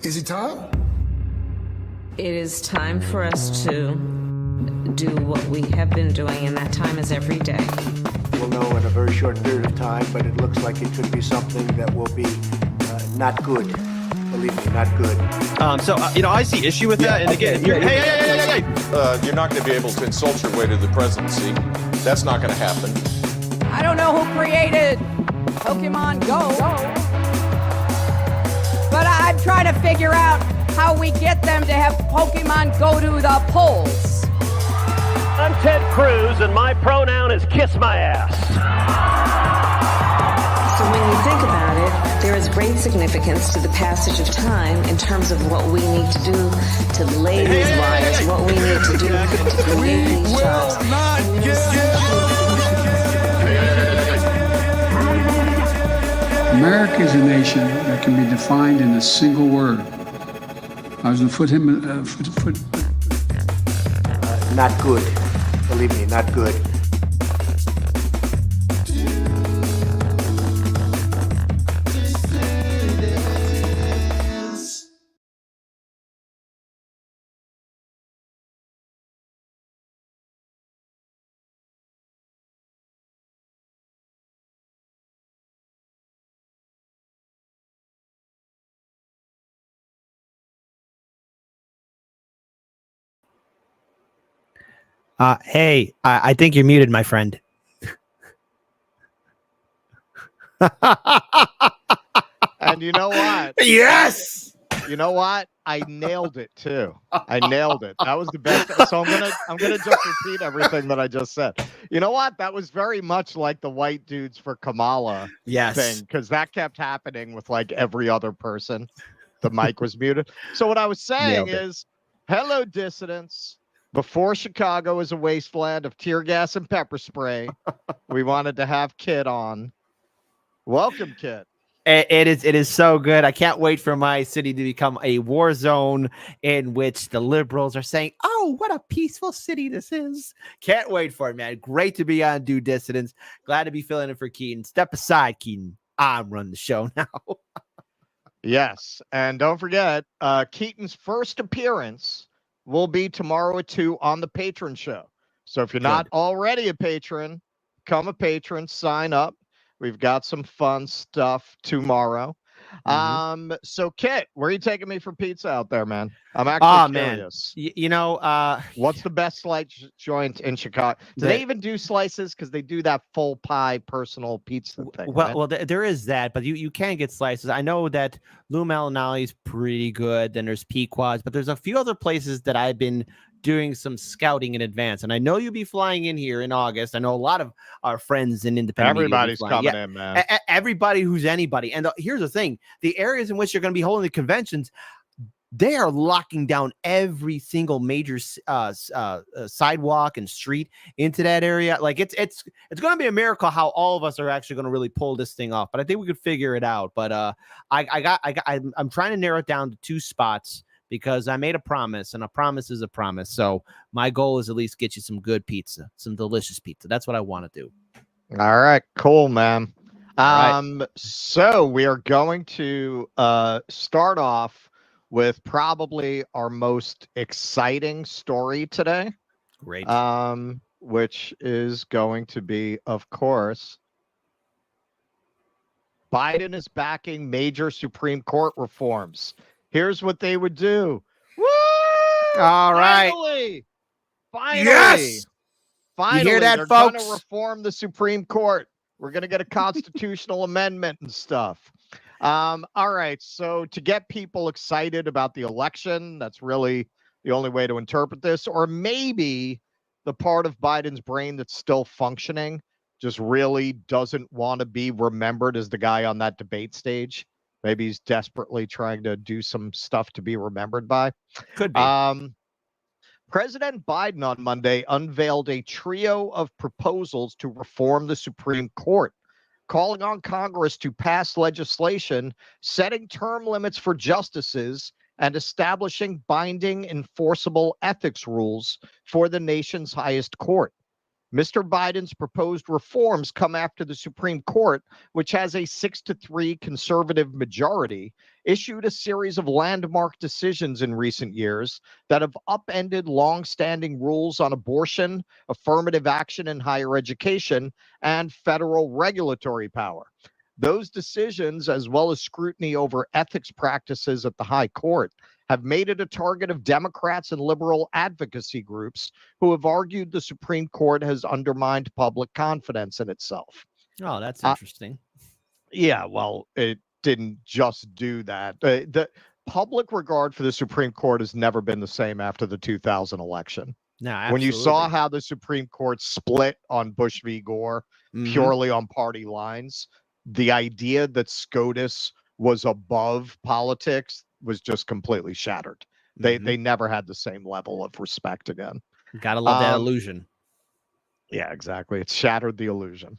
Is it time? It is time for us to do what we have been doing, and that time is every day. We'll know in a very short period of time, but it looks like it could be something that will be not good. Believe me, not good. I see issue with that. And again, hey. You're not going to be able to insult your way to the presidency. That's not going to happen. I don't know who created Pokemon Go, but I'm trying to figure out how we get them to have Pokemon go to the polls. I'm Ted Cruz, and my pronoun is kiss my ass. So when you think about it, there is great significance to the passage of time in terms of what we need to do to lay these wires, what we need to do to create these jobs. America is a nation that can be defined in a single word. I was going to put him. Not good. Believe me, not good. Hey, I think you're muted, my friend. And you know what? Yes. You know what? I nailed it too. I nailed it. That was the best. So I'm gonna just repeat everything that I just said. You know what? That was very much like the white dudes for Kamala thing, because that kept happening with like every other person. The mic was muted. So what I was saying is, hello, dissidents. Before Chicago is a wasteland of tear gas and pepper spray, we wanted to have Kit on. Welcome, Kit. It is so good. I can't wait for my city to become a war zone in which the liberals are saying, "Oh, what a peaceful city this is." Can't wait for it, man. Great to be on Do Dissidents. Glad to be filling in for Keaton. Step aside, Keaton. I'm running the show now. Yes, and don't forget, Keaton's first appearance will be tomorrow at 2 on the patron show. So if you're not already a patron, become a patron, sign up. We've got some fun stuff tomorrow. So Kit, where are you taking me for pizza out there, man? I'm actually curious. What's the best slice joint in Chicago? Do they even do slices? Because they do that full pie personal pizza thing. Well, there is that, but you can get slices. I know that Lou Malinali's pretty good. Then there's Pequod's, but there's a few other places that I've been doing some scouting in advance. And I know you'll be flying in here in August. I know a lot of our friends in independent everybody's coming in, man. Everybody who's anybody. And here's the thing, the areas in which you're going to be holding the conventions, they are locking down every single major sidewalk and street into that area. Like it's going to be a miracle how all of us are actually going to really pull this thing off. But I think we could figure it out. But I'm trying to narrow it down to 2 spots, because I made a promise, and a promise is a promise. So my goal is at least get you some good pizza, some delicious pizza. That's what I want to do. All right, cool, man. So we are going to start off with probably our most exciting story today. Great. Which is going to be, of course, Biden is backing major Supreme Court reforms. Here's what they would do. Woo! All right. Finally. Yes. Finally. You hear that, they're folks? going to reform the Supreme Court. We're going to get a constitutional amendment and stuff. All right. So to get people excited about the election, that's really the only way to interpret this. Or maybe the part of Biden's brain that's still functioning just really doesn't want to be remembered as the guy on that debate stage. Maybe he's desperately trying to do some stuff to be remembered by. Could be. President Biden on Monday unveiled a trio of proposals to reform the Supreme Court, calling on Congress to pass legislation setting term limits for justices and establishing binding enforceable ethics rules for the nation's highest court. Mr. Biden's proposed reforms come after the Supreme Court, which has a 6-3 conservative majority, issued a series of landmark decisions in recent years that have upended longstanding rules on abortion, affirmative action in higher education, and federal regulatory power. Those decisions, as well as scrutiny over ethics practices at the high court, have made it a target of Democrats and liberal advocacy groups who have argued the Supreme Court has undermined public confidence in itself. Oh, that's interesting. Yeah, well, it didn't just do that. The public regard for the Supreme Court has never been the same after the 2000 election. No, absolutely. When you saw how the Supreme Court split on Bush v. Gore purely on party lines, the idea that SCOTUS was above politics was just completely shattered. They never had the same level of respect again. Gotta love that illusion. Yeah, exactly. It shattered the illusion.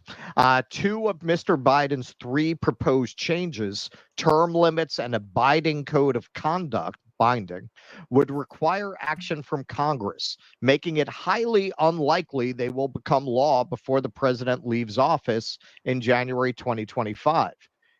2 of Mr. Biden's 3 proposed changes, term limits and a binding code of conduct, binding, would require action from Congress, making it highly unlikely they will become law before the president leaves office in January 2025.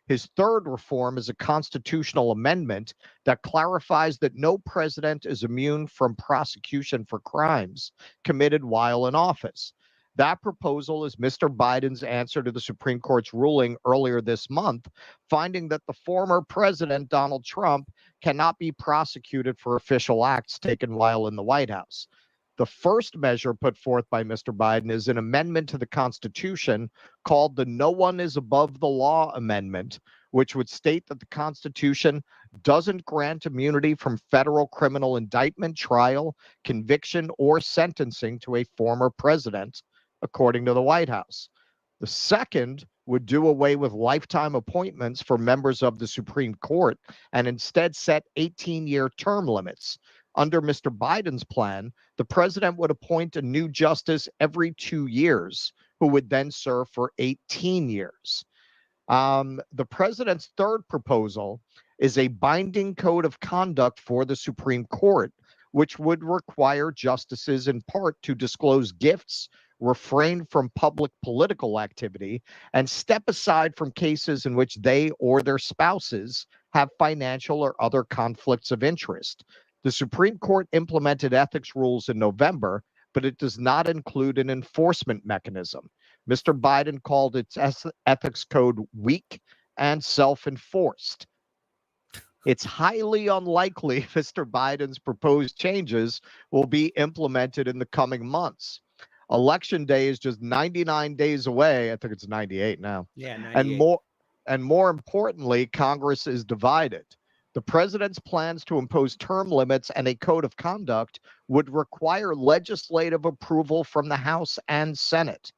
His third reform is a constitutional amendment that clarifies that no president is immune from prosecution for crimes committed while in office. That proposal is Mr. Biden's answer to the Supreme Court's ruling earlier this month, finding that the former president, Donald Trump, cannot be prosecuted for official acts taken while in the White House. The first measure put forth by Mr. Biden is an amendment to the Constitution called the No One is Above the Law Amendment, which would state that the Constitution doesn't grant immunity from federal criminal indictment, trial, conviction, or sentencing to a former president, according to the White House. The second would do away with lifetime appointments for members of the Supreme Court and instead set 18-year term limits. Under Mr. Biden's plan, the president would appoint a new justice every 2 years, who would then serve for 18 years. The president's third proposal is a binding code of conduct for the Supreme Court, which would require justices in part to disclose gifts, refrain from public political activity, and step aside from cases in which they or their spouses have financial or other conflicts of interest. The Supreme Court implemented ethics rules in November, but it does not include an enforcement mechanism. Mr. Biden called its ethics code weak and self-enforced. It's highly unlikely Mr. Biden's proposed changes will be implemented in the coming months. Election day is just 99 days away. I think it's 98 now. Yeah, 98. And more importantly, Congress is divided. The president's plans to impose term limits and a code of conduct would require legislative approval from the House and Senate.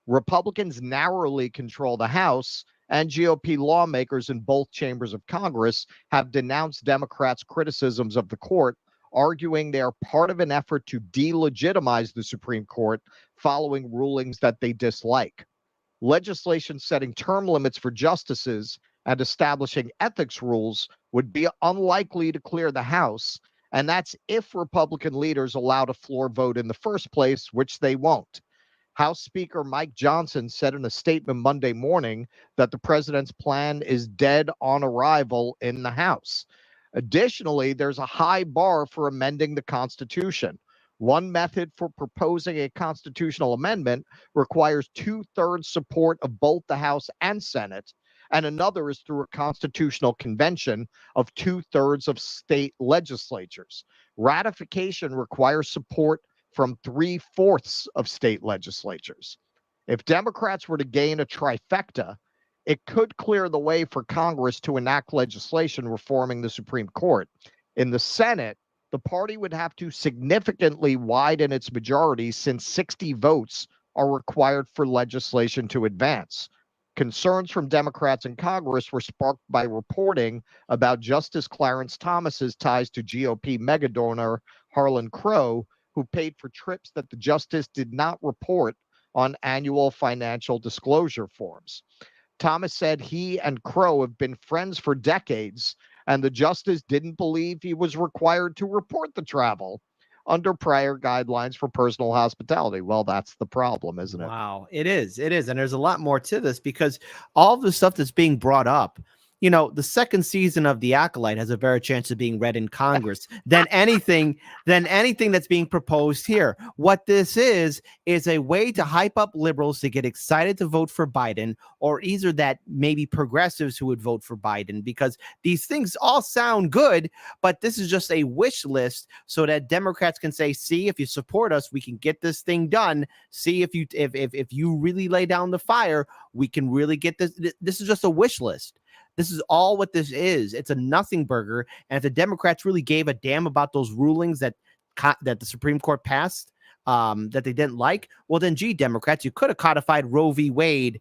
Republicans narrowly control the House, and GOP lawmakers in both chambers of Congress have denounced Democrats' criticisms of the court, arguing they are part of an effort to delegitimize the Supreme Court following rulings that they dislike. Legislation setting term limits for justices and establishing ethics rules would be unlikely to clear the House, and that's if Republican leaders allowed a floor vote in the first place, which they won't. House Speaker Mike Johnson said in a statement Monday morning that the president's plan is dead on arrival in the House. Additionally, there's a high bar for amending the Constitution. One method for proposing a constitutional amendment requires 2/3 support of both the House and Senate, and another is through a constitutional convention of 2/3 of state legislatures. Ratification requires support from 3/4 of state legislatures. If Democrats were to gain a trifecta, it could clear the way for Congress to enact legislation reforming the Supreme Court. In the Senate, the party would have to significantly widen its majority since 60 votes are required for legislation to advance. Concerns from Democrats in Congress were sparked by reporting about Justice Clarence Thomas's ties to GOP megadonor Harlan Crow, who paid for trips that the justice did not report on annual financial disclosure forms. Thomas said he and Crow have been friends for decades, and the justice didn't believe he was required to report the travel. under prior guidelines for personal hospitality. Well, that's the problem, isn't it? Wow, it is. It is. And there's a lot more to this because all the stuff that's being brought up, you know, the second season of The Acolyte has a better chance of being read in Congress than anything that's being proposed here. What this is a way to hype up liberals to get excited to vote for Biden, or either that maybe progressives who would vote for Biden, because these things all sound good, but this is just a wish list so that Democrats can say, see, if you support us, we can get this thing done. See, if you really lay down the fire, we can really get this. This is just a wish list. This is all what this is. It's a nothing burger. And if the Democrats really gave a damn about those rulings that the Supreme Court passed that they didn't like, well, then, gee, Democrats, you could have codified Roe v. Wade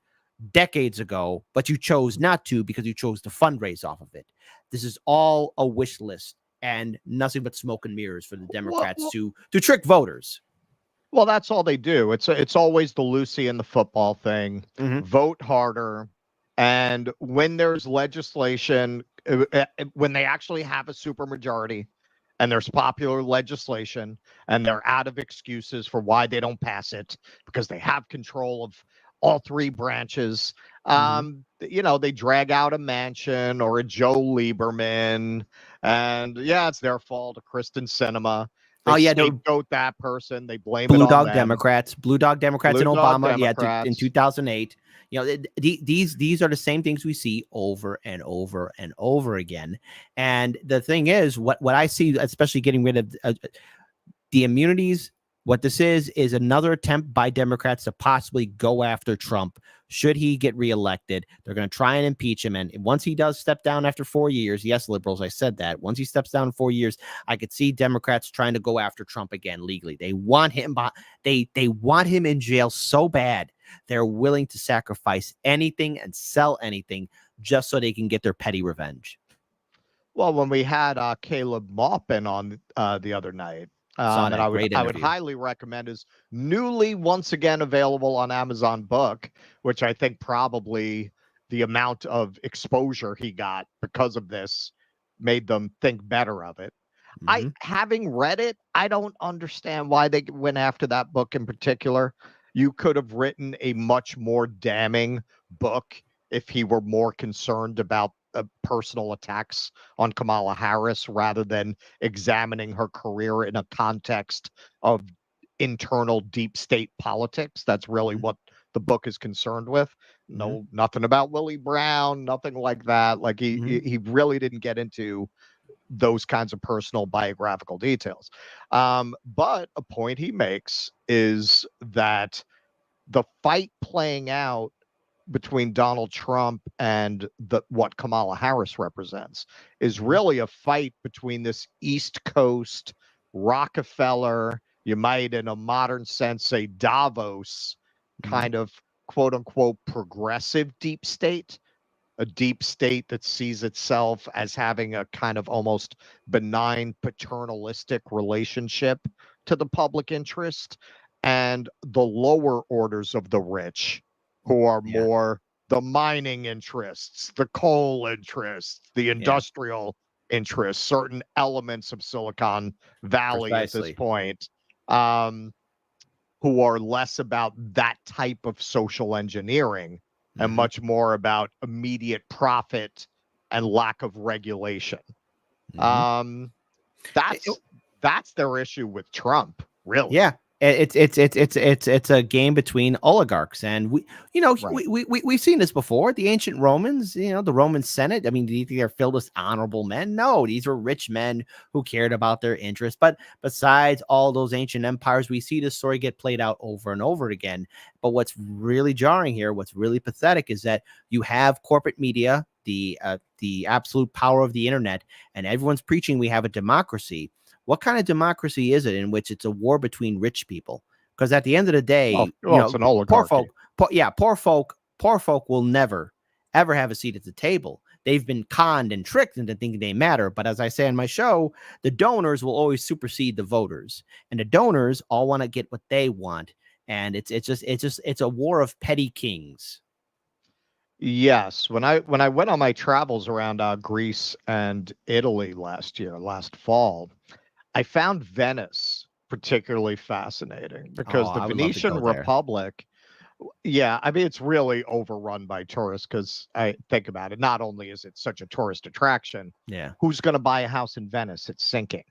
decades ago, but you chose not to because you chose to fundraise off of it. This is all a wish list and nothing but smoke and mirrors for the Democrats to trick voters. Well, that's all they do. It's always the Lucy and the football thing. Vote harder. And when there's legislation, when they actually have a supermajority and there's popular legislation and they're out of excuses for why they don't pass it because they have control of all three branches, you know, they drag out a Manchin or a Joe Lieberman, and yeah, it's their fault, a Kristen Sinema. They scapegoat that person. They blame Blue it on Dog them. Democrats, Blue Dog Democrats in Obama, Democrats. in 2008. You know, these are the same things we see over and over and over again. And the thing is, what I see, especially getting rid of the immunities, what this is another attempt by Democrats to possibly go after Trump. Should he get reelected, they're going to try and impeach him. And once he does step down after 4 years, yes, liberals, I said that. Once he steps down in 4 years, I could see Democrats trying to go after Trump again legally. They want him, they want him in jail so bad. They're willing to sacrifice anything and sell anything just so they can get their petty revenge. Well, when we had Caleb Maupin on the other night, and I would highly recommend his newly once again available on Amazon book, which I think probably the amount of exposure he got because of this made them think better of it. Having read it, I don't understand why they went after that book in particular. You could have written a much more damning book if he were more concerned about personal attacks on Kamala Harris rather than examining her career in a context of internal deep state politics. That's really what the book is concerned with. No, nothing about Willie Brown, nothing like that. Like he really didn't get into those kinds of personal biographical details. But a point he makes is that the fight playing out between Donald Trump and what Kamala Harris represents is really a fight between this East Coast Rockefeller, you might in a modern sense say Davos kind of quote unquote progressive deep state, a deep state that sees itself as having a kind of almost benign paternalistic relationship to the public interest, and the lower orders of the rich who are more the mining interests, the coal interests, the industrial interests, certain elements of Silicon Valley at this point, who are less about that type of social engineering and much more about immediate profit and lack of regulation. That's their issue with Trump, really. Yeah. It's a game between oligarchs, and we've seen this before. The ancient Romans, the Roman Senate. I mean, do you think they're filled with honorable men? No, these were rich men who cared about their interests. But besides all those ancient empires, we see this story get played out over and over again. But what's really jarring here, what's really pathetic, is that you have corporate media, the absolute power of the internet, and everyone's preaching we have a democracy. What kind of democracy is it in which it's a war between rich people? Because at the end of the day, it's an oligarchy. poor folk will never, ever have a seat at the table. They've been conned and tricked into thinking they matter. But as I say on my show, the donors will always supersede the voters, and the donors all want to get what they want. And it's a war of petty kings. Yes, when I went on my travels around Greece and Italy last fall, I found Venice particularly fascinating because the I would love to Venetian go there. Republic, yeah, I mean, it's really overrun by tourists because I think about it. Not only is it such a tourist attraction, Yeah. who's going to buy a house in Venice? It's sinking.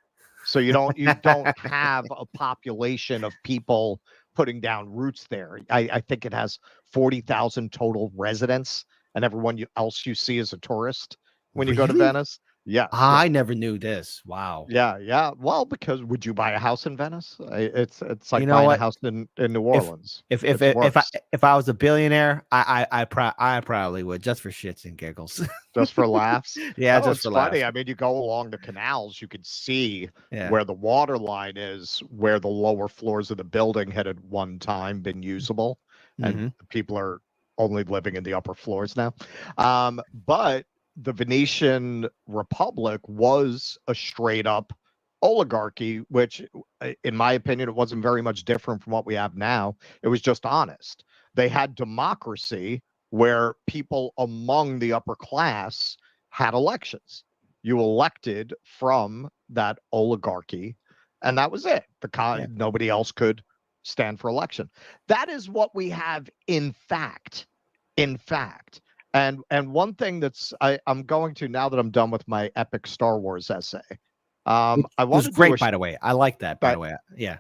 So you don't have a population of people putting down roots there. I think it has 40,000 total residents, and everyone else you see is a tourist when you go to Really? Venice. Yes. I never knew this. Wow. Yeah. Well, because would you buy a house in Venice? It's like You know buying a what? house in New Orleans. If It's if worse. I was a billionaire, I probably would, just for shits and giggles. Just for laughs. Yeah, Oh, just it's for funny. laughs. I mean, you go along the canals, you could see Yeah. where the water line is, where the lower floors of the building had at one time been usable, and people are only living in the upper floors now. But the Venetian Republic was a straight up oligarchy, which, in my opinion, it wasn't very much different from what we have now. It was just honest. They had democracy where people among the upper class had elections. You elected from that oligarchy, and that was it. Nobody else could stand for election. That is what we have in fact. In fact. And one thing I'm going to, now that I'm done with my epic Star Wars essay. I was great, by the way. I like that, by the way. Yeah.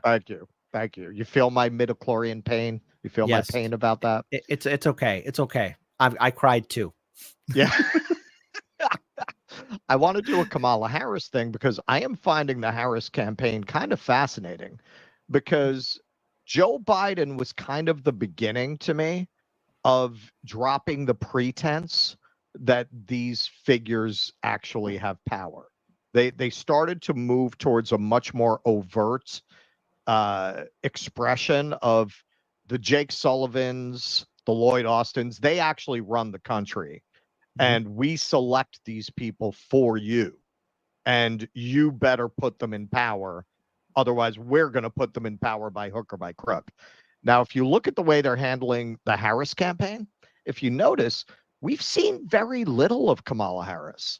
Thank you. You feel my midichlorian pain? You feel my pain about that? It's okay. It's okay. I cried too. Yeah. I want to do a Kamala Harris thing because I am finding the Harris campaign kind of fascinating, because Joe Biden was kind of the beginning to me of dropping the pretense that these figures actually have power. They started to move towards a much more overt expression of the Jake Sullivans, the Lloyd Austins. They actually run the country, and we select these people for you, and you better put them in power. Otherwise, we're going to put them in power by hook or by crook. Now, if you look at the way they're handling the Harris campaign, if you notice, we've seen very little of Kamala Harris,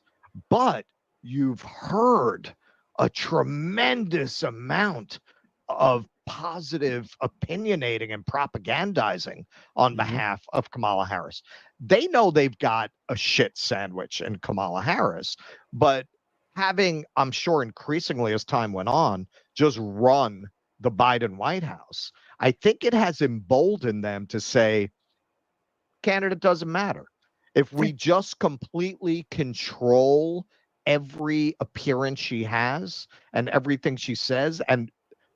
but you've heard a tremendous amount of positive opinionating and propagandizing on behalf of Kamala Harris. They know they've got a shit sandwich in Kamala Harris, but having, I'm sure increasingly as time went on, just run the Biden White House, I think it has emboldened them to say, candidate doesn't matter. If we just completely control every appearance she has and everything she says, and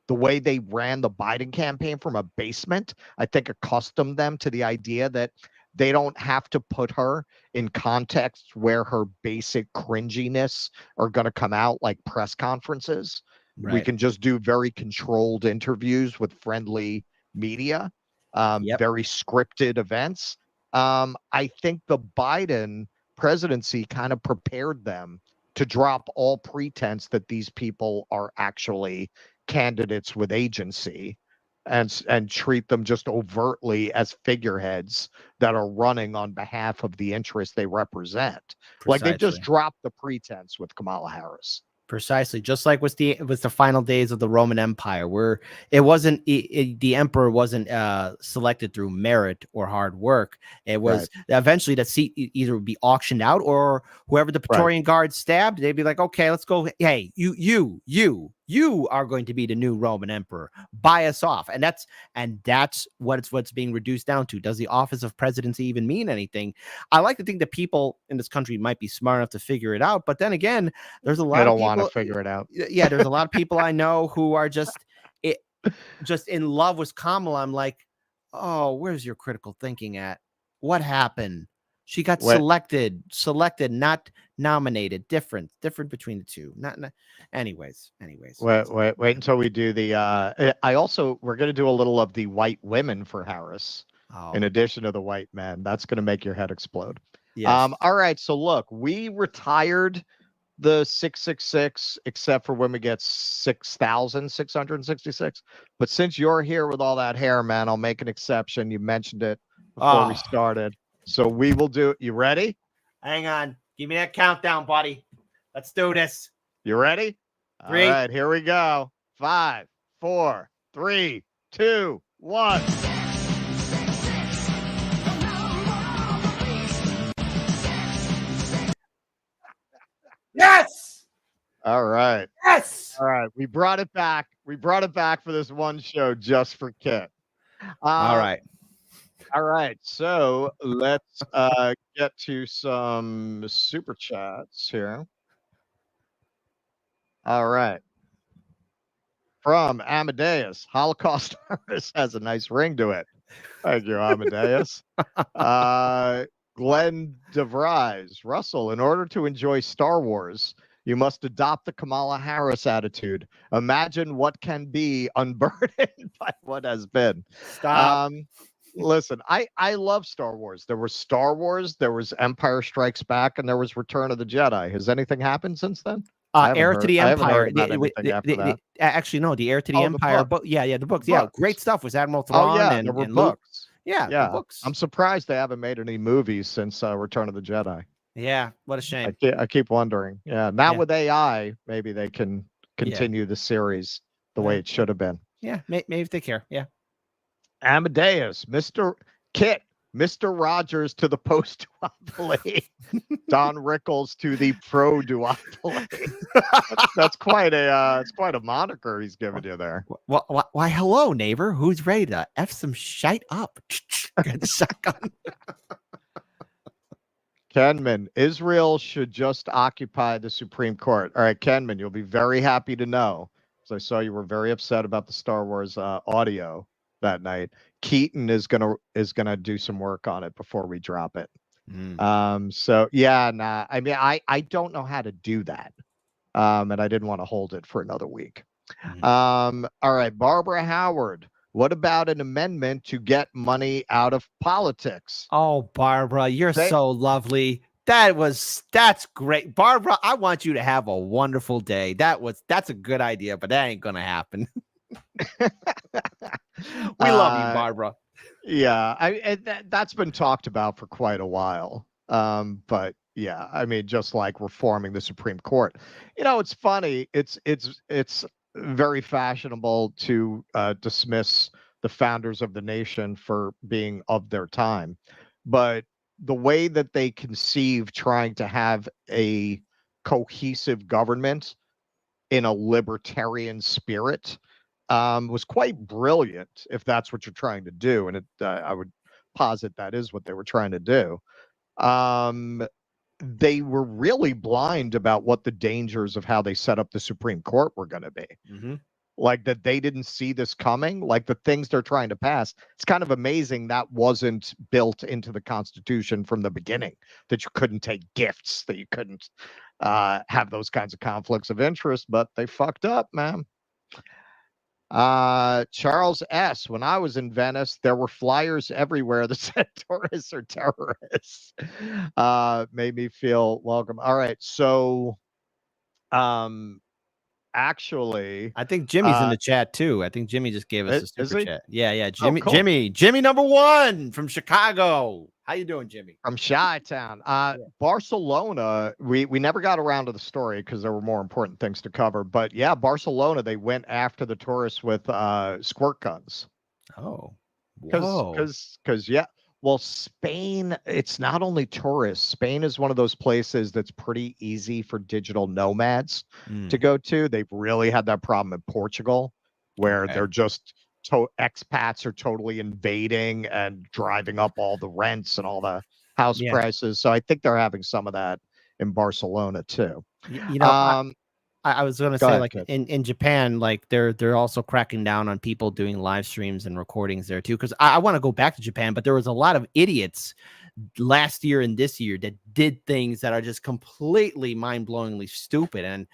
the way they ran the Biden campaign from a basement, I think accustomed them to the idea that they don't have to put her in contexts where her basic cringiness are going to come out, like press conferences. Right. We can just do very controlled interviews with friendly media, very scripted events. I think the Biden presidency kind of prepared them to drop all pretense that these people are actually candidates with agency, and treat them just overtly as figureheads that are running on behalf of the interests they represent. Like they just dropped the pretense with Kamala Harris. Precisely, just like was the final days of the Roman Empire, where it wasn't the emperor wasn't selected through merit or hard work. It was eventually that seat either would be auctioned out, or whoever the Praetorian Guard stabbed, they'd be like, okay, let's go. Hey, you are going to be the new Roman emperor. Buy us off, and that's what's being reduced down to. Does the office of presidency even mean anything? I like to think that people in this country might be smart enough to figure it out, but then again, there's a lot of people want to figure it out. Yeah, there's a lot of people I know who are just in love with Kamala. I'm like, oh, where's your critical thinking at? What happened? She got selected, not nominated. Different between the two. Not anyways. Wait until we do the we're going to do a little of the white women for Harris in addition to the white men. That's going to make your head explode. Yes. All right, so look, we retired the 666 except for when we get 6,666. But since you're here with all that hair, man, I'll make an exception. You mentioned it before we started. So we will do it. You ready? Hang on. Give me that countdown, buddy. Let's do this. You ready? 3. All right, here we go. 5, 4, 3, 2, 1. Yes. All right. Yes. All right. We brought it back. We brought it back for this one show just for Kit. All right. All right. So let's get to some super chats here. All right. From Amadeus, Holocaust has a nice ring to it. Thank you, Amadeus. Glenn DeVries, Russell, in order to enjoy Star Wars, you must adopt the Kamala Harris attitude. Imagine what can be unburdened by what has been. Stop. Listen, I love Star Wars. There was Star Wars, there was Empire Strikes Back, and there was Return of the Jedi. Has anything happened since then? Heir to the Empire. Actually, no, the Heir to the Empire. But the books. Yeah, great stuff with Admiral Thrawn and there were and books. Luke. Yeah, the books. I'm surprised they haven't made any movies since Return of the Jedi. Yeah, what a shame. I keep wondering. Yeah, now with AI, maybe they can continue the series the way it should have been. Yeah, maybe if they care. Yeah. Amadeus, Mr. Kit, Mr. Rogers to the post-duopoly, Don Rickles to the pro-duopoly. That's quite a moniker he's given you there. Why, hello, neighbor. Who's ready to F some shite up? Get the shotgun. Kenman, Israel should just occupy the Supreme Court. All right, Kenman, you'll be very happy to know, because I saw you were very upset about the Star Wars audio that night. Keaton is gonna do some work on it before we drop it. So yeah, I mean, I don't know how to do that, and I didn't want to hold it for another week. All right, Barbara Howard, what about an amendment to get money out of politics? Oh, Barbara, you're so lovely. That's great, Barbara. I want you to have a wonderful day. That's a good idea, but that ain't gonna happen. We love you, Barbara. Yeah, that's been talked about for quite a while. But yeah, I mean, just like reforming the Supreme Court. You know, it's funny. It's very fashionable to dismiss the founders of the nation for being of their time, but the way that they conceive trying to have a cohesive government in a libertarian spirit was quite brilliant, if that's what you're trying to do. And I would posit that is what they were trying to do. They were really blind about what the dangers of how they set up the Supreme Court were going to be. Like that they didn't see this coming, like the things they're trying to pass. It's kind of amazing that wasn't built into the Constitution from the beginning, that you couldn't take gifts, that you couldn't have those kinds of conflicts of interest, but they fucked up, man. Charles S. When I was in Venice, there were flyers everywhere that said tourists are terrorists. Made me feel welcome. All right, so actually, I think Jimmy's in the chat too. I think Jimmy just gave us a super chat. Yeah. Jimmy, cool. Jimmy number 1 from Chicago. How you doing, Jimmy? From Chi-Town. Barcelona, we never got around to the story because there were more important things to cover. But yeah, Barcelona, they went after the tourists with squirt guns. Oh, because yeah. Well, Spain, it's not only tourists. Spain is one of those places that's pretty easy for digital nomads to go to. They've really had that problem in Portugal, where they're just expats are totally invading and driving up all the rents and all the house prices. So I think they're having some of that in Barcelona too. You know, I was going to say, like in Japan, like they're also cracking down on people doing live streams and recordings there too. Because I want to go back to Japan, but there was a lot of idiots last year and this year that did things that are just completely mind-blowingly stupid. And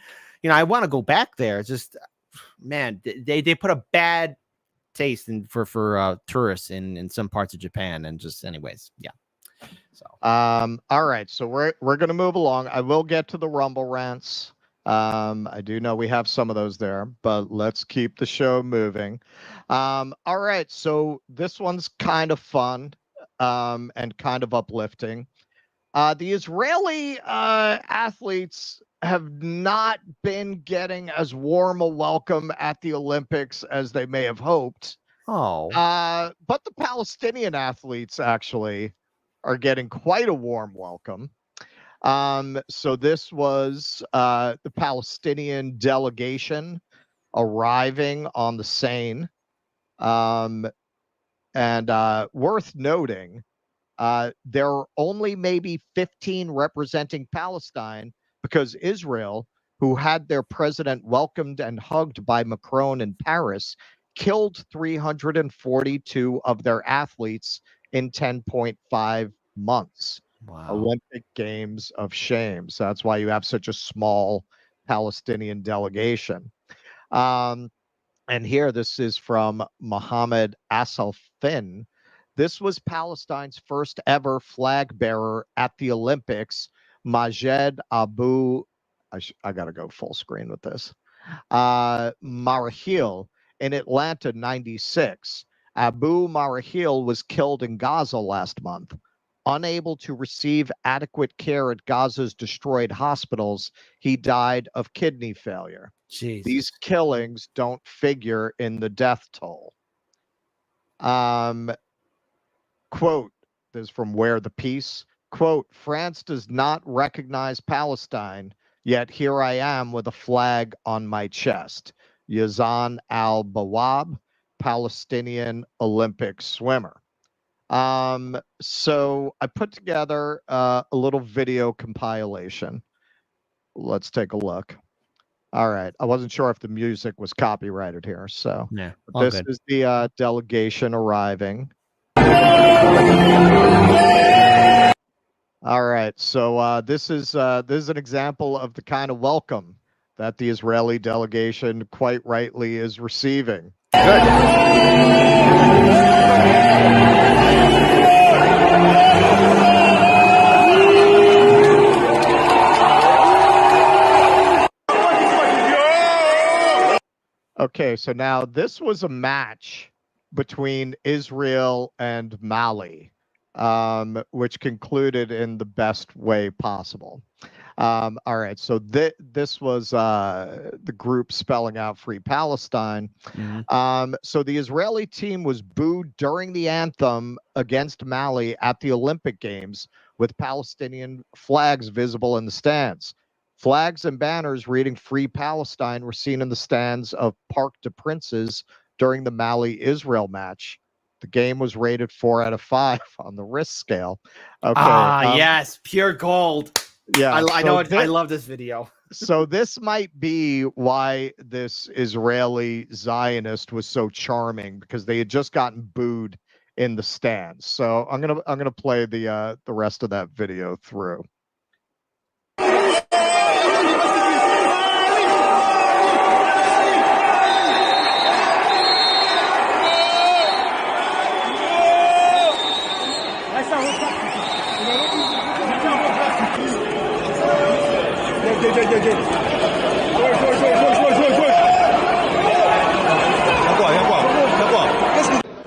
you know, I want to go back there. It's just, man, they put a bad taste in for tourists in some parts of Japan, and just anyways, yeah. So all right, so we're gonna move along. I will get to the Rumble rants. I do know we have some of those there, but let's keep the show moving. All right, so this one's kind of fun and kind of uplifting. The Israeli athletes have not been getting as warm a welcome at the Olympics as they may have hoped. Oh. But the Palestinian athletes actually are getting quite a warm welcome. So this was the Palestinian delegation arriving on the Seine. And worth noting, there are only maybe 15 representing Palestine because Israel, who had their president welcomed and hugged by Macron in Paris, killed 342 of their athletes in 10.5 months. Wow. Olympic Games of shame. So that's why you have such a small Palestinian delegation. And here, this is from Mohammed Asalfin. This was Palestine's first ever flag bearer at the Olympics, Majed Abu, I got to go full screen with this, Marahil in Atlanta, 96. Abu Marahil was killed in Gaza last month. Unable to receive adequate care at Gaza's destroyed hospitals, he died of kidney failure. Jeez. These killings don't figure in the death toll. Quote, this is from Where the Peace. Quote, France does not recognize Palestine, yet here I am with a flag on my chest. Yazan al-Bawab, Palestinian Olympic swimmer. So I put together a little video compilation. Let's take a look. All right. I wasn't sure if the music was copyrighted here. So yeah, this is the delegation arriving. All right. So this is an example of the kind of welcome that the Israeli delegation quite rightly is receiving. Okay, so now this was a match between Israel and Mali, which concluded in the best way possible. All right, so this was the group spelling out Free Palestine. Mm-hmm. So the Israeli team was booed during the anthem against Mali at the Olympic Games, with Palestinian flags visible in the stands. Flags and banners reading Free Palestine were seen in the stands of Parc des Princes during the Mali-Israel match. The game was rated 4 out of 5 on the risk scale. Okay. Yes, pure gold. Yeah, I know it. I love this video. So this might be why this Israeli Zionist was so charming, because they had just gotten booed in the stands. So I'm gonna play the rest of that video through.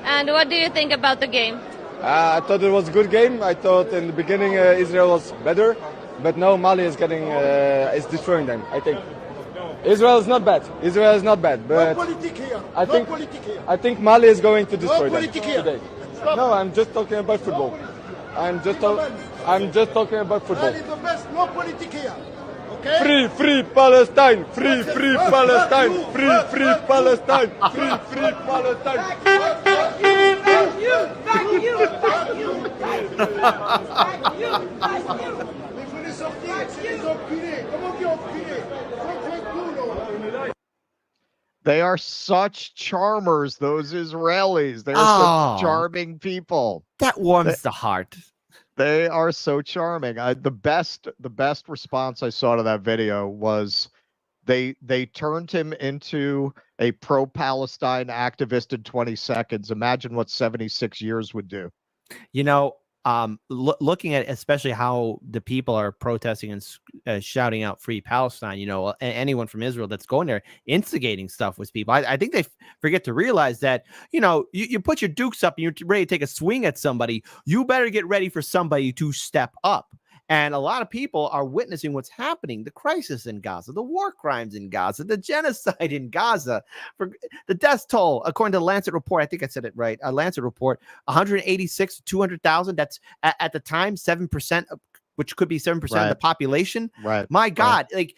And what do you think about the game? I thought it was a good game. I thought in the beginning Israel was better, but now Mali is is destroying them. I think Israel is not bad. Israel is not bad, but I think Mali is going to destroy them today. No, I'm just talking about football. I'm just talking about football. Free Palestine! Free Palestine! Free Palestine! Free Palestine! They are such charmers, those Israelis. They're such charming people. That warms the heart. They are so charming. The best response I saw to that video was they turned him into a pro-Palestine activist in 20 seconds. Imagine what 76 years would do. You know, looking at especially how the people are protesting and shouting out Free Palestine, you know, anyone from Israel that's going there instigating stuff with people. I think they forget to realize that, you know, you put your dukes up and you're ready to take a swing at somebody. You better get ready for somebody to step up. And a lot of people are witnessing what's happening, the crisis in Gaza, the war crimes in Gaza, the genocide in Gaza, for the death toll, according to the Lancet report. I think I said it right. A Lancet report, 186 to 200,000. That's at the time 7%, which could be 7% of the population. Right. My God, like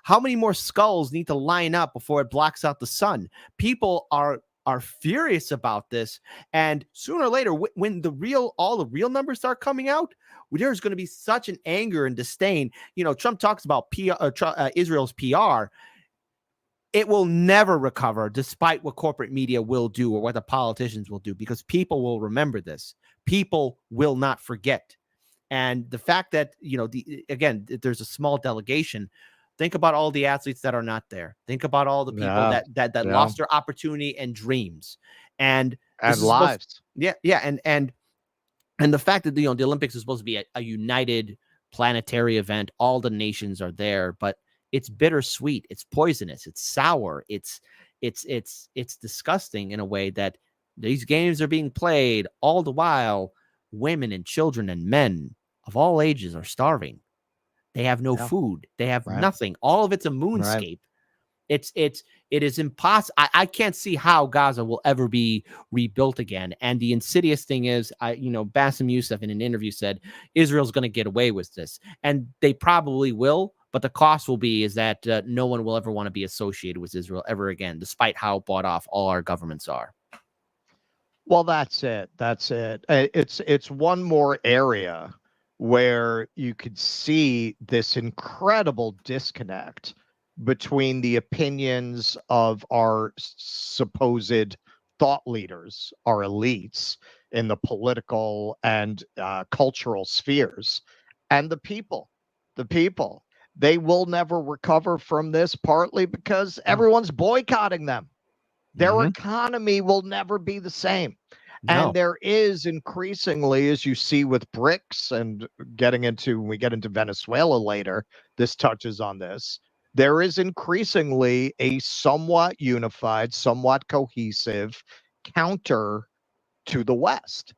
how many more skulls need to line up before it blocks out the sun? People are furious about this, and sooner or later, when all the real numbers start coming out, there's going to be such an anger and disdain. Trump talks about Israel's PR. It will never recover, despite what corporate media will do or what the politicians will do, because people will remember this. People will not forget. And the fact that, again, there's a small delegation. Think about all the athletes that are not there. Think about all the people that lost their opportunity and dreams and lives. And the fact that the Olympics is supposed to be a united planetary event. All the nations are there, but it's bittersweet. It's poisonous. It's sour. It's disgusting in a way that these games are being played all the while. Women and children and men of all ages are starving. They have no food. They have nothing. All of it's a moonscape. It is impossible. I can't see how Gaza will ever be rebuilt again. And the insidious thing is, Bassem Youssef in an interview said Israel's going to get away with this, and they probably will. But the cost will be is that no one will ever want to be associated with Israel ever again, despite how bought off all our governments are. Well, that's it. It's one more area where you could see this incredible disconnect between the opinions of our supposed thought leaders, our elites in the political and cultural spheres, and the people. They will never recover from this, partly because everyone's boycotting them. Their economy will never be the same. No. And there is increasingly, as you see with BRICS and when we get into Venezuela later, this touches on this. There is increasingly a somewhat unified, somewhat cohesive counter to the West.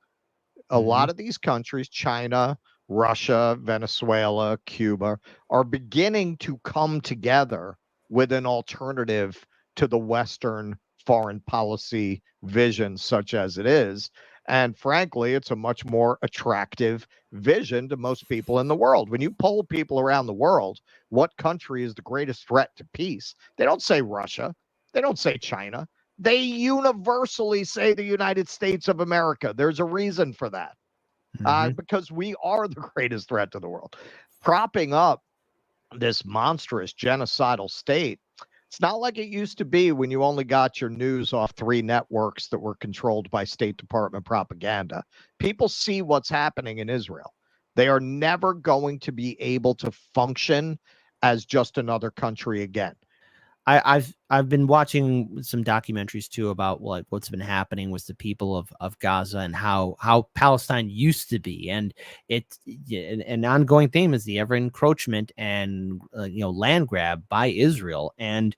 A lot of these countries, China, Russia, Venezuela, Cuba, are beginning to come together with an alternative to the Western foreign policy vision, such as it is. And frankly, it's a much more attractive vision to most people in the world. When you poll people around the world, what country is the greatest threat to peace? They don't say Russia. They don't say China. They universally say the United States of America. There's a reason for that. Because we are the greatest threat to the world. Propping up this monstrous genocidal state, it's not like it used to be when you only got your news off 3 networks that were controlled by State Department propaganda. People see what's happening in Israel. They are never going to be able to function as just another country again. I've been watching some documentaries too about what's been happening with the people of Gaza and how Palestine used to be, and it's an ongoing theme is the ever encroachment and land grab by Israel. And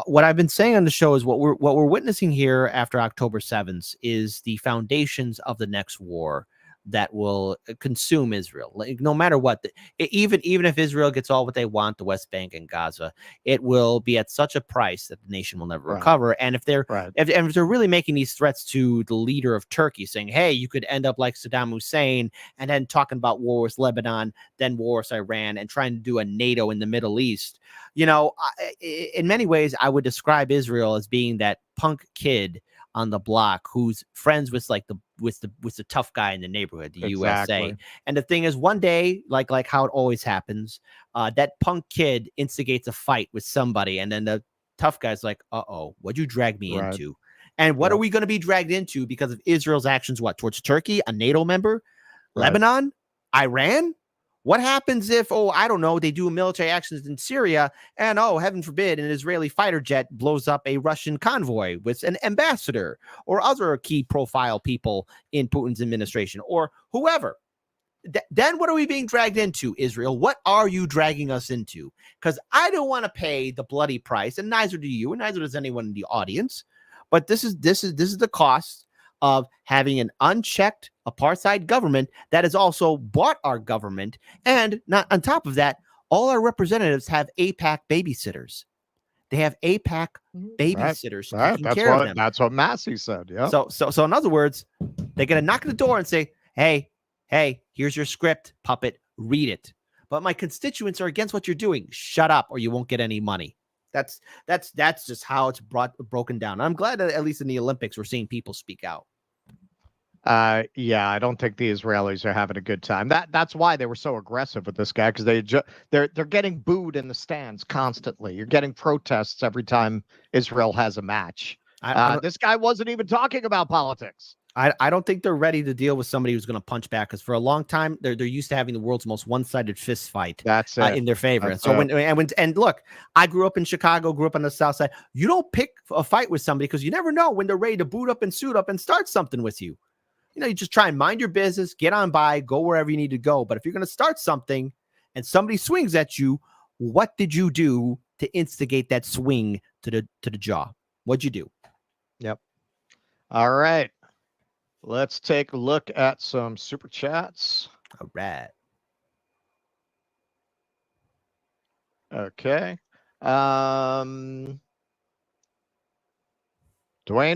what I've been saying on the show is what we're witnessing here after October 7th is the foundations of the next war that will consume Israel. Like, no matter what, even if Israel gets all what they want, the West Bank and Gaza, it will be at such a price that the nation will never recover. And if they're if they're really making these threats to the leader of Turkey, saying, "Hey, you could end up like Saddam Hussein," and then talking about war with Lebanon, then war with Iran, and trying to do a NATO in the Middle East, in many ways, I would describe Israel as being that punk kid on the block who's friends with the tough guy in the neighborhood, the USA. And the thing is, one day, like how it always happens, that punk kid instigates a fight with somebody, and then the tough guy's like, "Uh-oh, what'd you drag me into?" And what are we going to be dragged into because of Israel's actions? What, towards Turkey, a NATO member, Lebanon, Iran? What happens if, I don't know, they do military actions in Syria and, heaven forbid, an Israeli fighter jet blows up a Russian convoy with an ambassador or other key profile people in Putin's administration or whoever? Then what are we being dragged into, Israel? What are you dragging us into? Because I don't want to pay the bloody price, and neither do you, and neither does anyone in the audience. But this is the cost of having an unchecked apartheid government that has also bought our government. And not on top of that, all our representatives have APAC babysitters. They have APAC babysitters taking care of them. That's what Massey said. Yeah. So in other words, they're gonna knock at the door and say, hey, here's your script, puppet, read it. But my constituents are against what you're doing. Shut up, or you won't get any money. That's just how it's broken down. I'm glad that at least in the Olympics we're seeing people speak out. Yeah, I don't think the Israelis are having a good time. That's why they were so aggressive with this guy, because they're getting booed in the stands constantly. You're getting protests every time Israel has a match. This guy wasn't even talking about politics. I don't think they're ready to deal with somebody who's going to punch back, because for a long time they're used to having the world's most one-sided fist fight. That's it. In their favor. And look, I grew up in Chicago, grew up on the South Side. You don't pick a fight with somebody because you never know when they're ready to boot up and suit up and start something with you. You know, you just try and mind your business, get on by, go wherever you need to go. But if you're going to start something and somebody swings at you, what did you do to instigate that swing to the jaw? What'd you do? Yep. All right. Let's take a look at some super chats. All right. Okay. Dwayne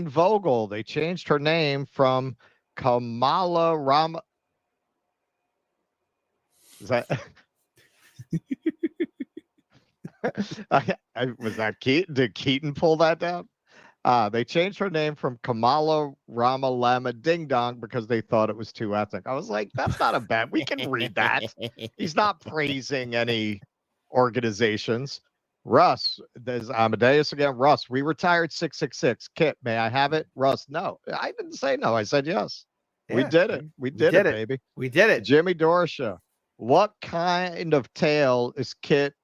Vogel, they changed her name from Kamala Rama. Is that was that Keaton? Did Keaton pull that down? They changed her name from Kamala Rama Lama Ding Dong because they thought it was too ethnic. I was like, that's not a bad. We can read that. He's not praising any organizations. Russ, there's Amadeus again. Russ, we retired 666. Kit, may I have it? Russ, no. I didn't say no. I said yes. Yeah, we did it. We did it, baby. We did it. Jimmy Dorsha, what kind of tail is Kit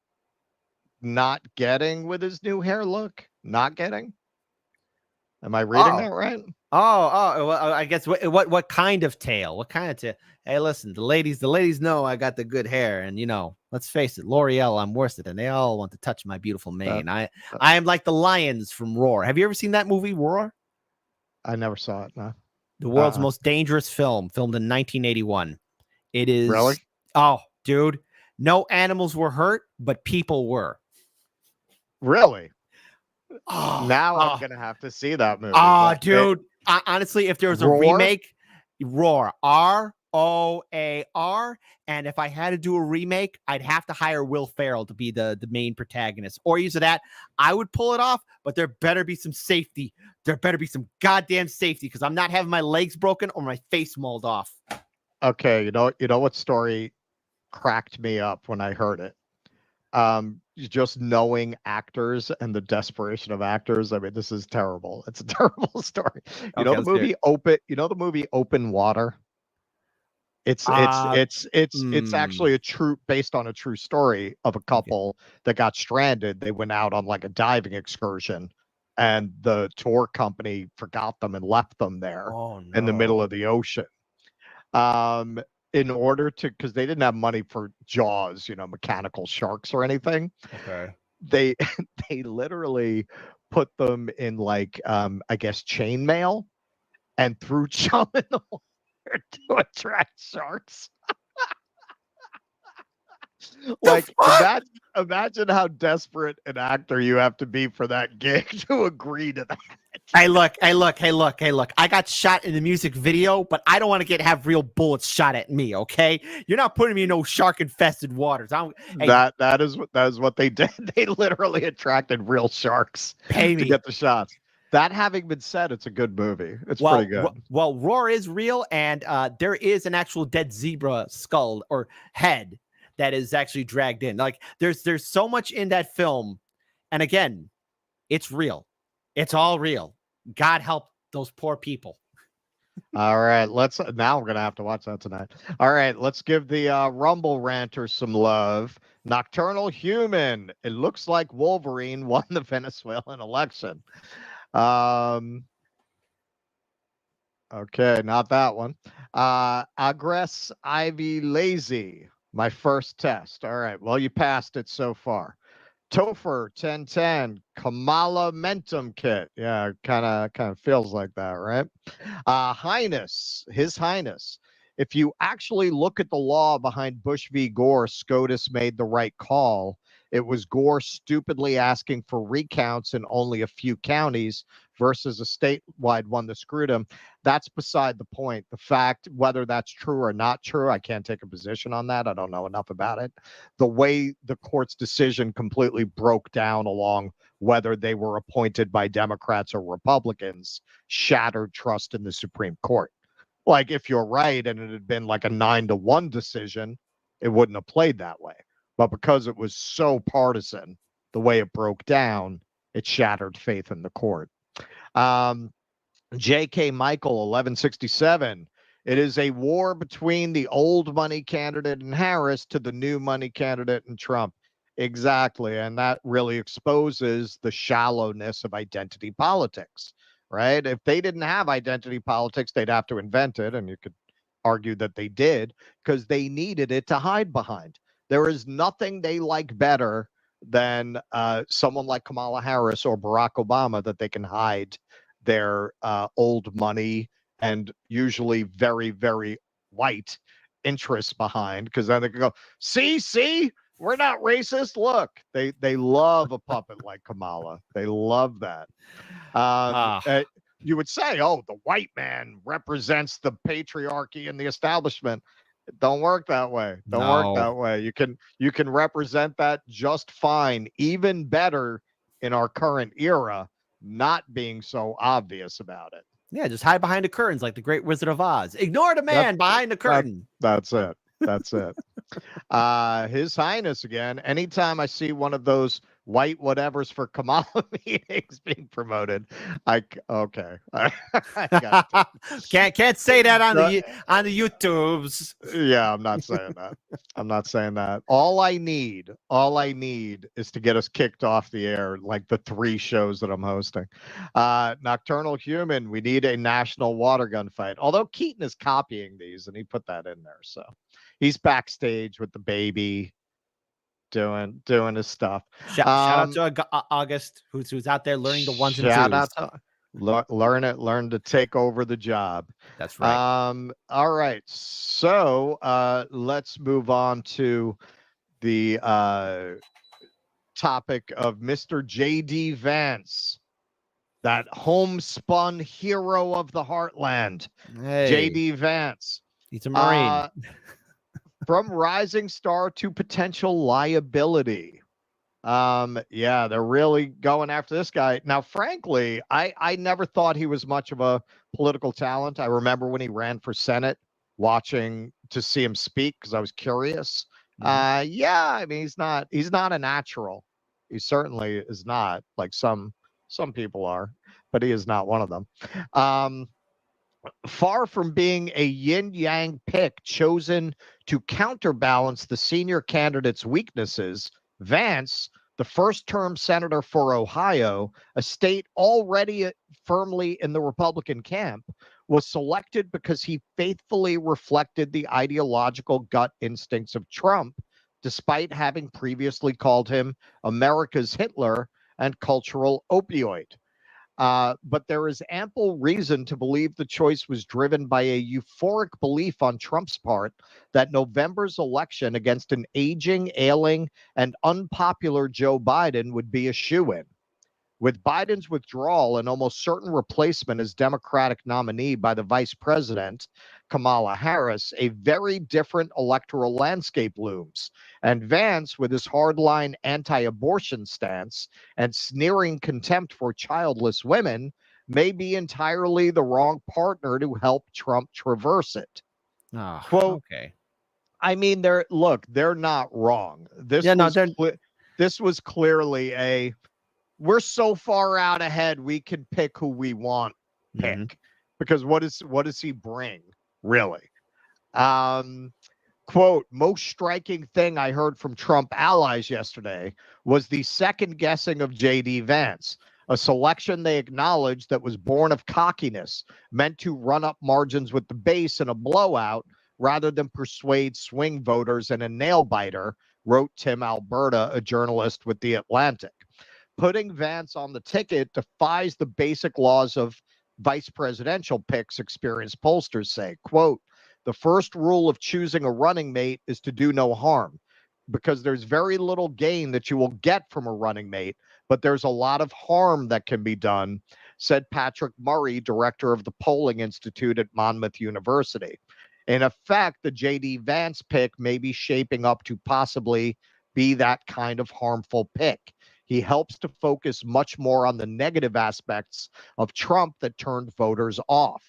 not getting with his new hair look? Not getting? Am I reading that right? Well, I guess what kind of tail? What kind of tail? Hey, listen, the ladies know I got the good hair, and let's face it, L'Oreal, I'm worsted, and they all want to touch my beautiful mane. I am like the lions from Roar. Have you ever seen that movie, Roar? I never saw it. No. The world's most dangerous film, filmed in 1981. It is really. Oh, dude, no animals were hurt, but people were. Really? I'm gonna have to see that movie. Dude, honestly, if there was a remake, Roar, ROAR, and if I had to do a remake, I'd have to hire Will Ferrell to be the main protagonist. Or either that, I would pull it off, but there better be some safety. There better be some goddamn safety, because I'm not having my legs broken or my face mauled off. Okay, you know what story cracked me up when I heard it? Just knowing actors and the desperation of actors. I mean, this is terrible. It's a terrible story. You know the movie Open Water? It's actually based on a true story of a couple that got stranded. They went out on like a diving excursion, and the tour company forgot them and left them there in the middle of the ocean. In order to, because they didn't have money for Jaws, mechanical sharks or anything. Okay. They literally put them in I guess chainmail and threw chum in the water to attract sharks. Imagine how desperate an actor you have to be for that gig to agree to that. Hey, look. I got shot in the music video, but I don't want to have real bullets shot at me, okay? You're not putting me in no shark-infested waters. That is what they did. They literally attracted real sharks to get the shots. That having been said, it's a good movie. It's pretty good. Well, Roar is real, and there is an actual dead zebra skull or head that is actually dragged in. Like there's so much in that film, and again, it's real. It's all real. God help those poor people. All right, now we're gonna have to watch that tonight. All right, let's give the Rumble ranters some love. Nocturnal Human. It looks like Wolverine won the Venezuelan election. Okay, not that one. Aggress Ivy Lazy. My first test. All right. Well, you passed it so far. Topher 1010, Kamala Mentum Kit. Yeah, kind of feels like that, right? His Highness. If you actually look at the law behind Bush v. Gore, SCOTUS made the right call. It was Gore stupidly asking for recounts in only a few counties versus a statewide one that screwed him. That's beside the point. The fact, whether that's true or not true, I can't take a position on that. I don't know enough about it. The way the court's decision completely broke down along whether they were appointed by Democrats or Republicans shattered trust in the Supreme Court. Like, if you're right and it had been like a 9-1 decision, it wouldn't have played that way. But because it was so partisan, the way it broke down, it shattered faith in the court. J.K. Michael, 1167. It is a war between the old money candidate and Harris to the new money candidate and Trump. Exactly. And that really exposes the shallowness of identity politics, right? If they didn't have identity politics, they'd have to invent it. And you could argue that they did because they needed it to hide behind. There is nothing they like better than someone like Kamala Harris or Barack Obama that they can hide their old money and usually very, very white interests behind, because then they can go, see, we're not racist. Look, they love a puppet like Kamala. They love that. You would say, oh, the white man represents the patriarchy and the establishment. It don't work that way. Don't work that way. You can represent that just fine, even better in our current era, not being so obvious about it. Yeah, just hide behind the curtains like the Great Wizard of Oz. Ignore the man behind the curtain. That's it. That's it. His Highness again. Anytime I see one of those white whatevers for Kamala meetings being promoted, I can't say that on the YouTubes. Yeah, I'm not saying that. I'm not saying that. All I need is to get us kicked off the air, like the 3 shows that I'm hosting. Nocturnal Human, we need a national water gun fight. Although Keaton is copying these, and he put that in there, so he's backstage with the baby, doing his stuff. Shout out to August, who's out there learning the ones and twos. Shout out to learn to take over the job. That's right. All right, so let's move on to the topic of Mr. J.D. Vance, that homespun hero of the heartland. Hey, J.D. Vance. He's a Marine. From rising star to potential liability. Yeah, they're really going after this guy. Now, frankly, I never thought he was much of a political talent. I remember when he ran for Senate, watching to see him speak because I was curious. Yeah, I mean, he's not a natural. He certainly is not, like some people are, but he is not one of them. Far from being a yin-yang pick chosen to counterbalance the senior candidate's weaknesses, Vance, the first-term senator for Ohio, a state already firmly in the Republican camp, was selected because he faithfully reflected the ideological gut instincts of Trump, despite having previously called him America's Hitler and cultural opioid. But there is ample reason to believe the choice was driven by a euphoric belief on Trump's part that November's election against an aging, ailing, and unpopular Joe Biden would be a shoo-in. With Biden's withdrawal and almost certain replacement as Democratic nominee by the vice president, Kamala Harris, a very different electoral landscape looms. And Vance, with his hardline anti-abortion stance and sneering contempt for childless women, may be entirely the wrong partner to help Trump traverse it. Oh, quote, okay. I mean, they're not wrong. This was clearly we're so far out ahead, we can pick who we want pick. Because what does he bring, really? Quote, most striking thing I heard from Trump allies yesterday was the second guessing of J.D. Vance, a selection they acknowledged that was born of cockiness, meant to run up margins with the base in a blowout rather than persuade swing voters in a nail biter, wrote Tim Alberta, a journalist with The Atlantic. Putting Vance on the ticket defies the basic laws of vice presidential picks, experienced pollsters say. Quote, the first rule of choosing a running mate is to do no harm, because there's very little gain that you will get from a running mate, but there's a lot of harm that can be done, said Patrick Murray, director of the Polling Institute at Monmouth University. In effect, the J.D. Vance pick may be shaping up to possibly be that kind of harmful pick. He helps to focus much more on the negative aspects of Trump that turned voters off.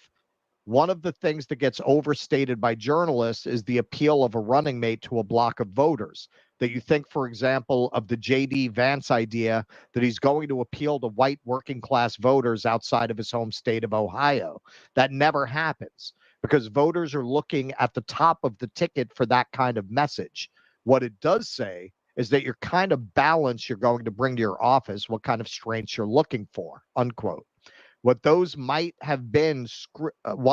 One of the things that gets overstated by journalists is the appeal of a running mate to a block of voters. That you think, for example, of the J.D. Vance idea that he's going to appeal to white working class voters outside of his home state of Ohio. That never happens because voters are looking at the top of the ticket for that kind of message. What it does say is that your kind of balance you're going to bring to your office, what kind of strengths you're looking for, unquote. What those might have been scrutinized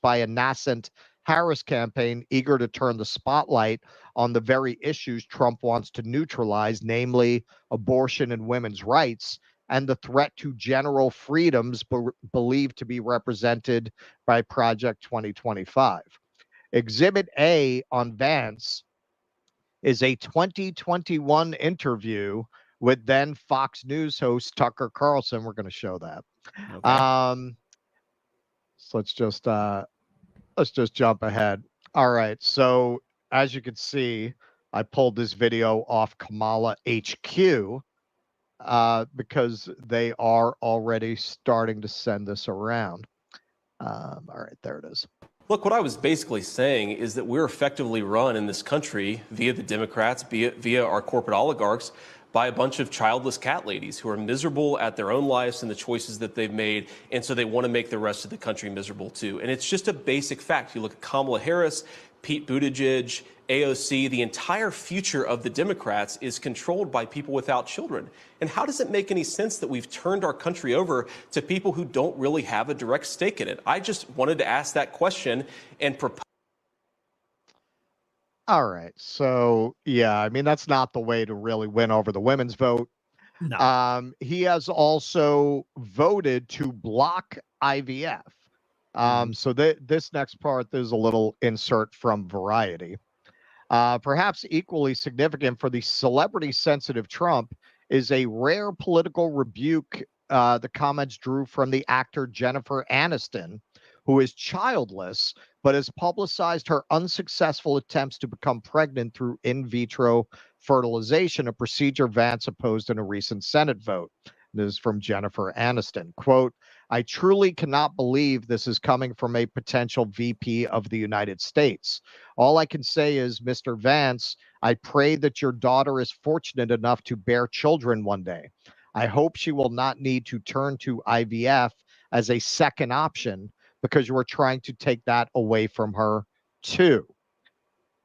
by a nascent Harris campaign eager to turn the spotlight on the very issues Trump wants to neutralize, namely abortion and women's rights, and the threat to general freedoms believed to be represented by Project 2025. Exhibit A on Vance is a 2021 interview with then Fox News host Tucker Carlson. We're going to show that. Okay. So let's just jump ahead. All right. So as you can see, I pulled this video off Kamala HQ because they are already starting to send this around. All right, there it is. Look, what I was basically saying is that we're effectively run in this country via the Democrats, via our corporate oligarchs, by a bunch of childless cat ladies who are miserable at their own lives and the choices that they've made, and so they want to make the rest of the country miserable too. And it's just a basic fact. You look at Kamala Harris, Pete Buttigieg, AOC, the entire future of the Democrats is controlled by people without children. And how does it make any sense that we've turned our country over to people who don't really have a direct stake in it? I just wanted to ask that question and propose. All right. So, yeah, I mean, that's not the way to really win over the women's vote. No. He has also voted to block IVF. So this next part, there's a little insert from Variety. Perhaps equally significant for the celebrity-sensitive Trump is a rare political rebuke the comments drew from the actor Jennifer Aniston, who is childless, but has publicized her unsuccessful attempts to become pregnant through in vitro fertilization, a procedure Vance opposed in a recent Senate vote. This is from Jennifer Aniston. Quote, I truly cannot believe this is coming from a potential VP of the United States. All I can say is, Mr. Vance, I pray that your daughter is fortunate enough to bear children one day. I hope she will not need to turn to IVF as a second option because you are trying to take that away from her too.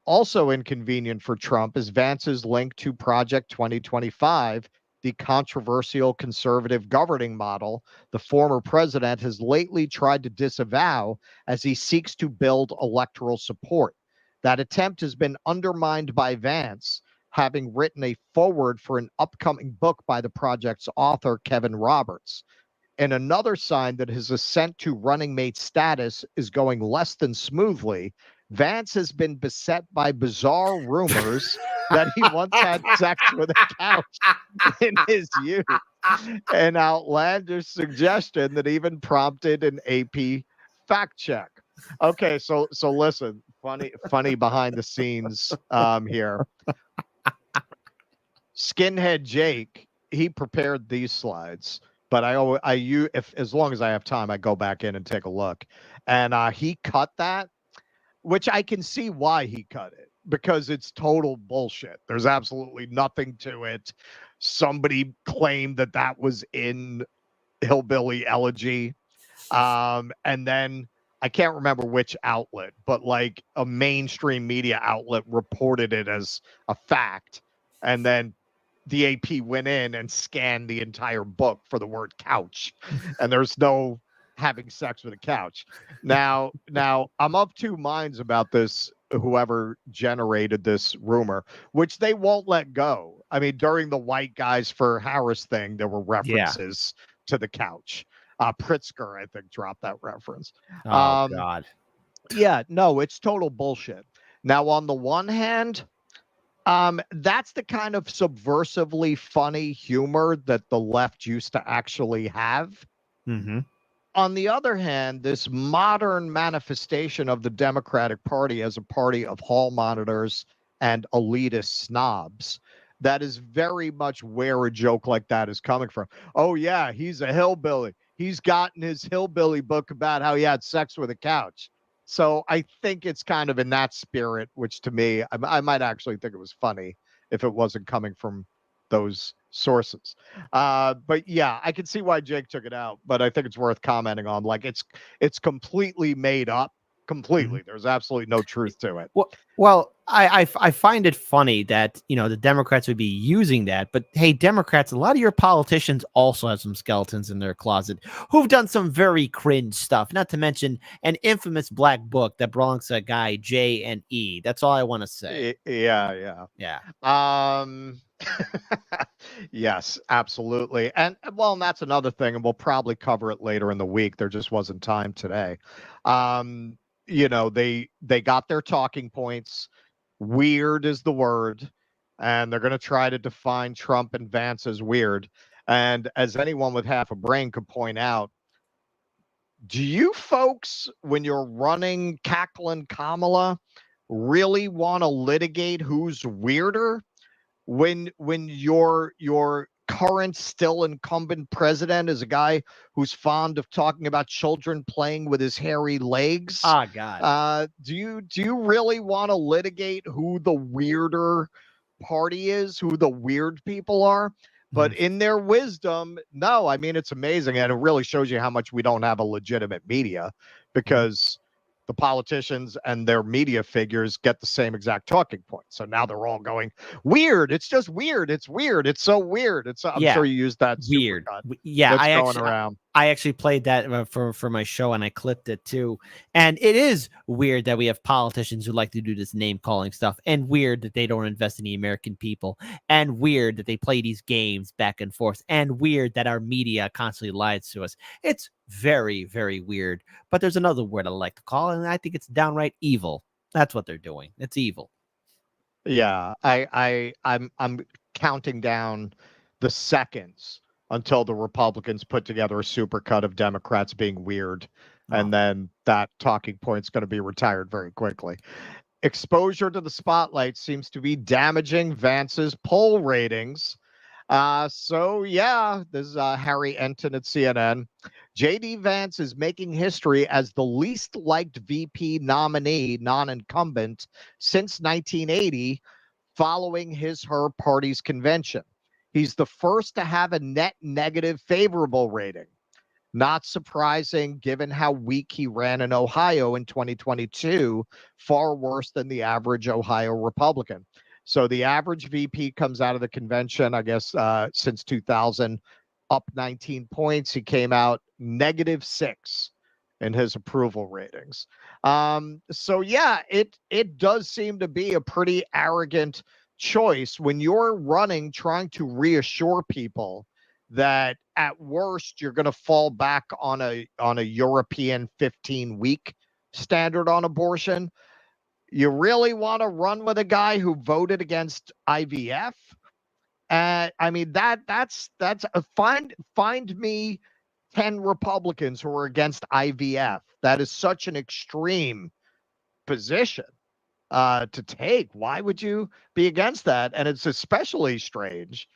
Also inconvenient for Trump is Vance's link to Project 2025, the controversial conservative governing model the former president has lately tried to disavow as he seeks to build electoral support. That attempt has been undermined by Vance, having written a foreword for an upcoming book by the project's author, Kevin Roberts. And another sign that his ascent to running mate status is going less than smoothly, Vance has been beset by bizarre rumors that he once had sex with a couch in his youth. An outlandish suggestion that even prompted an AP fact check. Okay, so listen, funny behind the scenes here. Skinhead Jake, he prepared these slides. But as long as I have time, I go back in and take a look. And he cut that, which I can see why he cut it, because it's total bullshit. There's absolutely nothing to it. Somebody claimed that was in Hillbilly Elegy. And then I can't remember which outlet, but like a mainstream media outlet reported it as a fact. And then the AP went in and scanned the entire book for the word couch, and there's no having sex with a couch. Now I'm of two minds about this whoever generated this rumor, which they won't let go. I mean, during the white guys for Harris thing, there were references to the couch. Pritzker, I think, dropped that reference. Oh God. Yeah, no, it's total bullshit. Now, on the one hand, that's the kind of subversively funny humor that the left used to actually have. Mm-hmm. On the other hand, this modern manifestation of the Democratic Party as a party of hall monitors and elitist snobs, that is very much where a joke like that is coming from. Oh, yeah, he's a hillbilly. He's gotten his hillbilly book about how he had sex with a couch. So I think it's kind of in that spirit, which to me, I might actually think it was funny if it wasn't coming from those sources. But yeah, I can see why Jake took it out, but I think it's worth commenting on. Like it's completely made up. Completely. There's absolutely no truth to it. Well, I find it funny that, you know, the Democrats would be using that. But hey, Democrats, a lot of your politicians also have some skeletons in their closet who've done some very cringe stuff, not to mention an infamous black book that belongs to a guy, J and E. That's all I want to say. Yeah. Yes, absolutely. And well, and that's another thing, and we'll probably cover it later in the week. There just wasn't time today. You know, they got their talking points. Weird is the word, and they're going to try to define Trump and Vance as weird. And as anyone with half a brain could point out, do you folks, when you're running cackling Kamala, really want to litigate who's weirder? When your current still incumbent president is a guy who's fond of talking about children playing with his hairy legs. Ah, God. Do you really want to litigate who the weirder party is, who the weird people are? But in their wisdom, no. I mean, it's amazing, and it really shows you how much we don't have a legitimate media, because the politicians and their media figures get the same exact talking point. So now they're all going, weird. It's just weird. It's weird. It's so weird. I'm sure you used that. Weird. Yeah. I actually played that for my show, and I clipped it too. And it is weird that we have politicians who like to do this name calling stuff, and weird that they don't invest in the American people, and weird that they play these games back and forth, and weird that our media constantly lies to us. It's very, very weird. But there's another word I like to call it, and I think it's downright evil. That's what they're doing. It's evil. Yeah, I'm counting down the seconds until the Republicans put together a supercut of Democrats being weird, and then that talking point's going to be retired very quickly. Exposure to the spotlight seems to be damaging Vance's poll ratings. So yeah, this is Harry Enton at CNN. J.D. Vance is making history as the least liked VP nominee, non-incumbent, since 1980, following her party's convention. He's the first to have a net negative favorable rating. Not surprising, given how weak he ran in Ohio in 2022, far worse than the average Ohio Republican. So the average VP comes out of the convention, I guess, since 2000, up 19 points. He came out -6 in his approval ratings. So yeah, it does seem to be a pretty arrogant choice when you're running, trying to reassure people that at worst you're going to fall back on a European 15-week standard on abortion. You really want to run with a guy who voted against IVF? I mean, that's find me 10 Republicans who are against IVF. That is such an extreme position to take. Why would you be against that? And it's especially strange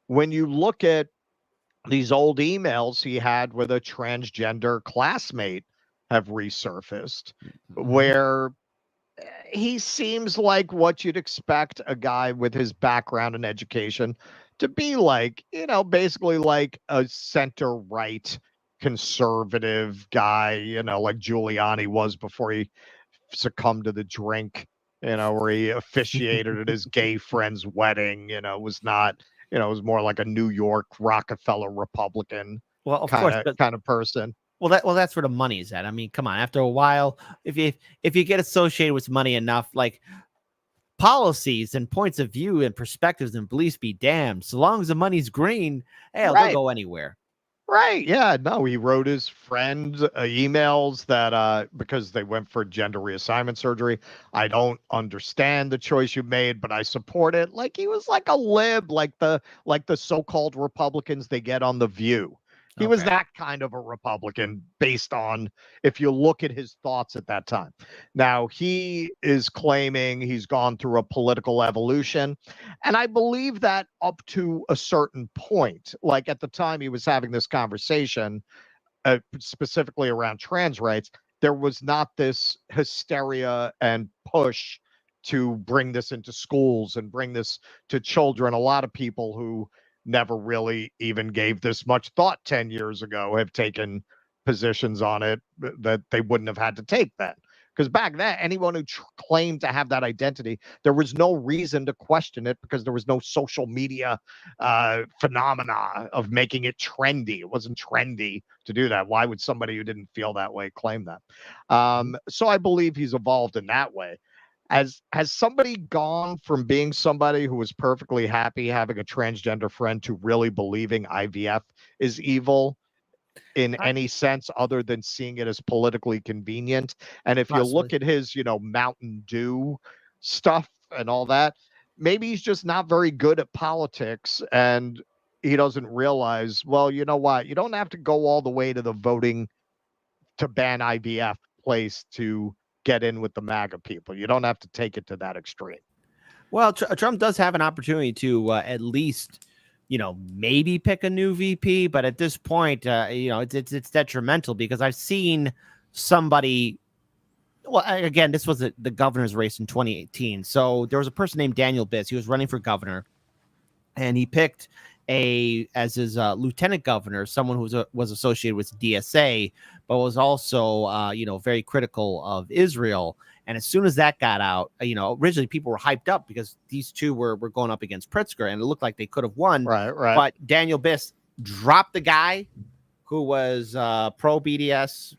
when you look at these old emails he had with a transgender classmate have resurfaced, where he seems like what you'd expect a guy with his background and education to be like, you know, basically like a center-right conservative guy, you know, like Giuliani was before he succumbed to the drink, you know, where he officiated at his gay friend's wedding, you know, was not, you know, it was more like a New York Rockefeller Republican kind of person. Well, that's where the money is at. I mean, come on. After a while, if you get associated with money enough, like policies and points of view and perspectives and beliefs be damned. So long as the money's green, hell, they'll go anywhere. Right. Yeah. No, he wrote his friends emails that because they went for gender reassignment surgery. I don't understand the choice you made, but I support it. Like he was like a lib, like the so-called Republicans they get on The View. He was that kind of a Republican based on if you look at his thoughts at that time. Now, he is claiming he's gone through a political evolution. And I believe that up to a certain point, like at the time he was having this conversation, specifically around trans rights, there was not this hysteria and push to bring this into schools and bring this to children. A lot of people who never really even gave this much thought 10 years ago have taken positions on it that they wouldn't have had to take then. Because back then, anyone who claimed to have that identity, there was no reason to question it because there was no social media phenomena of making it trendy. It wasn't trendy to do that. Why would somebody who didn't feel that way claim that? So I believe he's evolved in that way. Has somebody gone from being somebody who was perfectly happy having a transgender friend to really believing IVF is evil in any sense other than seeing it as politically convenient? And if you look at his, Mountain Dew stuff and all that, maybe he's just not very good at politics and he doesn't realize, well, you know what? You don't have to go all the way to the voting to ban IVF place to get in with the MAGA people. You don't have to take it to that extreme. Well, Trump does have an opportunity to at least, maybe pick a new VP. But at this point, it's detrimental because I've seen somebody. Well, again, this was the governor's race in 2018. So there was a person named Daniel Biss. He was running for governor, and he picked as his lieutenant governor, someone who was associated with DSA, but was also, very critical of Israel. And as soon as that got out, originally people were hyped up because these two were going up against Pritzker, and it looked like they could have won. Right. But Daniel Biss dropped the guy who was pro BDS,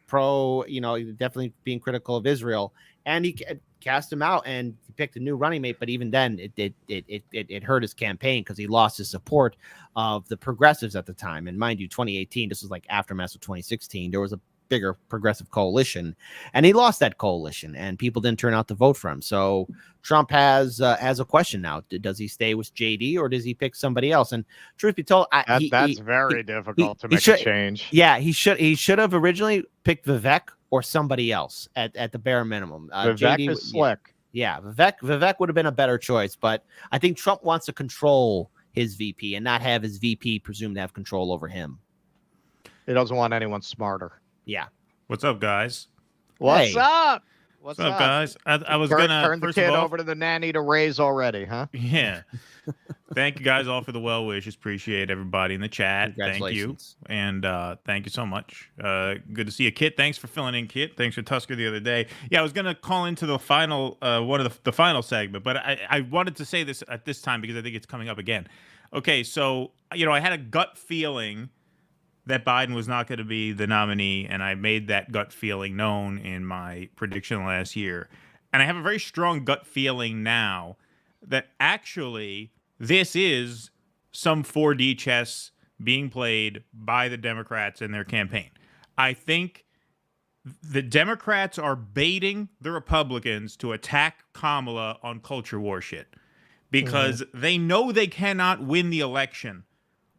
definitely being critical of Israel, and he cast him out and picked a new running mate. But even then, it hurt his campaign because he lost his support of the progressives at the time. And mind you, 2018, this was like aftermath of 2016. There was a bigger progressive coalition, and he lost that coalition, and people didn't turn out to vote for him. So Trump has a question now: does he stay with JD or does he pick somebody else? And truth be told, that's very difficult to make a change. Yeah, he should have originally picked Vivek or somebody else at the bare minimum. Vivek JD, is slick. Yeah, Vivek would have been a better choice, but I think Trump wants to control his VP and not have his VP presumed to have control over him. He doesn't want anyone smarter. Yeah. What's up, guys? What's up? What's up, guys? I was gonna turn the kid over to the nanny to raise already, huh? Yeah. Thank you guys all for the well wishes. Appreciate everybody in the chat. Thank you, and thank you so much. Good to see you, Kit. Thanks for filling in, Kit. Thanks for Tusker the other day. Yeah, I was gonna call into the final one of the final segment, but I wanted to say this at this time because I think it's coming up again. Okay, so I had a gut feeling that Biden was not going to be the nominee, and I made that gut feeling known in my prediction last year. And I have a very strong gut feeling now that actually this is some 4D chess being played by the Democrats in their campaign. I think the Democrats are baiting the Republicans to attack Kamala on culture war shit because they know they cannot win the election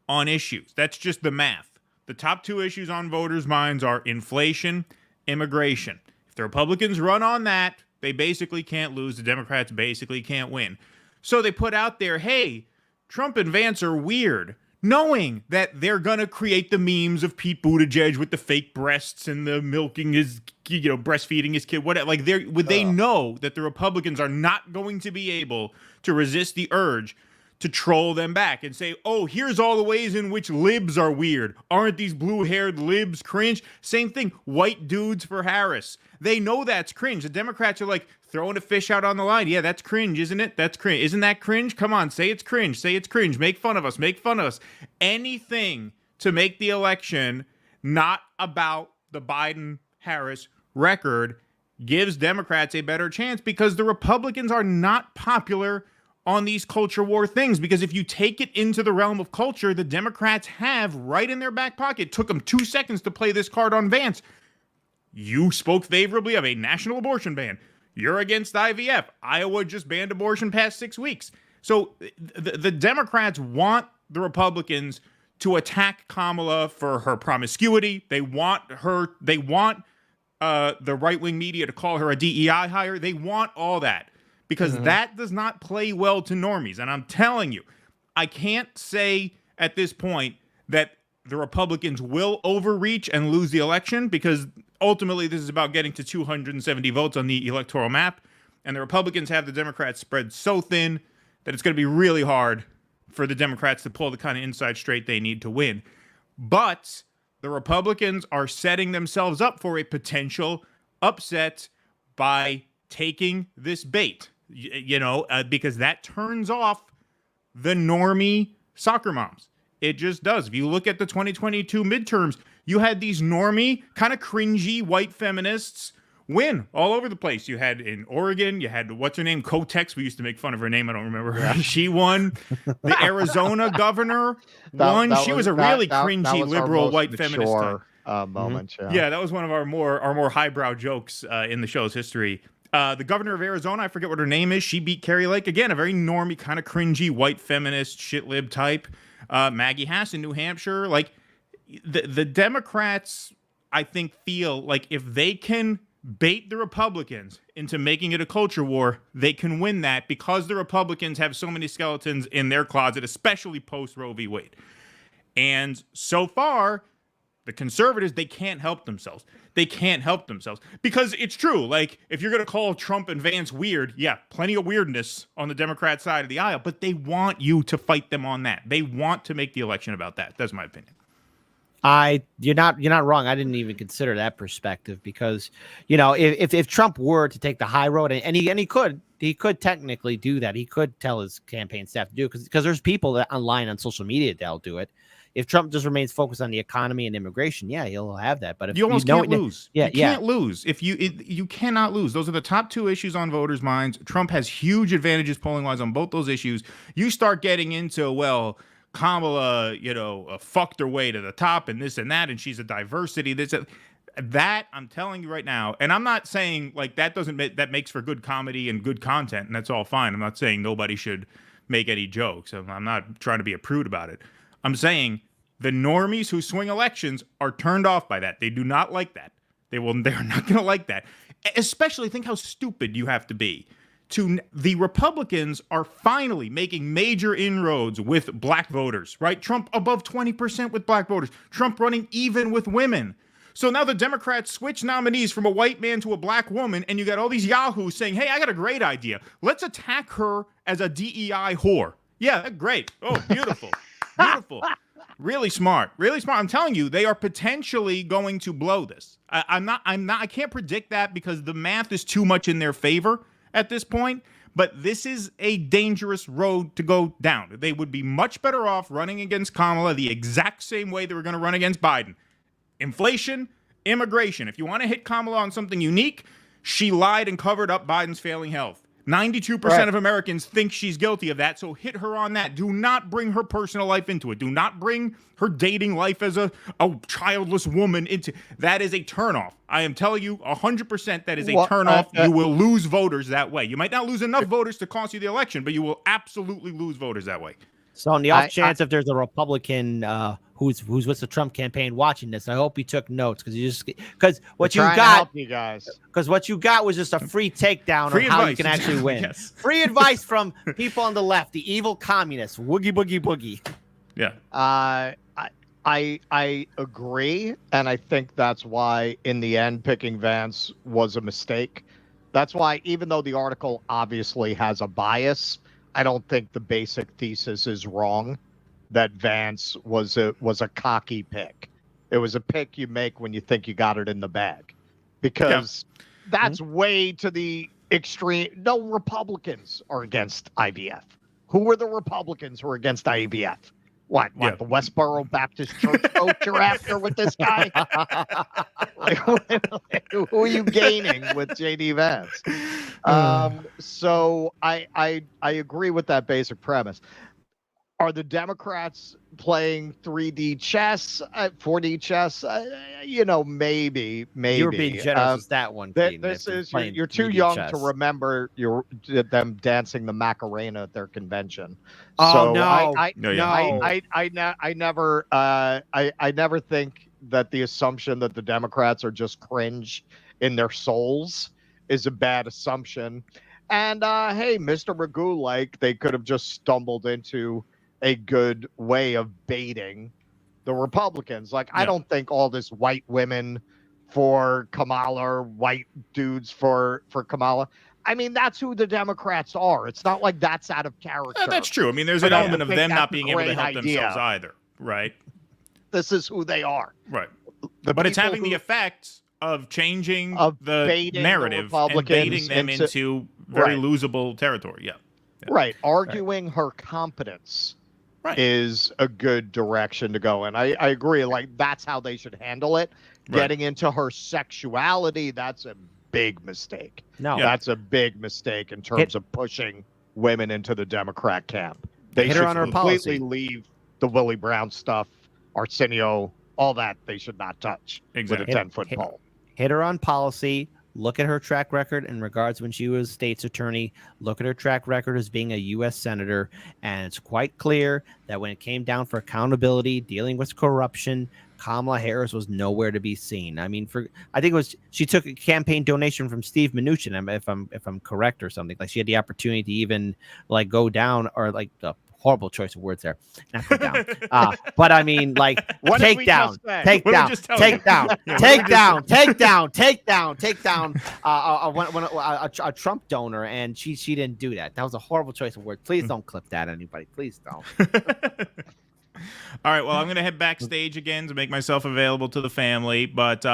on issues. That's just the math. The top two issues on voters' minds are inflation, immigration. If the Republicans run on that, they basically can't lose. The Democrats basically can't win. So they put out there, hey, Trump and Vance are weird, knowing that they're going to create the memes of Pete Buttigieg with the fake breasts and the milking his, breastfeeding his kid, whatever. Like, they know that the Republicans are not going to be able to resist the urge to troll them back and say, oh, here's all the ways in which libs are weird. Aren't these blue-haired libs cringe? Same thing, white dudes for Harris. They know that's cringe. The Democrats are like throwing a fish out on the line. Yeah, that's cringe, isn't it? That's cringe. Isn't that cringe? Come on, say it's cringe. Say it's cringe. Make fun of us. Make fun of us. Anything to make the election not about the Biden-Harris record gives Democrats a better chance because the Republicans are not popular on these culture war things. Because if you take it into the realm of culture, the Democrats have right in their back pocket. It took them 2 seconds to play this card on Vance. You spoke favorably of a national abortion ban. You're against IVF. Iowa just banned abortion past 6 weeks. So the Democrats want the Republicans to attack Kamala for her promiscuity. They want the right-wing media to call her a DEI hire. They want all that because that does not play well to normies. And I'm telling you, I can't say at this point that the Republicans will overreach and lose the election because ultimately this is about getting to 270 votes on the electoral map. And the Republicans have the Democrats spread so thin that it's going to be really hard for the Democrats to pull the kind of inside straight they need to win. But the Republicans are setting themselves up for a potential upset by taking this bait, because that turns off the normie soccer moms. It just does. If you look at the 2022 midterms, you had these normie, kind of cringy white feminists win all over the place. You had in Oregon, you had, what's her name? Kotex. We used to make fun of her name. I don't remember her. Yeah. She won. The Arizona governor won. She was a really cringy liberal white feminist type. Moment. Yeah, that was one of our more highbrow jokes in the show's history. The governor of Arizona, I forget what her name is. She beat Carrie Lake. Again, a very normie, kind of cringy white feminist shit-lib type. Maggie Hass in New Hampshire. Like, the Democrats, I think, feel like if they can bait the Republicans into making it a culture war, they can win that because the Republicans have so many skeletons in their closet, especially post Roe v. Wade. And so far, the conservatives, they can't help themselves. They can't help themselves because it's true. Like, if you're going to call Trump and Vance weird, yeah, plenty of weirdness on the Democrat side of the aisle, but they want you to fight them on that. They want to make the election about that. That's my opinion. You're not wrong. I didn't even consider that perspective because, if Trump were to take the high road and he could technically do that. He could tell his campaign staff to do it because there's people that online on social media that'll do it. If Trump just remains focused on the economy and immigration, yeah, he'll have that. But if you almost can't lose. Yeah, you can't lose. You cannot lose. Those are the top two issues on voters' minds. Trump has huge advantages polling-wise on both those issues. You start getting into, well, Kamala, fucked her way to the top and this and that, and she's a diversity. That I'm telling you right now, and I'm not saying like that makes for good comedy and good content, and that's all fine. I'm not saying nobody should make any jokes. I'm not trying to be a prude about it. I'm saying the normies who swing elections are turned off by that. They do not like that. They're not going to like that. Especially think how stupid you have to be. The Republicans are finally making major inroads with black voters, right? Trump above 20% with black voters. Trump running even with women. So now the Democrats switch nominees from a white man to a black woman, and you got all these yahoos saying, hey, I got a great idea. Let's attack her as a DEI whore. Yeah, great. Oh, beautiful. Beautiful. Really smart. Really smart. I'm telling you, they are potentially going to blow this. I can't predict that because the math is too much in their favor at this point, but this is a dangerous road to go down. They would be much better off running against Kamala the exact same way they were going to run against Biden. Inflation, immigration. If you want to hit Kamala on something unique, she lied and covered up Biden's failing health. 92% of Americans think she's guilty of that, so hit her on that. Do not bring her personal life into it. Do not bring her dating life as a childless woman into that. Is a turnoff. I am telling you 100% that is a turnoff. You will lose voters that way. You might not lose enough voters to cost you the election, but you will absolutely lose voters that way. So on the off chance if there's a Republican who's with the Trump campaign watching this, I hope you took notes because what you got, you guys, because what you got was just a free takedown of how you can actually win. Yes. Free advice from people on the left, the evil communists. Woogie boogie boogie. Yeah. I agree, and I think that's why in the end picking Vance was a mistake. That's why even though the article obviously has a bias, I don't think the basic thesis is wrong that Vance was a cocky pick. It was a pick you make when you think you got it in the bag, because that's way to the extreme. No Republicans are against IVF. Who were the Republicans who were against IVF? What? Yeah. The Westboro Baptist Church vote you're after with this guy? Like, who are you gaining with JD Vance? So I agree with that basic premise. Are the Democrats playing 3D chess, 4D chess? Maybe. You're being generous with that one. You're too young to remember them dancing the Macarena at their convention. Oh so no! I never think that the assumption that the Democrats are just cringe in their souls is a bad assumption. And hey, Mr. Magoo, they could have just stumbled into a good way of baiting the Republicans. I don't think all this white women for Kamala or white dudes for Kamala. I mean, that's who the Democrats are. It's not like that's out of character. That's true. I mean, there's an element of them not being able to help themselves either, right? This is who they are. Right. But it's having the effect of changing the narrative and baiting them into very losable territory. Yeah. Right. Arguing her competence is a good direction to go in. I agree. That's how they should handle it. Getting into her sexuality, that's a big mistake. No. That's a big mistake in terms of pushing women into the Democrat camp. They should completely leave the Willie Brown stuff, Arsenio, all that they should not touch with a 10-foot pole. Hit her on policy. Look at her track record in regards when she was state's attorney. Look at her track record as being a U.S. senator. And it's quite clear that when it came down for accountability, dealing with corruption, Kamala Harris was nowhere to be seen. I mean, I think it was she took a campaign donation from Steve Mnuchin, if I'm correct or something. She had the opportunity to even go down or horrible choice of words there. Not go down. But I mean, take down a Trump donor, and she didn't do that. That was a horrible choice of words. Please don't clip that, anybody. Please don't. All right. Well, I'm going to head backstage again to make myself available to the family. But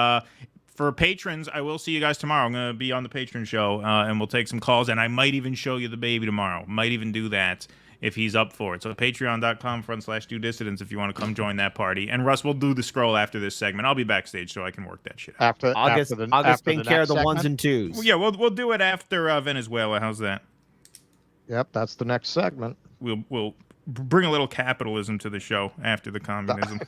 for patrons, I will see you guys tomorrow. I'm going to be on the patron show, and we'll take some calls. And I might even show you the baby tomorrow. Might even do that if he's up for it. So patreon.com/DoDissidents if you want to come join that party. And Russ, we'll do the scroll after this segment. I'll be backstage so I can work that shit out. August taking care of the ones and twos. Well, yeah, we'll do it after Venezuela. How's that? Yep, that's the next segment. We'll bring a little capitalism to the show after the communism.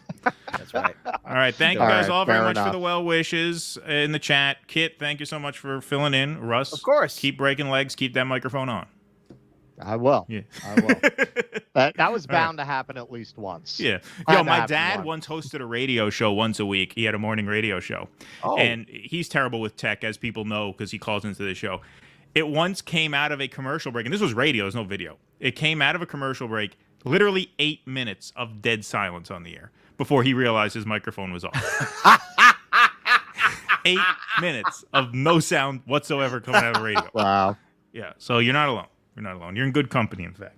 That's right. All right. Thank you guys all very much for the well wishes in the chat. Kit, thank you so much for filling in. Russ, of course. Keep breaking legs. Keep that microphone on. I will. Yeah. I will. That was bound to happen at least once. Yeah. Yo, my dad once hosted a radio show once a week. He had a morning radio show. Oh. And he's terrible with tech, as people know, because he calls into the show. It once came out of a commercial break, and this was radio, there's no video. It came out of a commercial break, literally 8 minutes of dead silence on the air before he realized his microphone was off. 8 minutes of no sound whatsoever coming out of the radio. Wow. Yeah, so you're not alone. You're not alone. You're in good company, in fact.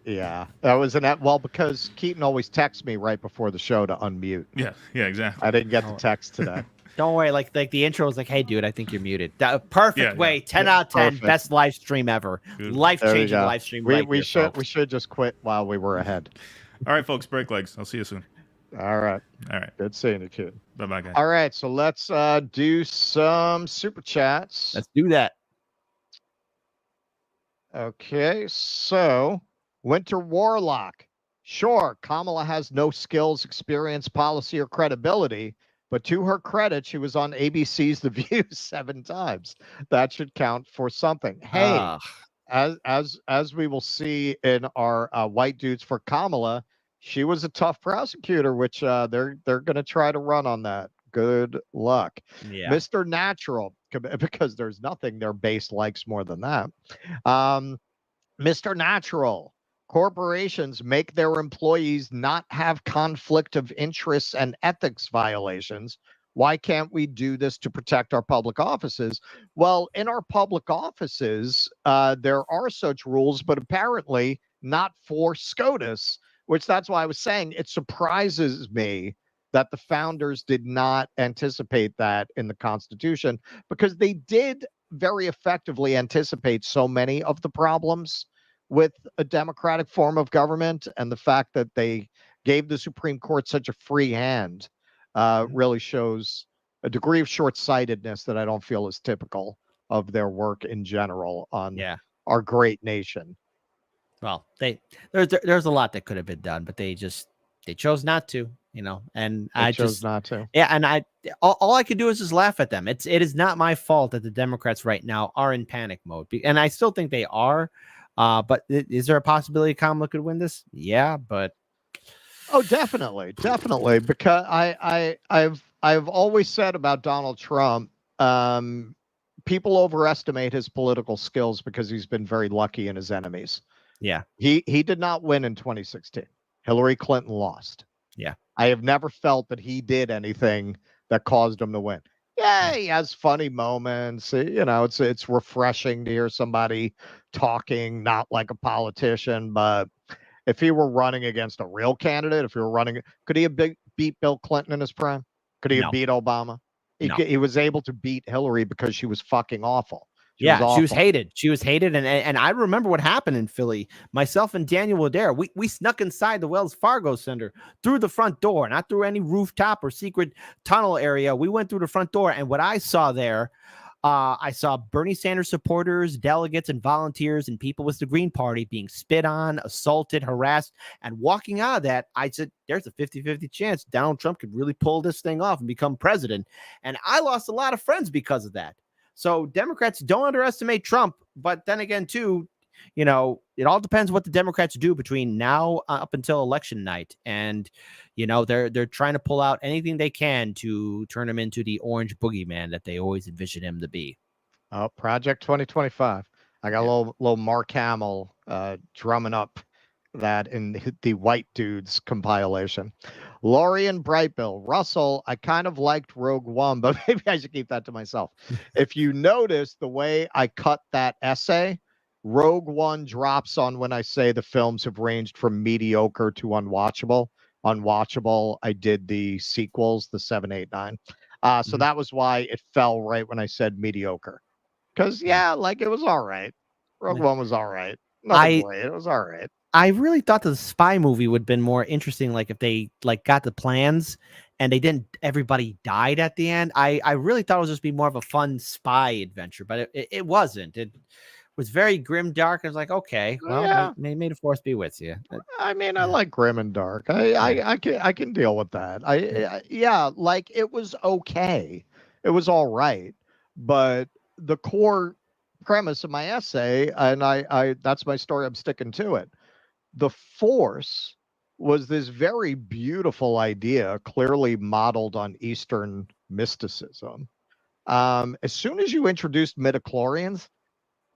Yeah, that was because Keaton always texts me right before the show to unmute. Yeah, exactly. I didn't get the text today. Don't worry, like the intro was like, "Hey, dude, I think you're muted." Perfect way, 10 out of 10, perfect. Best live stream ever, life-changing live stream. We should just quit while we were ahead. All right, folks, break legs. I'll see you soon. All right. Good seeing you, kid. Bye, guys. All right, so let's do some super chats. Let's do that. Okay, so Winter Warlock. Sure, Kamala has no skills, experience, policy, or credibility, but to her credit, she was on ABC's The View 7 times. That should count for something. Hey, as we will see in our White Dudes for Kamala, she was a tough prosecutor, which they're going to try to run on that. Good luck. Yeah. Mr. Natural, because there's nothing their base likes more than that. Mr. Natural, corporations make their employees not have conflict of interests and ethics violations. Why can't we do this to protect our public offices? Well, in our public offices, there are such rules, but apparently not for SCOTUS, which that's why I was saying it surprises me that the founders did not anticipate that in the Constitution, because they did very effectively anticipate so many of the problems with a democratic form of government, and the fact that they gave the Supreme Court such a free hand really shows a degree of short-sightedness that I don't feel is typical of their work in general on our great nation. Well, there's a lot that could have been done, but they chose not to, and I chose not to. Yeah, and all I can do is just laugh at them. It is not my fault that the Democrats right now are in panic mode, and I still think they are. But is there a possibility Kamala could win this? Yeah, but definitely, because I've always said about Donald Trump, people overestimate his political skills because he's been very lucky in his enemies. Yeah, he did not win in 2016. Hillary Clinton lost. Yeah, I have never felt that he did anything that caused him to win. Yeah, he has funny moments. It's refreshing to hear somebody talking not like a politician. But if he were running against a real candidate, could he have beat Bill Clinton in his prime? Could he have beat Obama? He was able to beat Hillary because she was fucking awful. She was hated. She was hated. And I remember what happened in Philly. Myself and Daniel were there. We snuck inside the Wells Fargo Center through the front door, not through any rooftop or secret tunnel area. We went through the front door. And what I saw there, I saw Bernie Sanders supporters, delegates, and volunteers and people with the Green Party being spit on, assaulted, harassed. And walking out of that, I said, there's a 50-50 chance Donald Trump could really pull this thing off and become president. And I lost a lot of friends because of that. So Democrats don't underestimate Trump, but then again, too, it all depends what the Democrats do between now up until election night. And, they're trying to pull out anything they can to turn him into the orange boogeyman that they always envision him to be. Oh, Project 2025. I got a little Mark Hamill drumming up that in the White Dudes compilation. Laurie and Brightbill. Russell, I kind of liked Rogue One, but maybe I should keep that to myself. If you notice the way I cut that essay, Rogue One drops on when I say the films have ranged from mediocre to unwatchable. Unwatchable, I did the sequels, the 7, 8, 9. So that was why it fell right when I said mediocre. Because, it was all right. Rogue One was all right. Nothing great. It was all right. I really thought the spy movie would have been more interesting, if they got the plans and everybody died at the end. I really thought it was just be more of a fun spy adventure, but it wasn't. It was very grim, dark. I was like, okay, well, may the force be with you. I mean, I like grim and dark. I can deal with that. It was okay. It was all right, but the core premise of my essay, and I that's my story. I'm sticking to it. The Force was this very beautiful idea, clearly modeled on Eastern mysticism. As soon as you introduced midichlorians,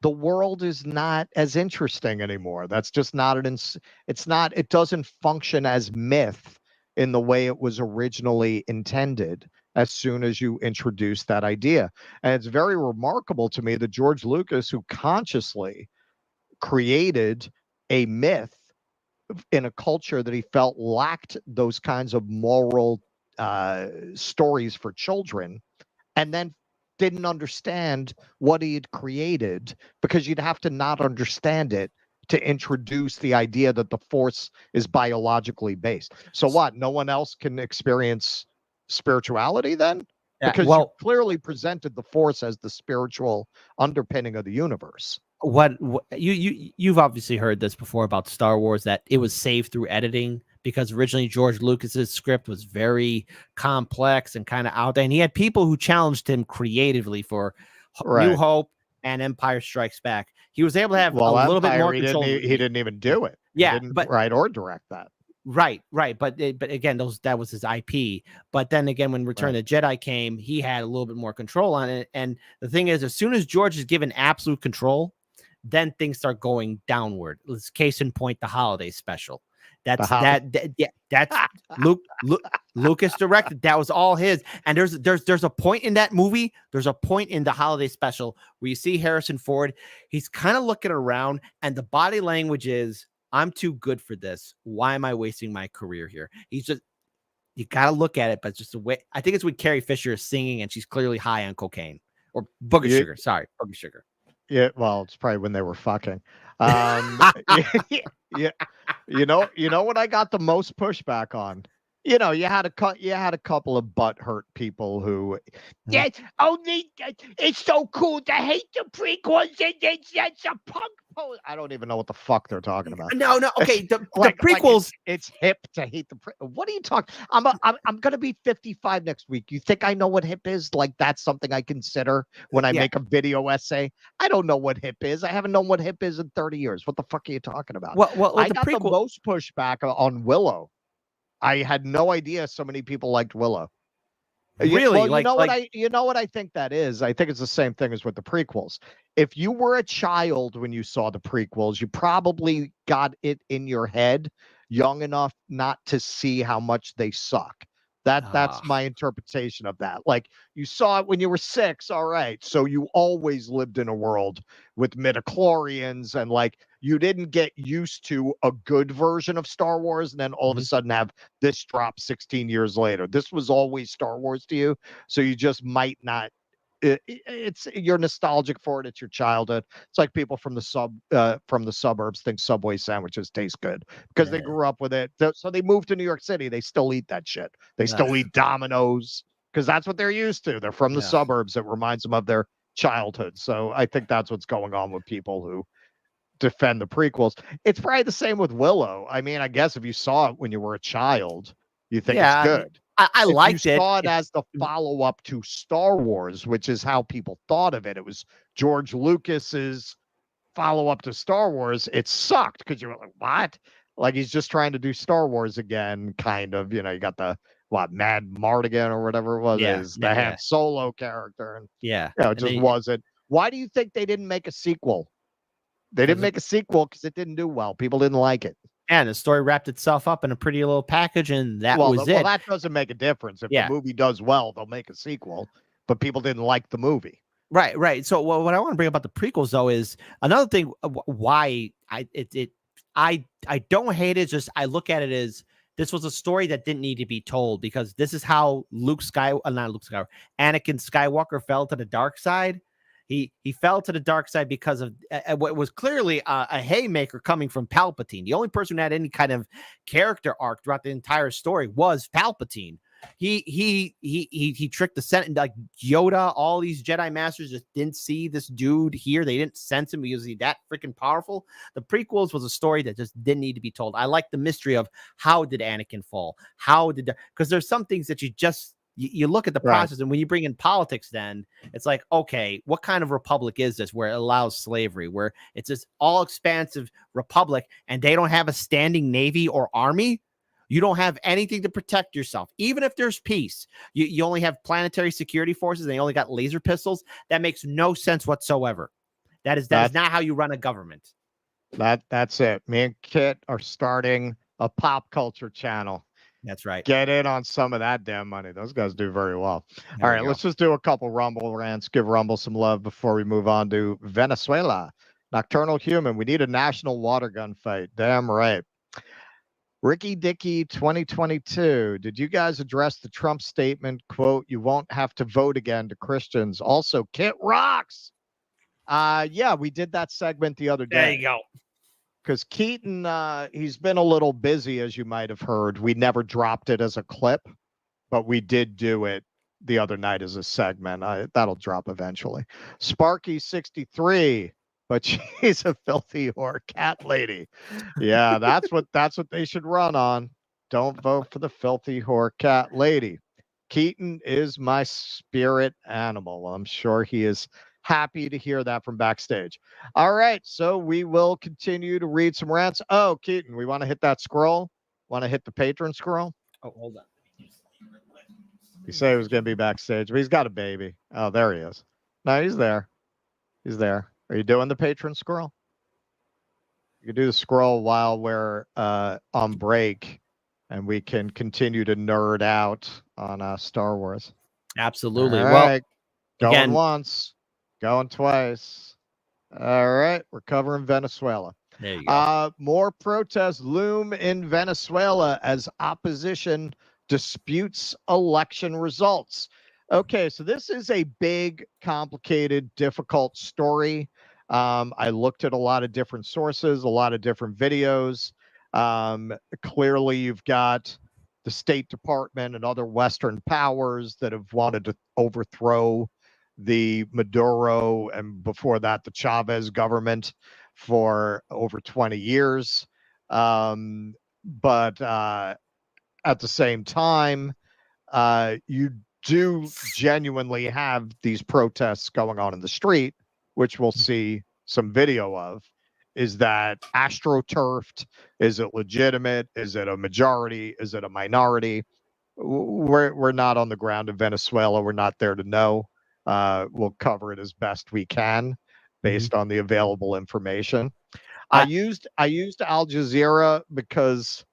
the world is not as interesting anymore. That's just not it doesn't function as myth in the way it was originally intended as soon as you introduce that idea. And it's very remarkable to me that George Lucas, who consciously created a myth in a culture that he felt lacked those kinds of moral stories for children, and then didn't understand what he had created, because you'd have to not understand it to introduce the idea that the Force is biologically based. So what? No one else can experience spirituality then? Because you clearly presented the Force as the spiritual underpinning of the universe. What you've obviously heard this before about Star Wars, that it was saved through editing, because originally George Lucas's script was very complex and kind of out there, and he had people who challenged him creatively for New Hope and Empire Strikes Back. He was able to have a little bit more control. He didn't even do it. Yeah, he didn't write or direct that. Right. But again, that was his IP. But then again, when Return of the Jedi came, he had a little bit more control on it. And the thing is, as soon as George is given absolute control, then things start going downward. Let's case in point, the holiday special. That's Lucas directed. That was all his. And there's a point in that movie. There's a point in the holiday special where you see Harrison Ford. He's kind of looking around, and the body language is, I'm too good for this. Why am I wasting my career here? He's just, you got to look at it, but just the way, I think it's when Carrie Fisher is singing and she's clearly high on cocaine or booger sugar. Sorry, booger sugar. Yeah, well, it's probably when they were fucking. Yeah, you know what I got the most pushback on? You had a couple of butthurt people who, yeah, only it's so cool to hate the prequels. It's a punk pose. I don't even know what the fuck they're talking about. No, okay. The Like prequels. It's hip to hate the. What are you talking? I'm gonna be 55 next week. You think I know what hip is? Like that's something I consider when I make a video essay. I don't know what hip is. I haven't known what hip is in 30 years. What the fuck are you talking about? Well, I got the most pushback on Willow. I had no idea so many people liked Willow. Really? Well, you know what I think that is? I think it's the same thing as with the prequels. If you were a child when you saw the prequels, you probably got it in your head young enough not to see how much they suck. That's my interpretation of that. Like you saw it when you were 6, all right. So you always lived in a world with midichlorians and like you didn't get used to a good version of Star Wars and then all of a sudden have this drop 16 years later. This was always Star Wars to you. So you just might not it's you're nostalgic for it. It's your childhood. It's like people from the suburbs think Subway sandwiches taste good because they grew up with it. So they moved to New York City. They still eat that shit. They still eat Domino's because that's what they're used to. They're from the suburbs. It reminds them of their childhood. So I think that's what's going on with people who defend the prequels. It's probably the same with Willow. I mean, I guess if you saw it when you were a child, you think it's good. I liked it. You saw it as the follow-up to Star Wars, which is how people thought of it. It was George Lucas's follow-up to Star Wars. It sucked because you were like, what? Like he's just trying to do Star Wars again, kind of. You got the Mad Mardigan or whatever it was, the Han Solo character, and it just wasn't. Why do you think they didn't make a sequel? They didn't make a sequel because it didn't do well. People didn't like it. And the story wrapped itself up in a pretty little package, and that was it. Well, that doesn't make a difference. If the movie does well, they'll make a sequel. But people didn't like the movie. Right. So what I want to bring about the prequels, though, is another thing why I don't hate it. Just I look at it as this was a story that didn't need to be told because this is how Anakin Skywalker fell to the dark side. He fell to the dark side because of what was clearly a haymaker coming from Palpatine. The only person who had any kind of character arc throughout the entire story was Palpatine. He tricked the Senate, like Yoda. All these Jedi Masters just didn't see this dude here. They didn't sense him because he's that freaking powerful. The prequels was a story that just didn't need to be told. I like the mystery of how did Anakin fall? Because there's some things that you look at the process, and when you bring in politics, then it's like, okay, what kind of republic is this where it allows slavery, where it's this all expansive republic and they don't have a standing navy or army? You don't have anything to protect yourself. Even if there's peace, you only have planetary security forces and they only got laser pistols. That makes no sense whatsoever. That is not how you run a government. That's it. Me and Kit are starting a pop culture channel. That's right. Get in on some of that damn money. Those guys do very well. All right, let's just do a couple Rumble rants. Give Rumble some love before we move on to Venezuela. Nocturnal Human. We need a national water gun fight. Damn right. Ricky Dickey 2022. Did you guys address the Trump statement, quote, you won't have to vote again to Christians? Also, Kit rocks. Yeah, we did that segment the other day. There you go. Because Keaton, he's been a little busy, as you might have heard. We never dropped it as a clip, but we did do it the other night as a segment. That'll drop eventually. Sparky63, but she's a filthy whore cat lady. Yeah, that's what they should run on. Don't vote for the filthy whore cat lady. Keaton is my spirit animal. I'm sure he is happy to hear that from backstage. All right, so we will continue to read some rants. Oh, Keaton, we want to hit that scroll? Want to hit the patron scroll? Oh, hold on. He said he was going to be backstage, but he's got a baby. Oh, there he is. No, he's there. He's there. Are you doing the patron scroll? You can do the scroll while we're on break, and we can continue to nerd out on Star Wars. Absolutely. All right. Going once. Going twice. All right. We're covering Venezuela. There you go. More protests loom in Venezuela as opposition disputes election results. Okay, so this is a big, complicated, difficult story. I looked at a lot of different sources, a lot of different videos. Clearly, you've got the State Department and other Western powers that have wanted to overthrow the Maduro and before that, the Chavez government for over 20 years. But at the same time, you do genuinely have these protests going on in the street, which we'll see some video of. Is that astroturfed? Is it legitimate? Is it a majority? Is it a minority? We're not on the ground in Venezuela. We're not there to know. We'll cover it as best we can based on the available information. I used Al Jazeera because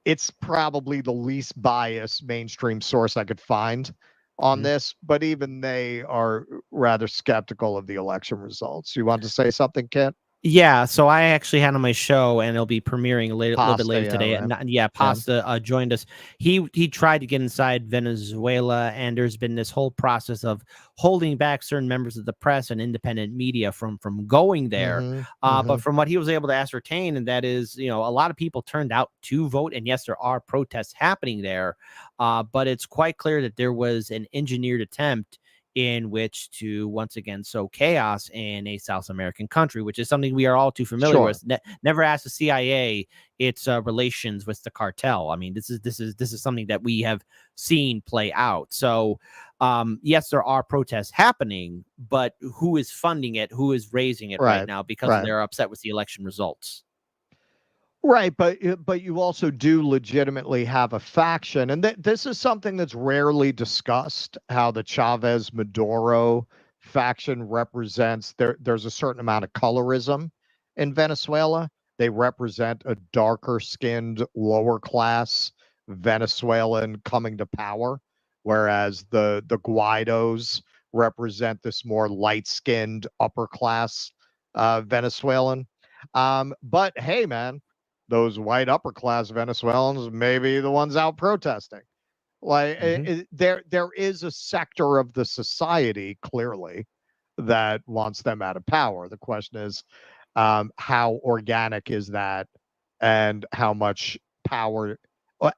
it's probably the least biased mainstream source I could find on this, but even they are rather skeptical of the election results. You want to say something, Kent? Yeah, so I actually had on my show, and it'll be premiering a little bit later today. Right. And Pasta joined us. He tried to get inside Venezuela, and there's been this whole process of holding back certain members of the press and independent media from going there. But from what he was able to ascertain, and that is, a lot of people turned out to vote, and yes, there are protests happening there. But it's quite clear that there was an engineered attempt in which to once again sow chaos in a South American country, which is something we are all too familiar with. Never ask the CIA its relations with the cartel. I mean, this is something that we have seen play out. So, yes, there are protests happening, but who is funding it? Who is raising it right now because they're upset with the election results? Right, but you also do legitimately have a faction, and this is something that's rarely discussed, how the Chavez-Maduro faction represents, there's a certain amount of colorism in Venezuela. They represent a darker-skinned, lower-class Venezuelan coming to power, whereas the Guaidos represent this more light-skinned, upper-class Venezuelan. But hey, man, those white upper class Venezuelans may be the ones out protesting. Like there is a sector of the society clearly that wants them out of power. The question is, how organic is that, and how much power,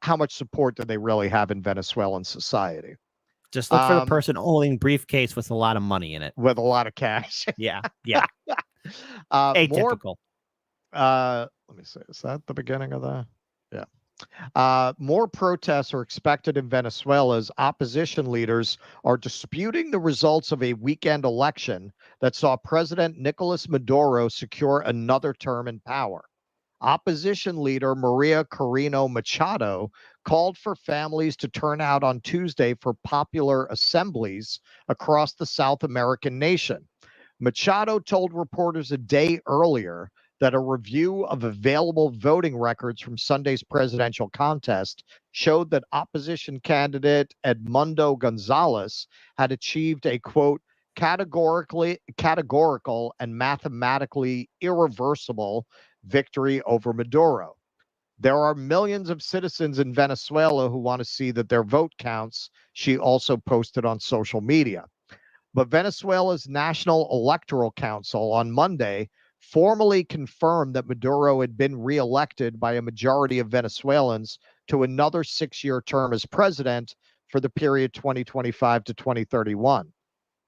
how much support do they really have in Venezuelan society? Just look for the person holding briefcase with a lot of money in it, with a lot of cash. Yeah. Atypical. Let me see. Is that the beginning of that? Yeah. More protests are expected in Venezuela as opposition leaders are disputing the results of a weekend election that saw President Nicolas Maduro secure another term in power. Opposition leader Maria Corina Machado called for families to turn out on Tuesday for popular assemblies across the South American nation. Machado told reporters a day earlier that a review of available voting records from Sunday's presidential contest showed that opposition candidate Edmundo Gonzalez had achieved a, quote, categorical and mathematically irreversible victory over Maduro. There are millions of citizens in Venezuela who want to see that their vote counts, she also posted on social media. But Venezuela's National Electoral Council on Monday formally confirmed that Maduro had been reelected by a majority of Venezuelans to another 6-year term as president for the period 2025 to 2031.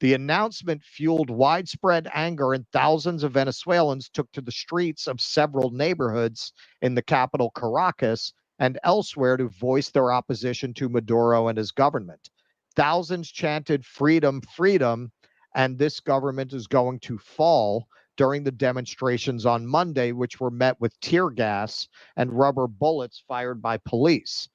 The announcement fueled widespread anger, and thousands of Venezuelans took to the streets of several neighborhoods in the capital, Caracas, and elsewhere to voice their opposition to Maduro and his government. Thousands chanted freedom, freedom, and this government is going to fall during the demonstrations on Monday, which were met with tear gas and rubber bullets fired by police.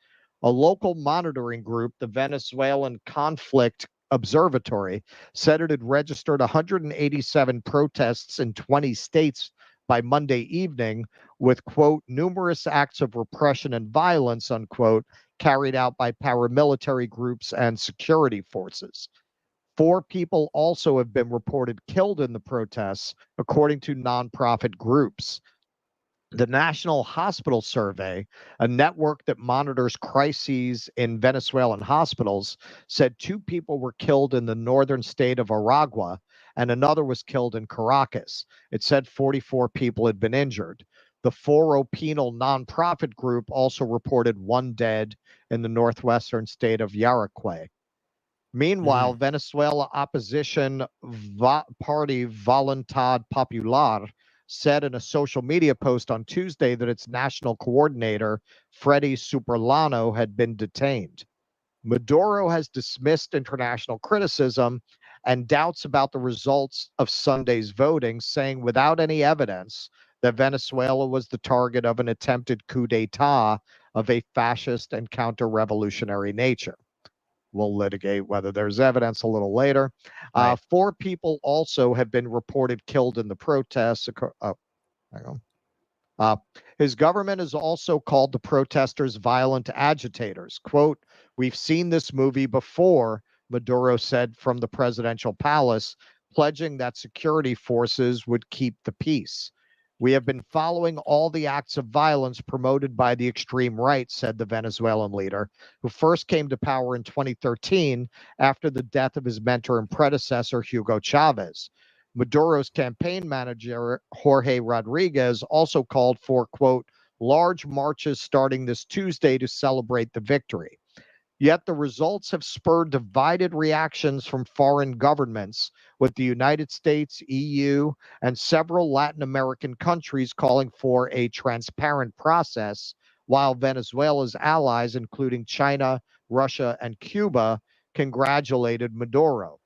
A local monitoring group, the Venezuelan Conflict Observatory, said it had registered 187 protests in 20 states by Monday evening, with, quote, numerous acts of repression and violence, unquote, carried out by paramilitary groups and security forces. 4 people also have been reported killed in the protests, according to nonprofit groups. The National Hospital Survey, a network that monitors crises in Venezuelan hospitals, said 2 people were killed in the northern state of Aragua and another was killed in Caracas. It said 44 people had been injured. The Foro Penal nonprofit group also reported 1 dead in the northwestern state of Yaracuy. Meanwhile, Venezuela opposition party Voluntad Popular said in a social media post on Tuesday that its national coordinator, Freddy Superlano, had been detained. Maduro has dismissed international criticism and doubts about the results of Sunday's voting, saying without any evidence that Venezuela was the target of an attempted coup d'etat of a fascist and counter-revolutionary nature. We'll litigate whether there's evidence a little later. 4 people also have been reported killed in the protests. His government has also called the protesters violent agitators. Quote, "We've seen this movie before," Maduro said from the presidential palace, pledging that security forces would keep the peace. "We have been following all the acts of violence promoted by the extreme right," said the Venezuelan leader, who first came to power in 2013 after the death of his mentor and predecessor, Hugo Chavez. Maduro's campaign manager, Jorge Rodriguez, also called for, quote, "large marches starting this Tuesday to celebrate the victory." Yet the results have spurred divided reactions from foreign governments, with the United States, EU, and several Latin American countries calling for a transparent process, while Venezuela's allies, including China, Russia, and Cuba, congratulated Maduro.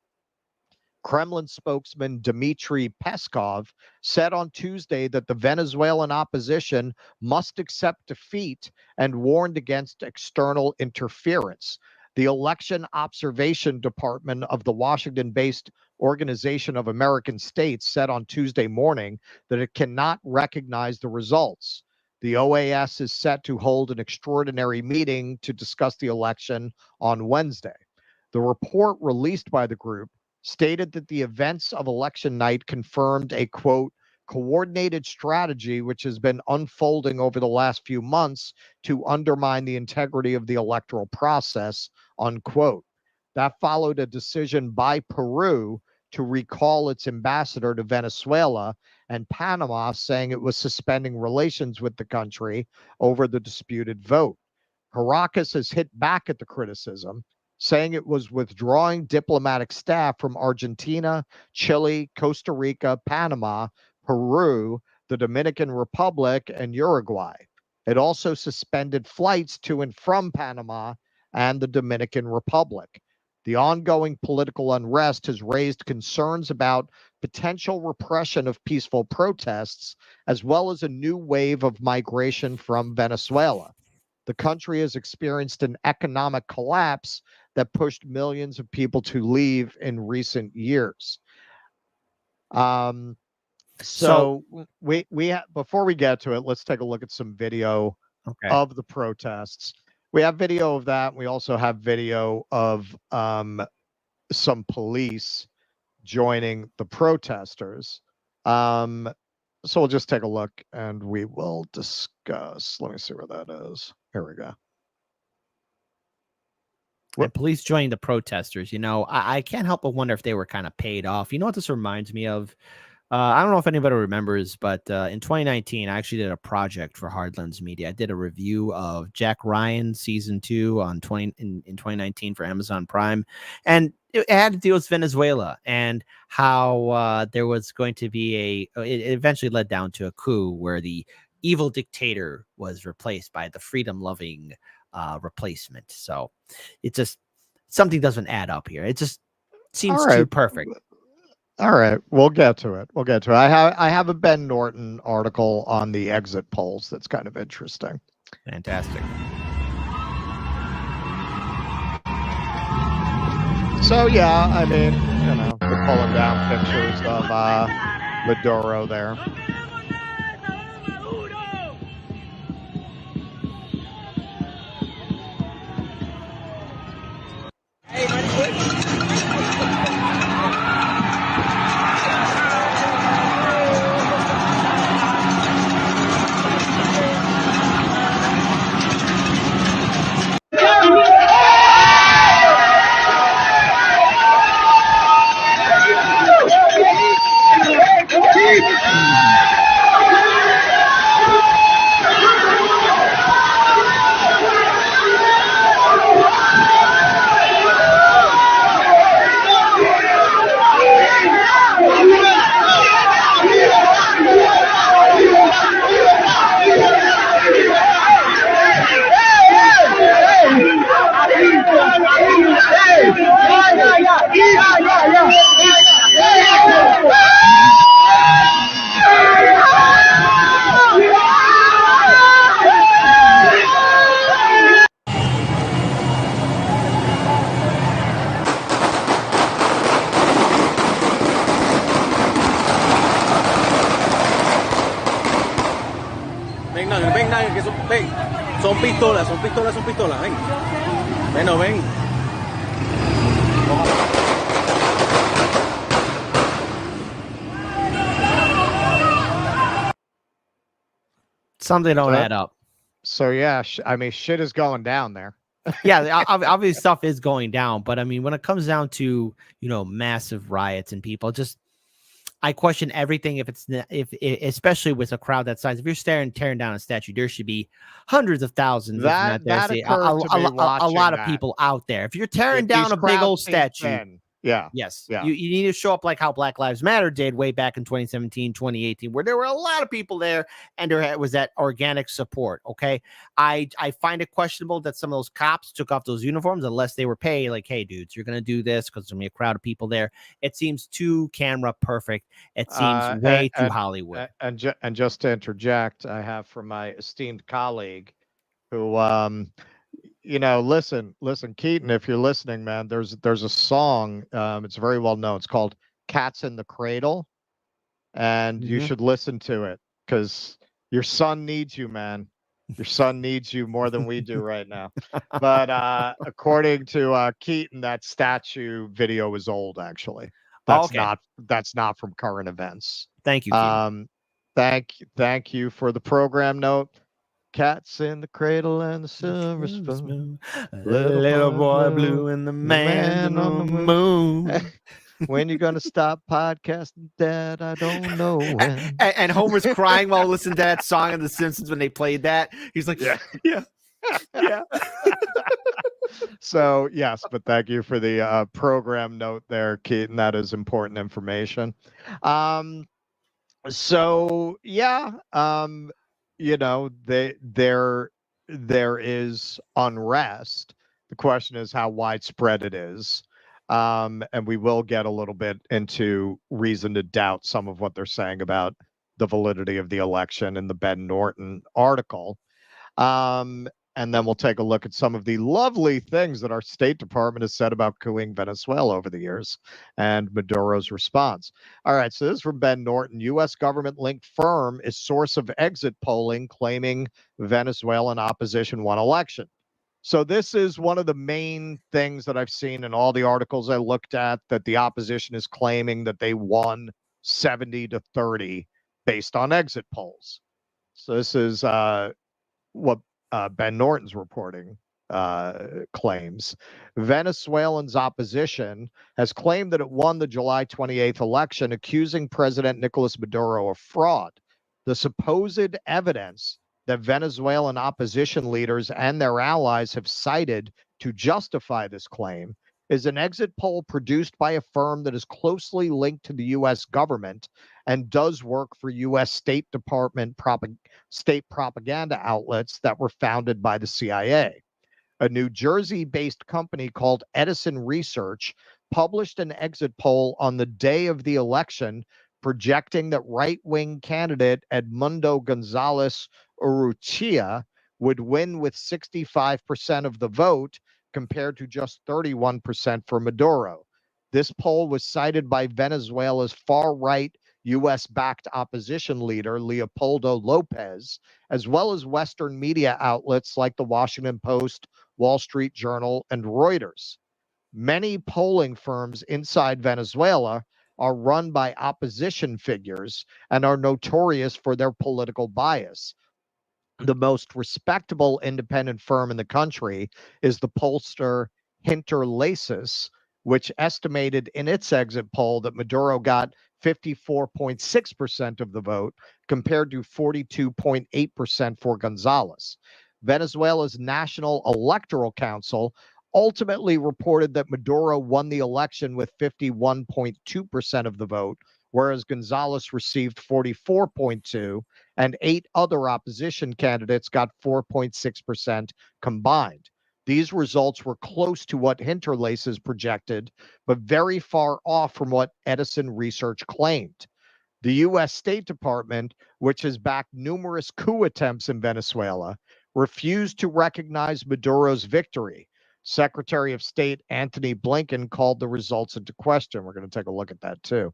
Kremlin spokesman Dmitry Peskov said on Tuesday that the Venezuelan opposition must accept defeat and warned against external interference. The Election Observation Department of the Washington-based Organization of American States said on Tuesday morning that it cannot recognize the results. The OAS is set to hold an extraordinary meeting to discuss the election on Wednesday. The report released by the group stated that the events of election night confirmed a, quote, "coordinated strategy which has been unfolding over the last few months to undermine the integrity of the electoral process," unquote. That followed a decision by Peru to recall its ambassador to Venezuela, and Panama saying it was suspending relations with the country over the disputed vote. Caracas has hit back at the criticism, saying it was withdrawing diplomatic staff from Argentina, Chile, Costa Rica, Panama, Peru, the Dominican Republic, and Uruguay. It also suspended flights to and from Panama and the Dominican Republic. The ongoing political unrest has raised concerns about potential repression of peaceful protests, as well as a new wave of migration from Venezuela. The country has experienced an economic collapse that pushed millions of people to leave in recent years. So we before we get to it, let's take a look at some video of the protests. We have video of that. We also have video of some police joining the protesters. So we'll just take a look and we will discuss. Let me see where that is. Here we go. And police joining the protesters. You know, I can't help but wonder if they were kind of paid off. You know what this reminds me of? I don't know if anybody remembers, but in 2019, I actually did a project for Hardlands Media. I did a review of Jack Ryan season 2 on in 2019 for Amazon Prime, and it had to deal with Venezuela and how there was going to be it eventually led down to a coup where the evil dictator was replaced by the freedom-loving replacement. So it just something doesn't add up here. It just seems too perfect. All right, we'll get to it. I have a Ben Norton article on the exit polls that's kind of interesting. Fantastic. So yeah, I mean, you know, we're pulling down pictures of Maduro there. que son, ven, son pistolas, ven. Ven. Something don't add up. So yeah, I mean, shit is going down there. Yeah, obviously stuff is going down, but I mean, when it comes down to massive riots and people, I question everything. If especially with a crowd that size, if you're tearing down a statue, there should be hundreds of thousands, a lot of people out there. If you're tearing down a big old statue, yes, you need to show up like how Black Lives Matter did way back in 2017, 2018, where there were a lot of people there and there was that organic support. Okay, I find it questionable that some of those cops took off those uniforms unless they were paid. Like, hey, dudes, you're gonna do this because there's gonna be a crowd of people there. It seems too camera perfect. It seems way too Hollywood. And just to interject, I have from my esteemed colleague who listen, Keaton, if you're listening, man, there's a song, it's very well known. It's called Cats in the Cradle, and you should listen to it because your son needs you, man. Your son needs you more than we do right now. But according to Keaton, that statue video is old, actually. That's not from current events. Thank you, Keaton. Thank you for the program note. Cats in the cradle and the silver spoon. Little boy blue and the man on the moon. When you gonna stop podcasting, Dad? I don't know when. And Homer's crying while listening to that song on The Simpsons when they played that. He's like, yeah. So yes, but thank you for the program note there, Keaton. That is important information. There is unrest. The question is how widespread it is. And we will get a little bit into reason to doubt some of what they're saying about the validity of the election in the Ben Norton article. And then we'll take a look at some of the lovely things that our State Department has said about cooing Venezuela over the years and Maduro's response. All right, so this is from Ben Norton. U.S. government-linked firm is source of exit polling claiming Venezuelan opposition won election. So this is one of the main things that I've seen in all the articles I looked at, that the opposition is claiming that they won 70-30 based on exit polls. So this is what Ben Norton's reporting claims. Venezuelans' opposition has claimed that it won the July 28th election, accusing President Nicolas Maduro of fraud. The supposed evidence that Venezuelan opposition leaders and their allies have cited to justify this claim is an exit poll produced by a firm that is closely linked to the U.S. government and does work for U.S. State Department state propaganda outlets that were founded by the CIA. A New Jersey-based company called Edison Research published an exit poll on the day of the election projecting that right-wing candidate Edmundo Gonzalez Urrutia would win with 65% of the vote compared to just 31% for Maduro. This poll was cited by Venezuela's far-right U.S.-backed opposition leader, Leopoldo Lopez, as well as Western media outlets like the Washington Post, Wall Street Journal, and Reuters. Many polling firms inside Venezuela are run by opposition figures and are notorious for their political bias. The most respectable independent firm in the country is the pollster Hinterlaces, which estimated in its exit poll that Maduro got 54.6% of the vote compared to 42.8% for Gonzalez. Venezuela's National Electoral Council ultimately reported that Maduro won the election with 51.2% of the vote, whereas Gonzalez received 44.2%, and 8 other opposition candidates got 4.6% combined. These results were close to what Hinterlaces projected, but very far off from what Edison Research claimed. The U.S. State Department, which has backed numerous coup attempts in Venezuela, refused to recognize Maduro's victory. Secretary of State Antony Blinken called the results into question. We're going to take a look at that too.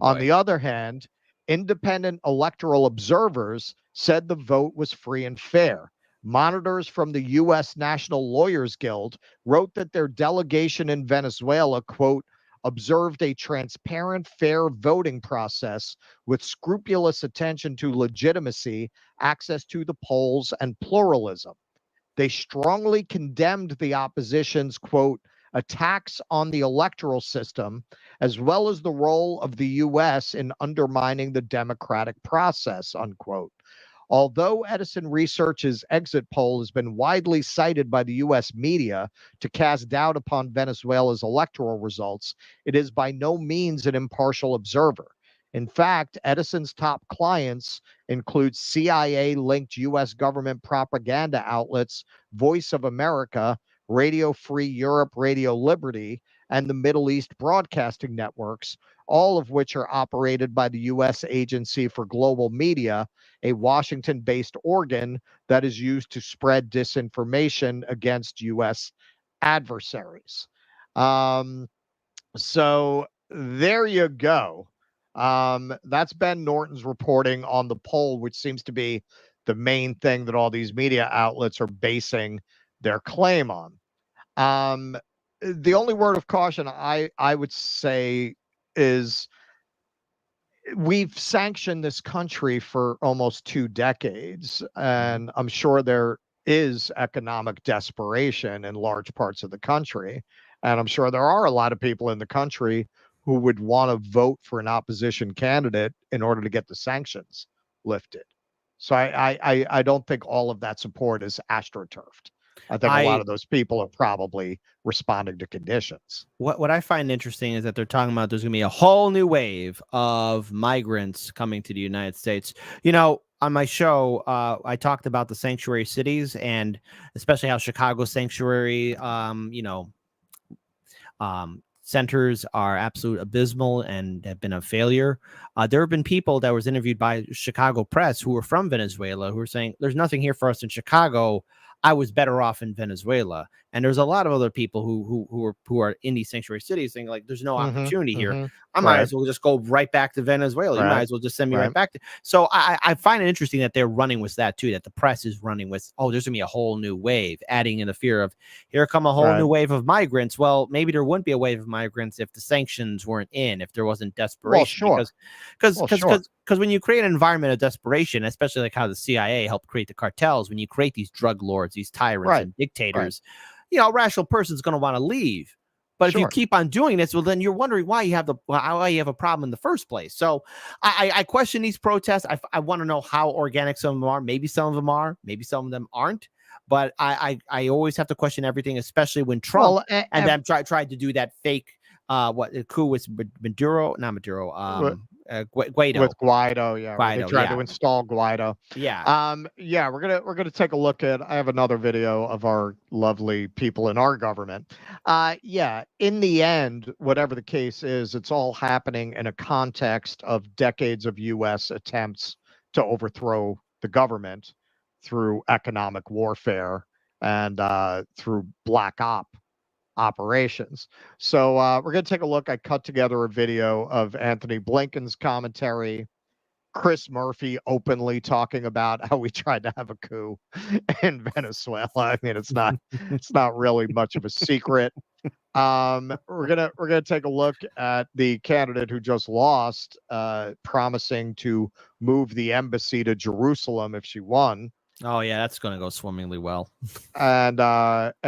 On the other hand, Independent electoral observers said the vote was free and fair. Monitors from the U.S. National Lawyers Guild wrote that their delegation in Venezuela, quote, observed a transparent, fair voting process with scrupulous attention to legitimacy, access to the polls, and pluralism. They strongly condemned the opposition's, quote, attacks on the electoral system, as well as the role of the U.S. in undermining the democratic process, unquote. Although Edison Research's exit poll has been widely cited by the U.S. media to cast doubt upon Venezuela's electoral results, it is by no means an impartial observer. In fact, Edison's top clients include CIA-linked U.S. government propaganda outlets, Voice of America, Radio Free Europe, Radio Liberty, and the Middle East broadcasting networks, all of which are operated by the U.S. Agency for Global Media, a Washington-based organ that is used to spread disinformation against U.S. adversaries. So there you go. That's Ben Norton's reporting on the poll, which seems to be the main thing that all these media outlets are basing their claim on. The only word of caution I would say is we've sanctioned this country for almost 2 decades, and I'm sure there is economic desperation in large parts of the country. And I'm sure there are a lot of people in the country who would want to vote for an opposition candidate in order to get the sanctions lifted. So I don't think all of that support is astroturfed. I think a lot of those people are probably responding to conditions. What I find interesting is that they're talking about there's going to be a whole new wave of migrants coming to the United States. You know, on my show, I talked about the sanctuary cities and especially how Chicago sanctuary, centers are absolute abysmal and have been a failure. There have been people that was interviewed by Chicago Press who were from Venezuela who were saying there's nothing here for us in Chicago. I was better off in Venezuela. And there's a lot of other people who are in these sanctuary cities saying like there's no opportunity here. I might as well just go right back to Venezuela. You might as well just send me right back. So I find it interesting that they're running with that too, that the press is running with, oh, there's gonna be a whole new wave, adding in the fear of here come a whole new wave of migrants. Well, maybe there wouldn't be a wave of migrants if the sanctions weren't in, if there wasn't desperation. Well, sure. Because when you create an environment of desperation, especially like how the CIA helped create the cartels, when you create these drug lords, these tyrants and dictators, you know, a rational person's going to want to leave. But if you keep on doing this, well, then you're wondering why you have a problem in the first place. So I question these protests. I want to know how organic some of them are. Maybe some of them are. Maybe some of them aren't. But I always have to question everything, especially when Trump and them tried to do that fake coup with Guaido. With Guaido, Guaido, they tried to install Guaido. We're gonna take a look at. I have another video of our lovely people in our government. In the end, whatever the case is, it's all happening in a context of decades of U.S. attempts to overthrow the government through economic warfare and through black operations. So we're going to take a look. I cut together a video of Anthony Blinken's commentary, Chris Murphy openly talking about how we tried to have a coup in Venezuela. I mean, it's not really much of a secret. We're gonna take a look at the candidate who just lost, promising to move the embassy to Jerusalem if she won. Oh yeah, that's going to go swimmingly well. And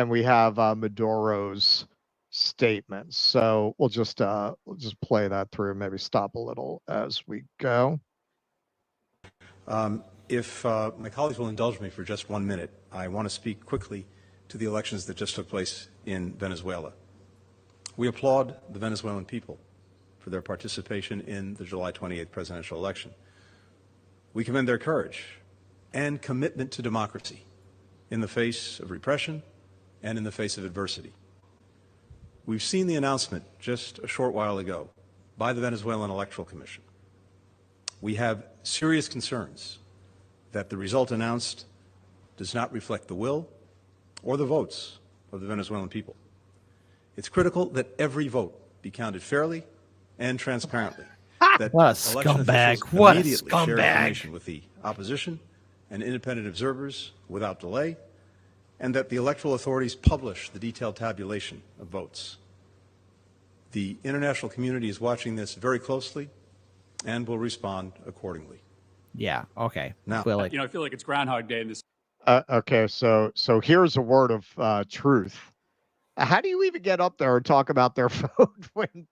we have Maduro's statements. So we'll just play that through. Maybe stop a little as we go. If my colleagues will indulge me for just 1 minute, I want to speak quickly to the elections that just took place in Venezuela. We applaud the Venezuelan people for their participation in the July 28th presidential election. We commend their courage and commitment to democracy in the face of repression and in the face of adversity. We've seen the announcement just a short while ago by the Venezuelan Electoral Commission. We have serious concerns that the result announced does not reflect the will or the votes of the Venezuelan people. It's critical that every vote be counted fairly and transparently. that What a election scumbag. officials What a immediately share scumbag. information with the opposition and independent observers without delay, and that the electoral authorities publish the detailed tabulation of votes. The international community is watching this very closely and will respond accordingly. Yeah. Okay. Now, Well, I feel like it's Groundhog Day in this. Okay, so here's a word of truth. How do you even get up there and talk about their vote when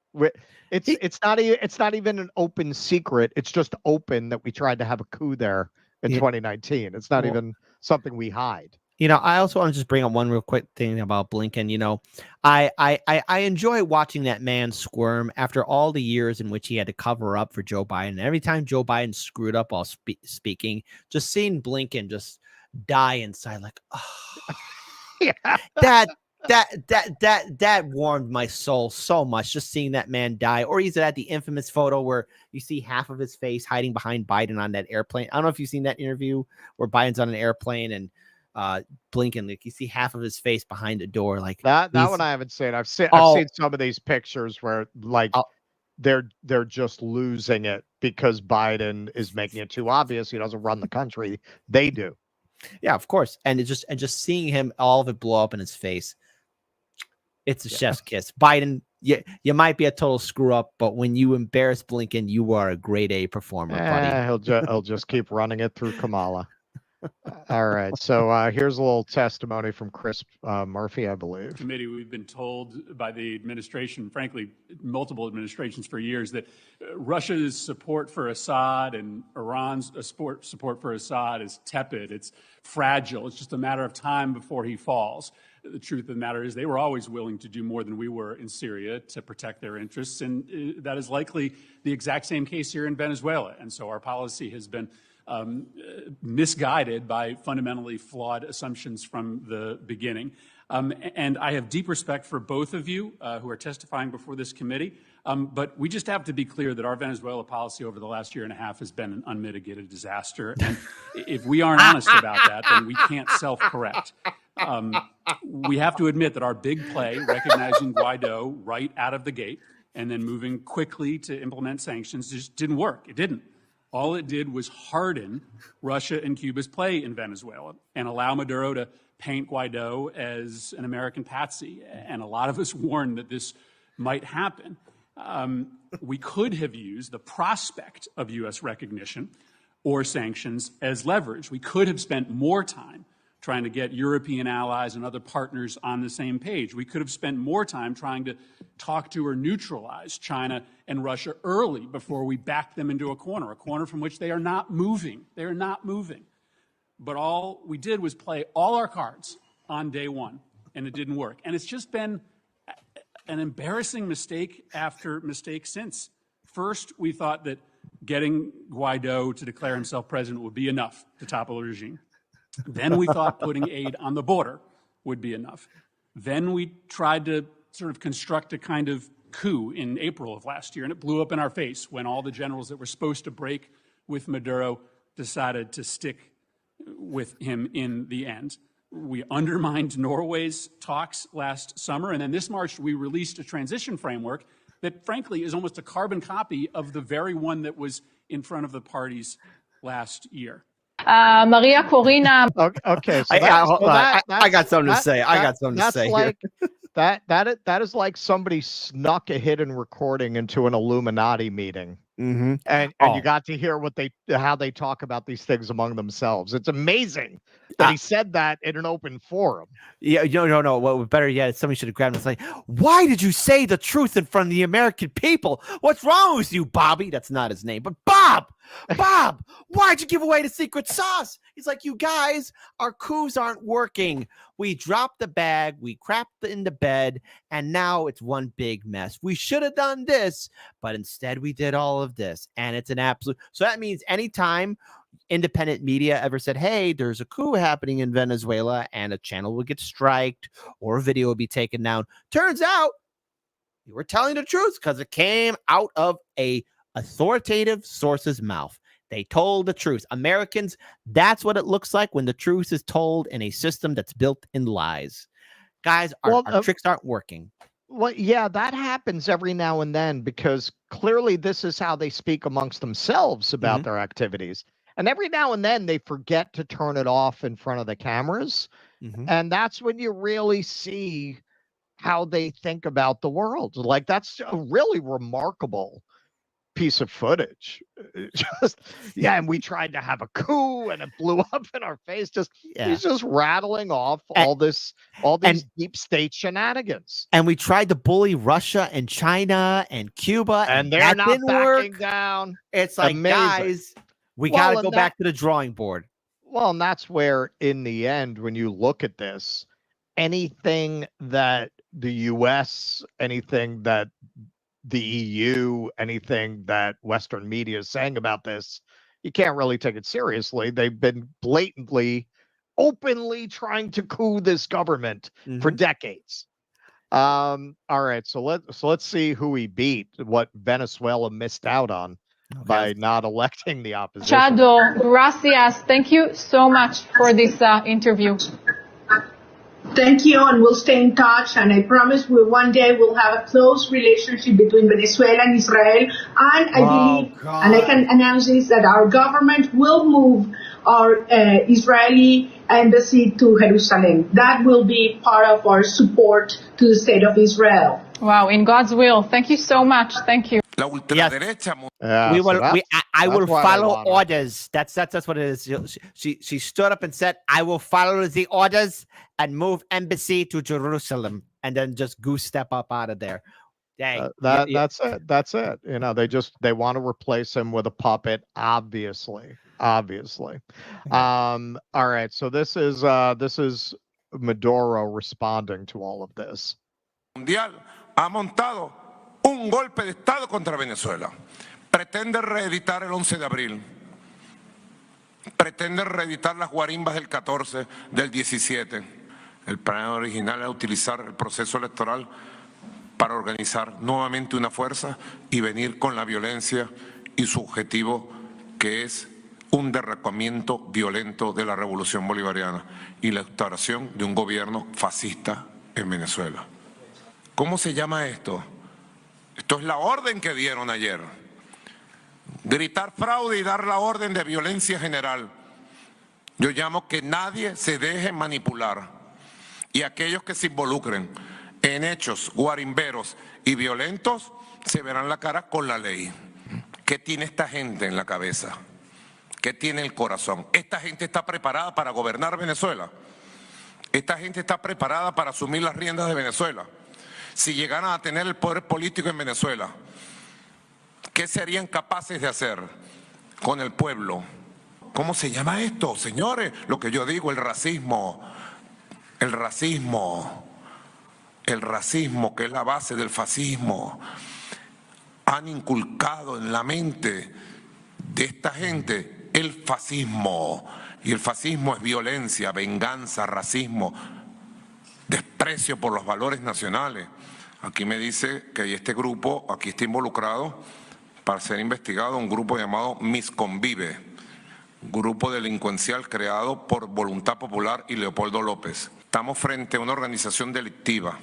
it's not even an open secret? It's just open that we tried to have a coup there in 2019. It's not even something we hide. I also want to just bring up one real quick thing about Blinken. I enjoy watching that man squirm after all the years in which he had to cover up for Joe Biden. Every time Joe Biden screwed up while speaking, just seeing Blinken just die inside, like, oh, yeah. That warmed my soul so much, just seeing that man die. Or he's at the infamous photo where you see half of his face hiding behind Biden on that airplane. I don't know if you've seen that interview where Biden's on an airplane and Blinken, like you see half of his face behind a door, like that one I haven't seen. I've seen some of these pictures where like they're just losing it because Biden is making it too obvious he doesn't run the country. They do. Yeah, of course. And it's just seeing him, all of it blow up in his face. It's a chef's kiss. Biden, you might be a total screw up, but when you embarrass Blinken, you are a grade A performer, buddy. He'll just keep running it through Kamala. All right. So here's a little testimony from Chris Murphy, I believe. Committee, we've been told by the administration, frankly, multiple administrations for years, that Russia's support for Assad and Iran's support for Assad is tepid. It's fragile. It's just a matter of time before he falls. The truth of the matter is they were always willing to do more than we were in Syria to protect their interests, and that is likely the exact same case here in Venezuela. And so our policy has been misguided by fundamentally flawed assumptions from the beginning. And I have deep respect for both of you who are testifying before this committee, but we just have to be clear that our Venezuela policy over the last year and a half has been an unmitigated disaster. And if we aren't honest about that, then we can't self-correct. We have to admit that our big play, recognizing Guaido right out of the gate and then moving quickly to implement sanctions, just didn't work. It didn't. All it did was harden Russia and Cuba's play in Venezuela and allow Maduro to paint Guaido as an American patsy. And a lot of us warned that this might happen. We could have used the prospect of U.S. recognition or sanctions as leverage. We could have spent more time trying to get European allies and other partners on the same page. We could have spent more time trying to talk to or neutralize China and Russia early before we backed them into a corner from which they are not moving. They are not moving. But all we did was play all our cards on day one, and it didn't work. And it's just been an embarrassing mistake after mistake since. First, we thought that getting Guaido to declare himself president would be enough to topple the regime. Then we thought putting aid on the border would be enough. Then we tried to sort of construct a kind of coup in April of last year, and it blew up in our face when all the generals that were supposed to break with Maduro decided to stick with him in the end. We undermined Norway's talks last summer, and then this March we released a transition framework that frankly is almost a carbon copy of the very one that was in front of the parties last year. Maria Corina. Okay, so I got something to say. I got something to say. Like, that is like somebody snuck a hidden recording into an Illuminati meeting. Mm-hmm. And you got to hear how they talk about these things among themselves. It's amazing that he said that in an open forum. Yeah, no. What better yet, somebody should have grabbed him and said, "Why did you say the truth in front of the American people? What's wrong with you, Bobby?" That's not his name, but Bob, why'd you give away the secret sauce? He's like, "You guys, our coups aren't working. We dropped the bag, we crapped in the bed, and now it's one big mess. We should have done this, but instead we did all of this." And it's an absolute. So that means anytime independent media ever said, "Hey, there's a coup happening in Venezuela," and a channel would get striked or a video would be taken down, turns out you were telling the truth because it came out of a authoritative source's mouth. They told the truth. Americans, that's what it looks like when the truth is told in a system that's built in lies. Guys, our tricks aren't working. Well, yeah, that happens every now and then because clearly this is how they speak amongst themselves about their activities. And every now and then they forget to turn it off in front of the cameras. And that's when you really see how they think about the world. Like, that's a really remarkable piece of footage. Just, yeah, and we tried to have a coup and it blew up in our face. He's just rattling off all these deep state shenanigans. And we tried to bully Russia and China and Cuba, and they're that not didn't backing work. down. It's like, Amazing. guys, we got to go back to the drawing board. Well, and that's where, in the end, when you look at this, anything that the US, anything that the EU, anything that Western media is saying about this, you can't really take it seriously. They've been blatantly, openly trying to coup this government for decades. All right, so let's see who he beat, what Venezuela missed out on by not electing the opposition. Chado, gracias. Thank you so much for this interview. Thank you, and we'll stay in touch. And I promise one day we'll have a close relationship between Venezuela and Israel. And I believe, and I can announce this, that our government will move our Israeli embassy to Jerusalem. That will be part of our support to the state of Israel. Wow, in God's will. Thank you so much. Thank you. I will follow orders. That's what it is. She stood up and said, "I will follow the orders and move embassy to Jerusalem," and then just goose step up out of there. Dang. That's it. That's it. You know, they want to replace him with a puppet. Obviously. All right. So this is Maduro responding to all of this. Mundial ha montado un golpe de Estado contra Venezuela. Pretende reeditar el 11 de abril. Pretende reeditar las guarimbas del 14, del 17. El plan original era utilizar el proceso electoral para organizar nuevamente una fuerza y venir con la violencia y su objetivo, que es un derrocamiento violento de la revolución bolivariana y la instauración de un gobierno fascista en Venezuela. ¿Cómo se llama esto? Esto es la orden que dieron ayer. Gritar fraude y dar la orden de violencia general. Yo llamo que nadie se deje manipular. Y aquellos que se involucren en hechos guarimberos y violentos se verán la cara con la ley. ¿Qué tiene esta gente en la cabeza? ¿Qué tiene el corazón? ¿Esta gente está preparada para gobernar Venezuela? ¿Esta gente está preparada para asumir las riendas de Venezuela? Si llegaran a tener el poder político en Venezuela, ¿qué serían capaces de hacer con el pueblo? ¿Cómo se llama esto, señores? Lo que yo digo, el racismo, que es la base del fascismo. Han inculcado en la mente de esta gente el fascismo. Y el fascismo es violencia, venganza, racismo, desprecio por los valores nacionales. Aquí me dice que este grupo, aquí está involucrado para ser investigado un grupo llamado Misconvive, grupo delincuencial creado por Voluntad Popular y Leopoldo López. Estamos frente a una organización delictiva.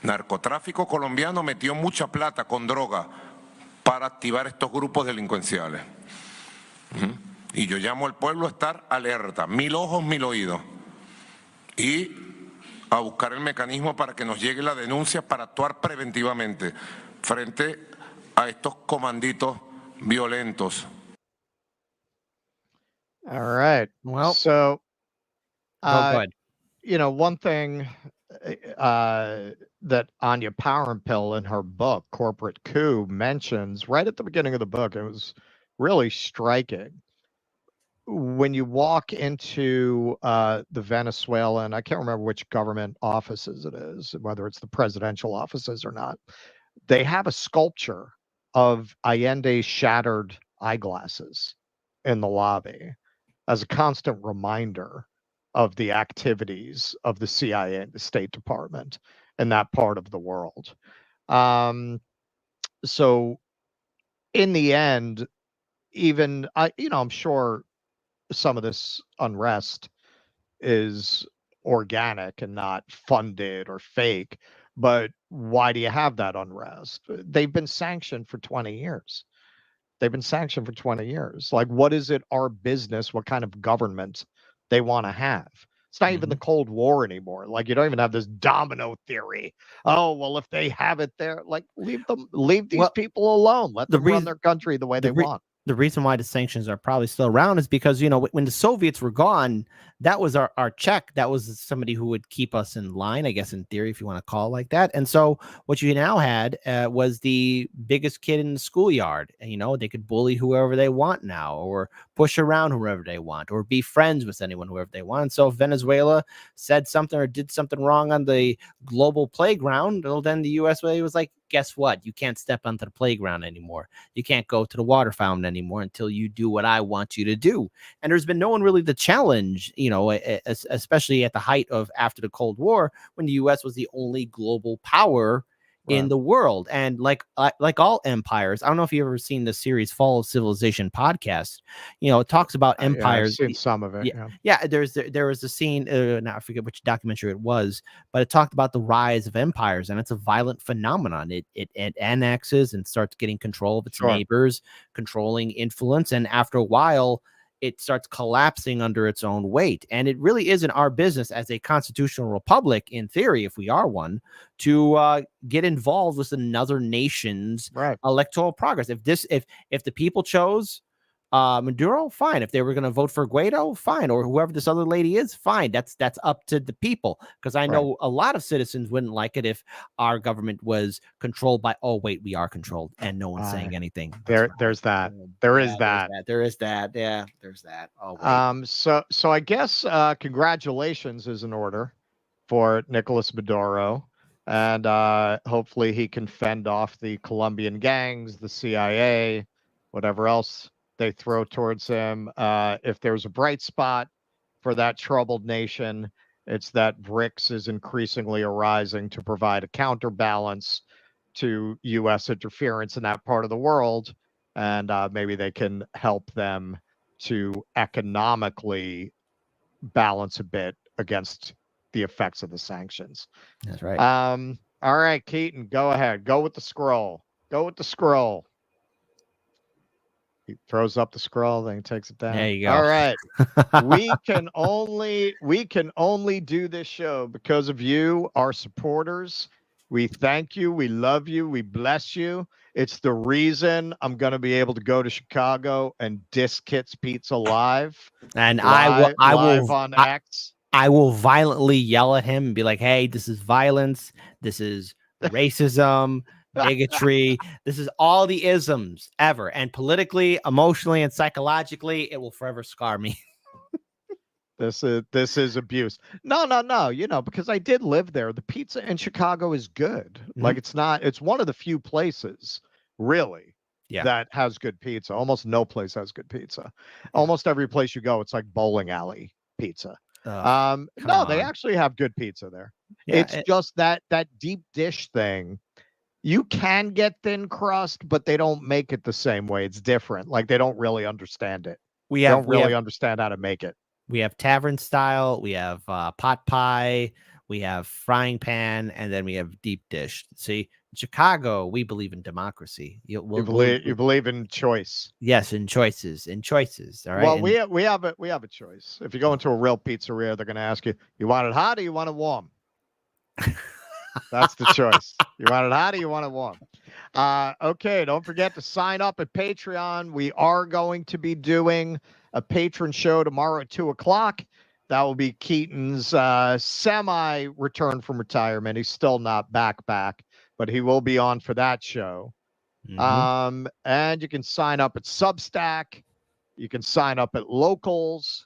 Narcotráfico colombiano metió mucha plata con droga para activar estos grupos delincuenciales. Y yo llamo al pueblo a estar alerta, 1000 ojos, 1000 oídos. Y a buscar el mecanismo para que nos llegue la denuncia para actuar preventivamente frente a estos comanditos violentos. All right. Well, so, you know, one thing that Anya Powerpill in her book, Corporate Coup, mentions right at the beginning of the book, it was really striking. When you walk into the Venezuelan, I can't remember which government offices it is, whether it's the presidential offices or not, they have a sculpture of Allende's shattered eyeglasses in the lobby as a constant reminder of the activities of the CIA and the State Department in that part of the world. So in the end, even, I'm sure some of this unrest is organic and not funded or fake, But why do you have that unrest? They've been sanctioned for 20 years. They've been sanctioned for 20 years. Like, what is it our business, what kind of government they want to have? It's not even the Cold War anymore. Like, you don't even have this domino theory. Oh, well, if they have it there, like, leave these people alone. Let them run their country the way they want. The reason why the sanctions are probably still around is because, when the Soviets were gone, that was our check. That was somebody who would keep us in line, I guess, in theory, if you want to call it like that. And so what you now had was the biggest kid in the schoolyard. And, they could bully whoever they want now, or push around whoever they want, or be friends with anyone, whoever they want. And so if Venezuela said something or did something wrong on the global playground, well, then the US was like, guess what? You can't step onto the playground anymore. You can't go to the water fountain anymore until you do what I want you to do. And there's been no one really to challenge, especially at the height of after the Cold War, when the US was the only global power in the world. And like all empires, I don't know if you've ever seen the series Fall of Civilization podcast. It talks about empires. I've seen some of it. Yeah. There was a scene, now I forget which documentary it was, but it talked about the rise of empires, and it's a violent phenomenon. It annexes and starts getting control of its neighbors, controlling influence, and after a while, it starts collapsing under its own weight. And it really isn't our business as a constitutional republic, in theory, if we are one, to get involved with another nation's electoral progress. If the people chose Maduro, fine. If they were going to vote for Guaido, fine. Or whoever this other lady is, fine. That's up to the people. Because I know a lot of citizens wouldn't like it if our government was controlled by, oh, wait, we are controlled and no one's saying anything. There's that. There is that. Yeah, there's that. Oh, wait. So I guess congratulations is in order for Nicolas Maduro. And hopefully he can fend off the Colombian gangs, the CIA, whatever else they throw towards him. If there's a bright spot for that troubled nation, it's that BRICS is increasingly arising to provide a counterbalance to U.S. interference in that part of the world, and maybe they can help them to economically balance a bit against the effects of the sanctions. That's right. All right, Keaton, go ahead. Go with the scroll. He throws up the scroll, then he takes it down. There you go. All right. we can only do this show because of you, our supporters. We thank you. We love you. We bless you. It's the reason I'm going to be able to go to Chicago and diss Kit's Pizza live. And live on X. I will violently yell at him and be like, hey, this is violence. This is racism. Bigotry. This is all the isms ever, and politically, emotionally, and psychologically, it will forever scar me. This is abuse. No. Because I did live there. The pizza in Chicago is good. Like it's one of the few places really that has good pizza. Almost no place has good pizza. Almost every place you go, it's like bowling alley pizza. They actually have good pizza there. It's just that deep dish thing. You can get thin crust, but they don't make it the same way. It's different. Like they don't really understand it. They don't really understand how to make it. We have tavern style. We have pot pie. We have frying pan, and then we have deep dish. See, in Chicago, we believe in democracy. You believe in choice. Yes, in choices. All right. Well, we have a choice. If you go into a real pizzeria, they're going to ask you, you want it hot or you want it warm? That's the choice. You want it hot or you want it warm? Okay, don't forget to sign up at Patreon. We are going to be doing a patron show tomorrow at 2:00. That will be Keaton's semi-return from retirement. He's still not back, but he will be on for that show. And you can sign up at Substack. You can sign up at Locals.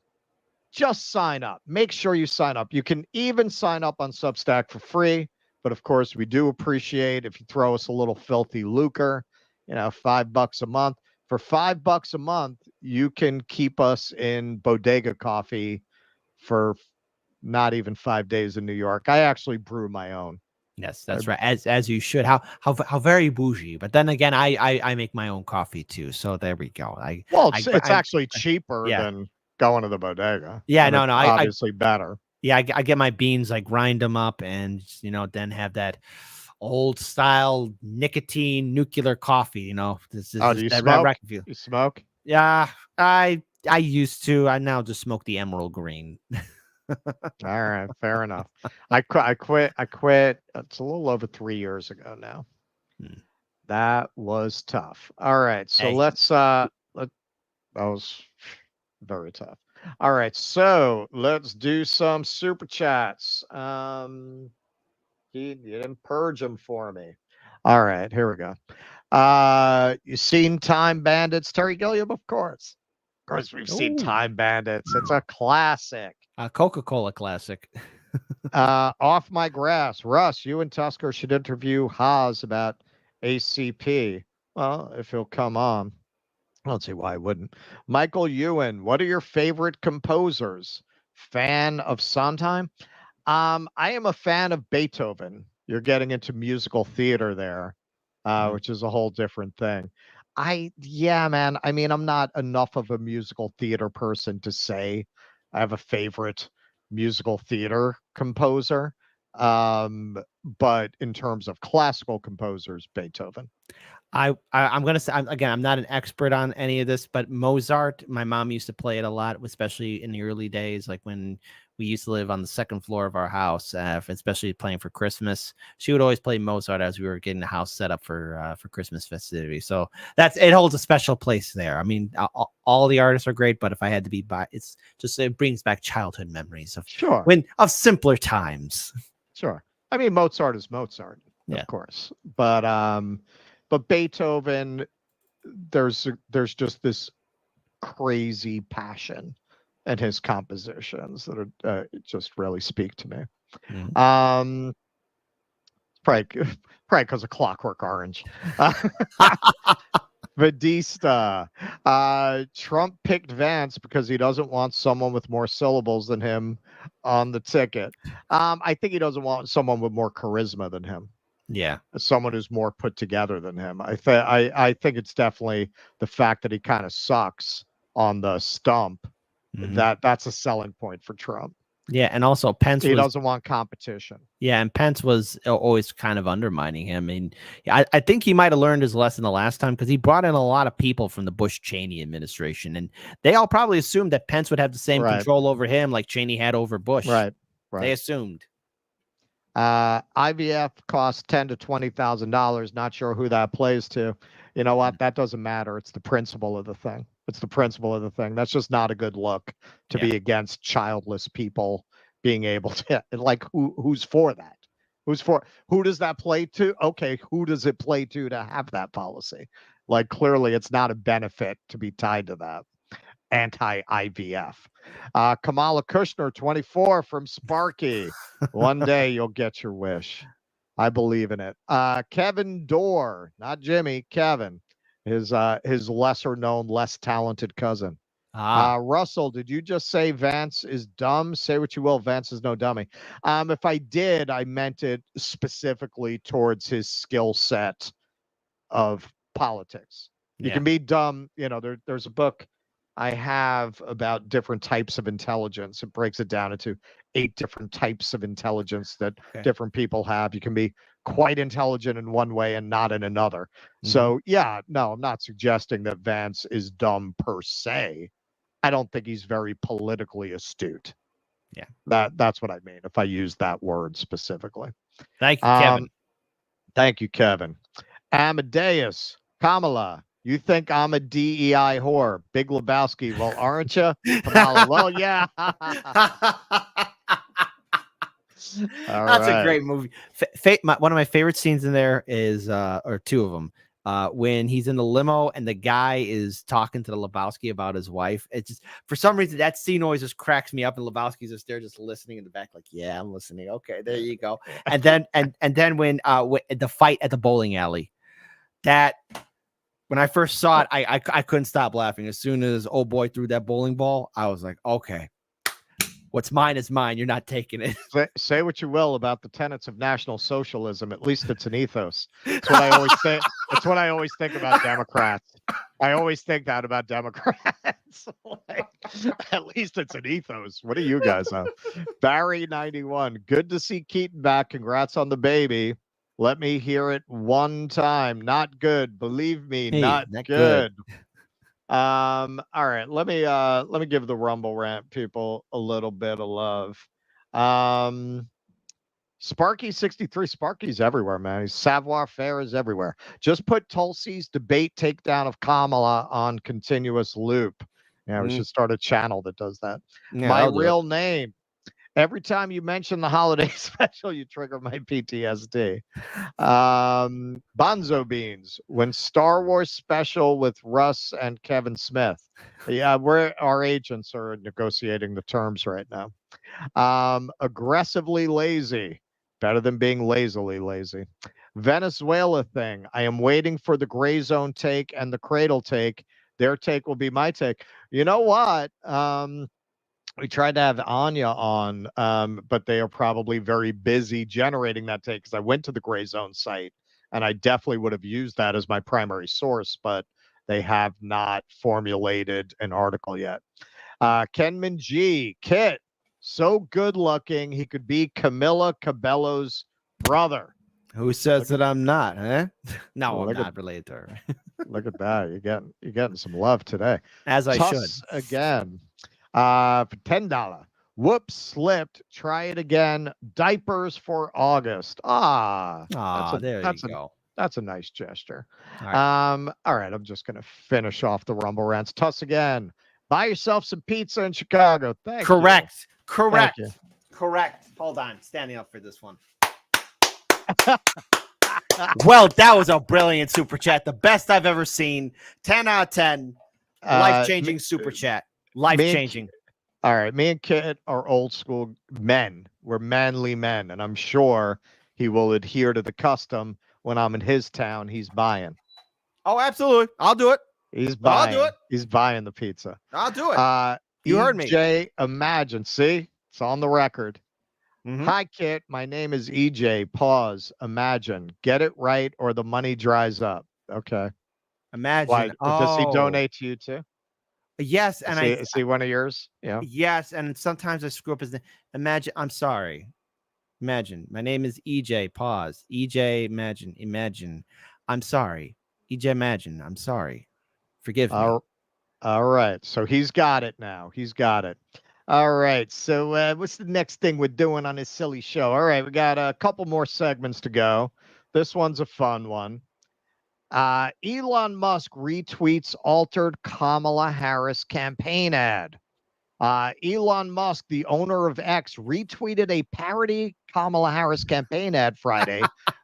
Just sign up. Make sure you sign up. You can even sign up on Substack for free. But of course, we do appreciate if you throw us a little filthy lucre, $5 a month. For $5 a month, you can keep us in bodega coffee for not even 5 days in New York. I actually brew my own. Yes, that's right. As you should. How very bougie. But then again, I make my own coffee too. So there we go. It's actually cheaper than going to the bodega. Yeah, no, obviously better. Yeah, I get my beans, I grind them up, and then have that old style nicotine nuclear coffee. This is Do you smoke? You smoke? Yeah, I used to. I now just smoke the emerald green. All right, fair enough. I quit. It's a little over 3 years ago now. That was tough. All right, so that was very tough. All right, so let's do some super chats. You didn't purge them for me. All right, here we go. You seen Time Bandits, Terry Gilliam? Of course. Of course, we've seen Time Bandits. It's a classic. A Coca-Cola classic. Off my grass. Russ, you and Tusker should interview Haas about ACP. Well, if he'll come on. I don't see why I wouldn't. Michael Ewan, what are your favorite composers? Fan of Sondheim? I am a fan of Beethoven. You're getting into musical theater there, which is a whole different thing. Yeah, man. I mean, I'm not enough of a musical theater person to say I have a favorite musical theater composer. But in terms of classical composers, Beethoven. I'm gonna say I'm not an expert on any of this, but Mozart, my mom used to play it a lot, especially in the early days, like when we used to live on the second floor of our house, especially playing for Christmas. She would always play Mozart as we were getting the house set up for Christmas festivities. So it holds a special place there. I mean, all the artists are great, but if I had to be it brings back childhood memories of simpler times. Sure. I mean, Mozart is Mozart, of course, but Beethoven, there's just this crazy passion in his compositions that just really speak to me. Probably because of Clockwork Orange. Badista, Trump picked Vance because he doesn't want someone with more syllables than him on the ticket. I think he doesn't want someone with more charisma than him. Yeah, someone who's more put together than him. I think it's definitely the fact that he kind of sucks on the stump. That's a selling point for Trump. Yeah, and also Pence. He doesn't want competition. Yeah, and Pence was always kind of undermining him. And I think he might have learned his lesson the last time, because he brought in a lot of people from the Bush-Cheney administration, and they all probably assumed that Pence would have the same control over him like Cheney had over Bush. Right. They assumed. IVF costs $10,000 to $20,000. Not sure who that plays to. You know what? That doesn't matter. It's the principle of the thing. That's just not a good look to be against childless people being able to, like, who's for that? Who does that play to? Okay, who does it play to have that policy? Like, clearly it's not a benefit to be tied to that. Anti-IVF. Kamala Kushner, 24, from Sparky. One day you'll get your wish. I believe in it. Kevin Dorr, not Jimmy, Kevin. His lesser known, less talented cousin. Russell, did you just say Vance is dumb? Say what you will, Vance is no dummy. If I did, I meant it specifically towards his skill set of politics. You can be dumb. There's a book I have about different types of intelligence. It breaks it down into 8 different types of intelligence that different people have. You can be quite intelligent in one way and not in another. So no, I'm not suggesting that Vance is dumb per se. I don't think he's very politically astute. Yeah, that's what I mean if I use that word specifically. Thank you, Kevin. Thank you, Kevin. Amadeus, Kamala, you think I'm a DEI whore? Big Lebowski. Well, aren't you? Kamala, well, yeah. That's a great movie. One of my favorite scenes in there is, or two of them, when he's in the limo and the guy is talking to the Lebowski about his wife. It's just, for some reason, that scene always just cracks me up, and Lebowski's just there, just listening in the back, like, yeah, I'm listening. Okay, there you go. And then, and then when the fight at the bowling alley, when I first saw it, I couldn't stop laughing. As soon as old boy threw that bowling ball, I was like, okay, What's mine is mine. You're not taking it. Say what you will about the tenets of National Socialism. At least it's an ethos. That's what I always think. That's what I always think about Democrats. I always think that about Democrats. Like, at least it's an ethos. What do you guys have? Barry 91. Good to see Keaton back. Congrats on the baby. Let me hear it one time. Not good. Believe me, not good. All right. Let me give the Rumble Rant people a little bit of love. Sparky 63. Sparky's everywhere, man. He's savoir faire is everywhere. Just put Tulsi's debate takedown of Kamala on continuous loop. Yeah, we should start a channel that does that. Yeah, My real name. Every time you mention the holiday special, you trigger my PTSD. Bonzo Beans, when Star Wars special with Russ and Kevin Smith. Yeah, our agents are negotiating the terms right now. Aggressively lazy, better than being lazily lazy. Venezuela thing. I am waiting for the gray zone take and the cradle take. Their take will be my take. You know what? We tried to have Anya on, but they are probably very busy generating that take because I went to the Gray Zone site and I definitely would have used that as my primary source, but they have not formulated an article yet. Kenman G. Kit, so good looking, he could be Camila Cabello's brother. Who says that I'm not, huh? No, I'm not related to her. Look at that. You're getting some love today. As I should. Again. For $10. Whoops, slipped. Try it again. Diapers for August. There you go. That's a nice gesture. All right. All right, I'm just gonna finish off the Rumble Rants. Tuss again. Buy yourself some pizza in Chicago. Thank you. Correct. Hold on. Standing up for this one. Well, that was a brilliant super chat. The best I've ever seen. 10 out of 10. Life-changing super chat. Life-changing. All right. Me and Kit are old school men. We're manly men. And I'm sure he will adhere to the custom when I'm in his town. He's buying. Oh, absolutely. I'll do it. He's buying. I'll do it. He's buying the pizza. I'll do it. You heard me. EJ, imagine. See? It's on the record. Hi, Kit. My name is EJ. Pause. Imagine. Get it right or the money dries up. Okay. Imagine. Why? Does he donate to you too? Yes, and is he one of yours? Yeah. Yes, and sometimes I screw up his name. Imagine. I'm sorry. Imagine. My name is EJ. Pause. EJ. Imagine. I'm sorry. EJ. Imagine. I'm sorry. Forgive me. All right. So he's got it now. He's got it. All right. So what's the next thing we're doing on this silly show? All right. We got a couple more segments to go. This one's a fun one. Elon Musk retweets altered Kamala Harris campaign ad. Elon Musk, the owner of X, retweeted a parody Kamala Harris campaign ad Friday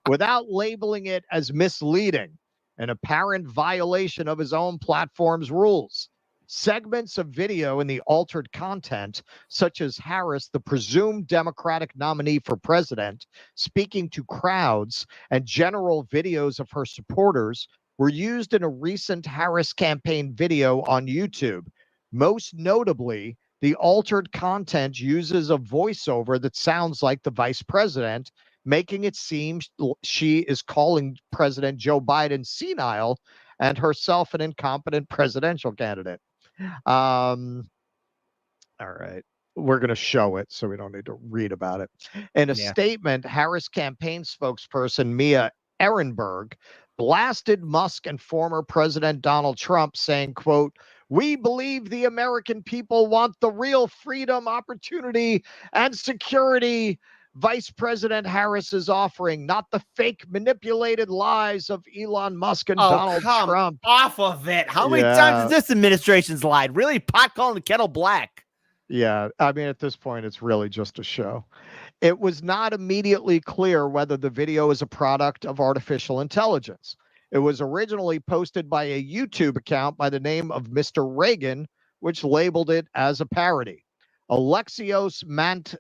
without labeling it as misleading, an apparent violation of his own platform's rules. Segments of video in the altered content, such as Harris, the presumed Democratic nominee for president, speaking to crowds, and general videos of her supporters, were used in a recent Harris campaign video on YouTube. Most notably, the altered content uses a voiceover that sounds like the vice president, making it seem she is calling President Joe Biden senile and herself an incompetent presidential candidate. All right. We're going to show it, so we don't need to read about it. In a statement, Harris campaign spokesperson Mia Ehrenberg blasted Musk and former President Donald Trump, saying, quote, "We believe the American people want the real freedom, opportunity, and security Vice President Harris is offering, not the fake manipulated lies of Elon Musk and Donald Trump." Off of it. How many times has this administration's lied? Really? Pot calling the kettle black. Yeah. I mean, at this point, it's really just a show. It was not immediately clear whether the video is a product of artificial intelligence. It was originally posted by a YouTube account by the name of Mr. Reagan, which labeled it as a parody. Alexios Mantzarlis,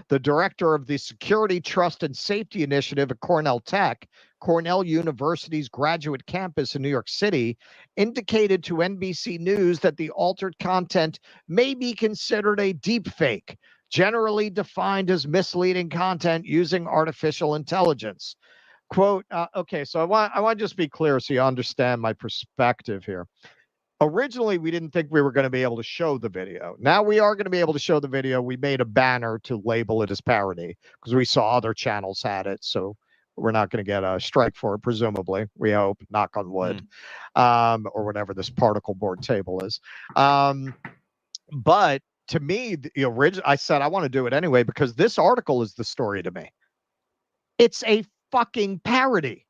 the director of the Security, Trust, and Safety Initiative at Cornell Tech, Cornell University's graduate campus in New York City indicated to NBC News that the altered content may be considered a deep fake, generally defined as misleading content using artificial intelligence. Quote, okay, so I want to just be clear so you understand my perspective here. Originally, we didn't think we were going to be able to show the video. Now we are going to be able to show the video. We made a banner to label it as parody because we saw other channels had it. So we're not going to get a strike for it, presumably. We hope, knock on wood, or whatever this particle board table is. But to me, the original, I said I want to do it anyway because this article is the story to me. It's a fucking parody.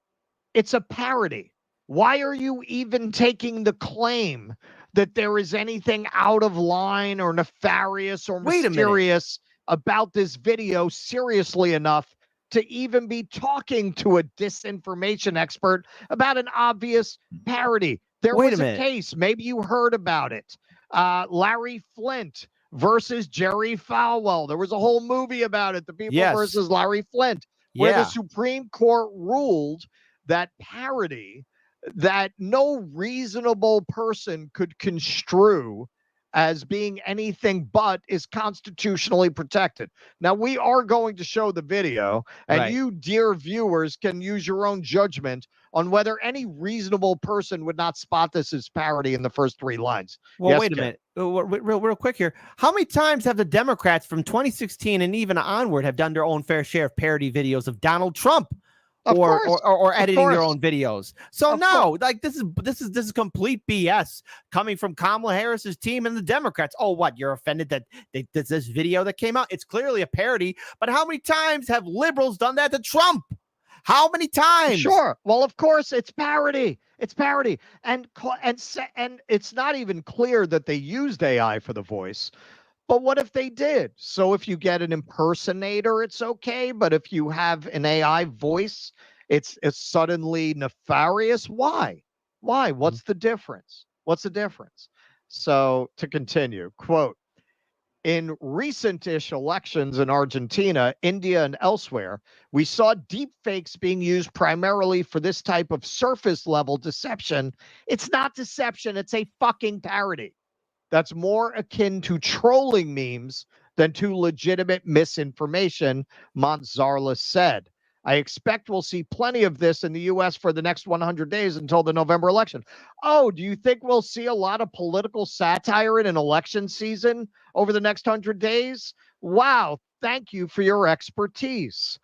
It's a parody. Why are you even taking the claim that there is anything out of line or nefarious or mysterious about this video seriously enough to even be talking to a disinformation expert about an obvious parody? There was a case, maybe you heard about it. Larry Flynt versus Jerry Falwell. There was a whole movie about it, The People versus Larry Flynt, where the Supreme Court ruled that parody that no reasonable person could construe as being anything but is constitutionally protected. Now, we are going to show the video, and you, dear viewers, can use your own judgment on whether any reasonable person would not spot this as parody in the first 3 lines. Well, wait a minute. Real quick here. How many times have the Democrats from 2016 and even onward have done their own fair share of parody videos of Donald Trump? Or editing their own videos. So no, like this is complete BS coming from Kamala Harris's team and the Democrats. Oh, what? You're offended that this video that came out? It's clearly a parody. But how many times have liberals done that to Trump? How many times? Sure. Well, of course, it's parody. It's parody, and it's not even clear that they used AI for the voice. But what if they did? So if you get an impersonator, it's okay. But if you have an AI voice, it's suddenly nefarious. Why? What's the difference? What's the difference? So to continue, quote, in recent-ish elections in Argentina, India, and elsewhere, we saw deep fakes being used primarily for this type of surface-level deception. It's not deception. It's a fucking parody. That's more akin to trolling memes than to legitimate misinformation, Montzarla said. I expect we'll see plenty of this in the U.S. for the next 100 days until the November election. Oh, do you think we'll see a lot of political satire in an election season over the next 100 days? Wow, thank you for your expertise.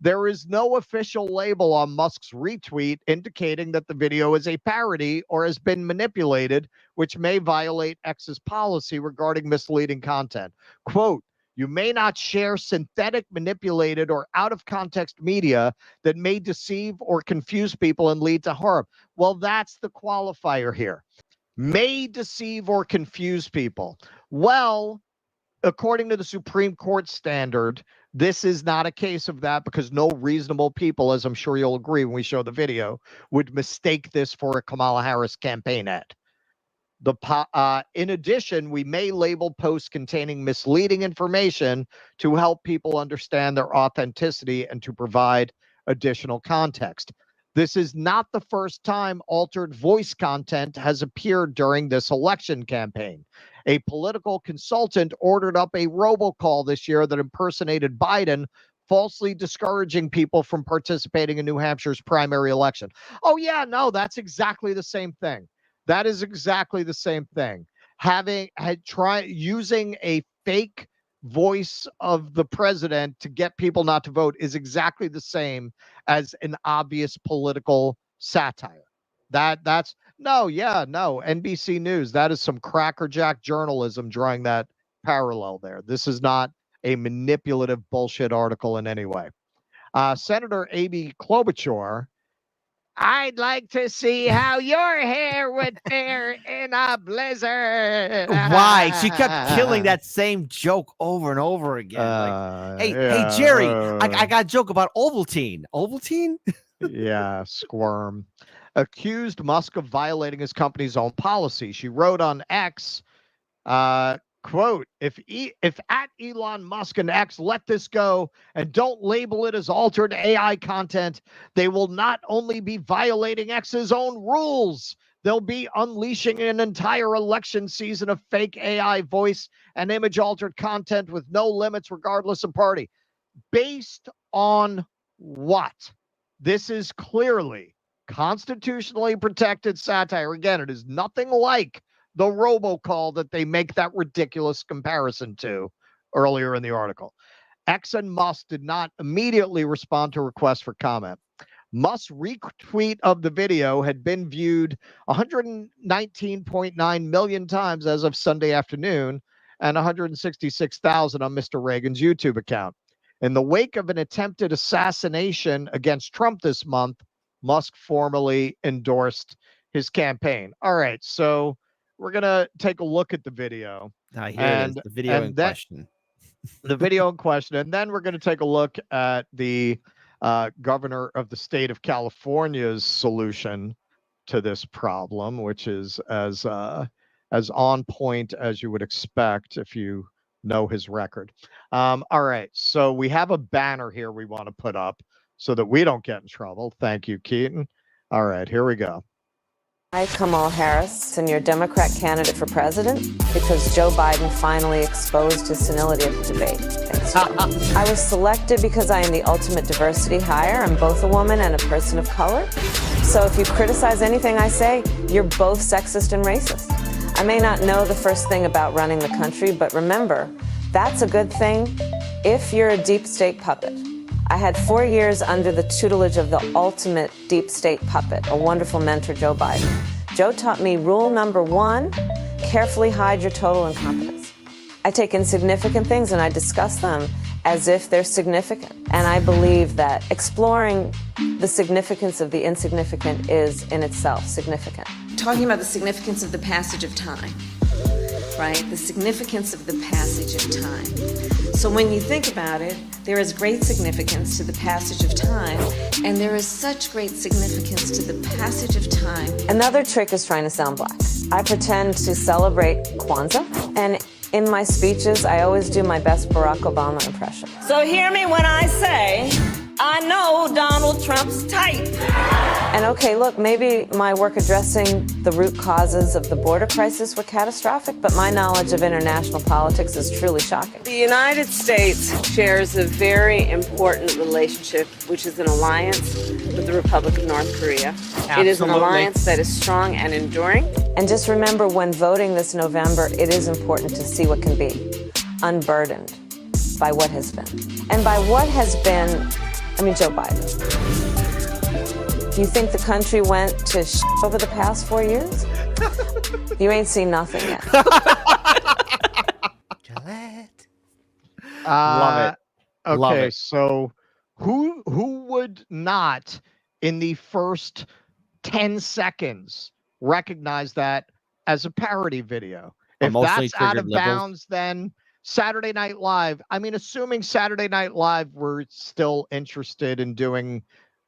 There is no official label on Musk's retweet indicating that the video is a parody or has been manipulated, which may violate X's policy regarding misleading content. Quote, you may not share synthetic, manipulated, or out-of-context media that may deceive or confuse people and lead to harm. Well, that's the qualifier here. May deceive or confuse people. Well, according to the Supreme Court standard, this is not a case of that because no reasonable people, as I'm sure you'll agree when we show the video, would mistake this for a Kamala Harris campaign ad. In addition, we may label posts containing misleading information to help people understand their authenticity and to provide additional context. This is not the first time altered voice content has appeared during this election campaign. A political consultant ordered up a robocall this year that impersonated Biden, falsely discouraging people from participating in New Hampshire's primary election. Oh, yeah, no, that's exactly the same thing. That is exactly the same thing. Using a fake voice of the president to get people not to vote is exactly the same as an obvious political satire. That's NBC News. That is some crackerjack journalism drawing that parallel there. This is not a manipulative bullshit article in any way. Senator Amy Klobuchar, I'd like to see how your hair would fare in a blizzard. Why? She kept killing that same joke over and over again. Hey, Jerry, I got a joke about Ovaltine. Ovaltine? Yeah, squirm. Accused Musk of violating his company's own policy. She wrote on X, Quote, if at Elon Musk and X let this go and don't label it as altered AI content, they will not only be violating X's own rules, they'll be unleashing an entire election season of fake AI voice and image altered content with no limits regardless of party. Based on what? This is clearly constitutionally protected satire. Again, it is nothing like the robocall that they make that ridiculous comparison to earlier in the article. X and Musk did not immediately respond to requests for comment. Musk's retweet of the video had been viewed 119.9 million times as of Sunday afternoon and 166,000 on Mr. Reagan's YouTube account. In the wake of an attempted assassination against Trump this month, Musk formally endorsed his campaign. All right, so we're going to take a look at the video. The video in question. The video in question. And then we're going to take a look at the governor of the state of California's solution to this problem, which is as on point as you would expect if you know his record. All right, so we have a banner here we want to put up so that we don't get in trouble. Thank you, Keaton. All right, here we go. Hi, Kamala Harris, and your Democrat candidate for president, because Joe Biden finally exposed his senility of the debate. Thanks, Joe. I was selected because I am the ultimate diversity hire. I'm both a woman and a person of color. So if you criticize anything I say, you're both sexist and racist. I may not know the first thing about running the country, but remember, that's a good thing if you're a deep state puppet. I had 4 years under the tutelage of the ultimate deep state puppet, a wonderful mentor, Joe Biden. Joe taught me rule number 1, carefully hide your total incompetence. I take insignificant things and I discuss them as if they're significant. And I believe that exploring the significance of the insignificant is in itself significant. Talking about the significance of the passage of time, right? The significance of the passage of time. So when you think about it, there is great significance to the passage of time, and there is such great significance to the passage of time. Another trick is trying to sound black. I pretend to celebrate Kwanzaa, and in my speeches, I always do my best Barack Obama impression. So hear me when I say, I know Donald Trump's type. And okay, look, maybe my work addressing the root causes of the border crisis were catastrophic, but my knowledge of international politics is truly shocking. The United States shares a very important relationship, which is an alliance with the Republic of North Korea. Absolutely. It is an alliance that is strong and enduring. And just remember, when voting this November, it is important to see what can be unburdened by what has been. And by what has been, I mean Joe Biden. You think the country went to over the past 4 years? You ain't seen nothing yet. Love it. Okay, Love it. so who would not in the first 10 seconds recognize that as a parody video? If that's out of bounds, then Saturday Night Live, I mean, assuming Saturday Night Live were still interested in doing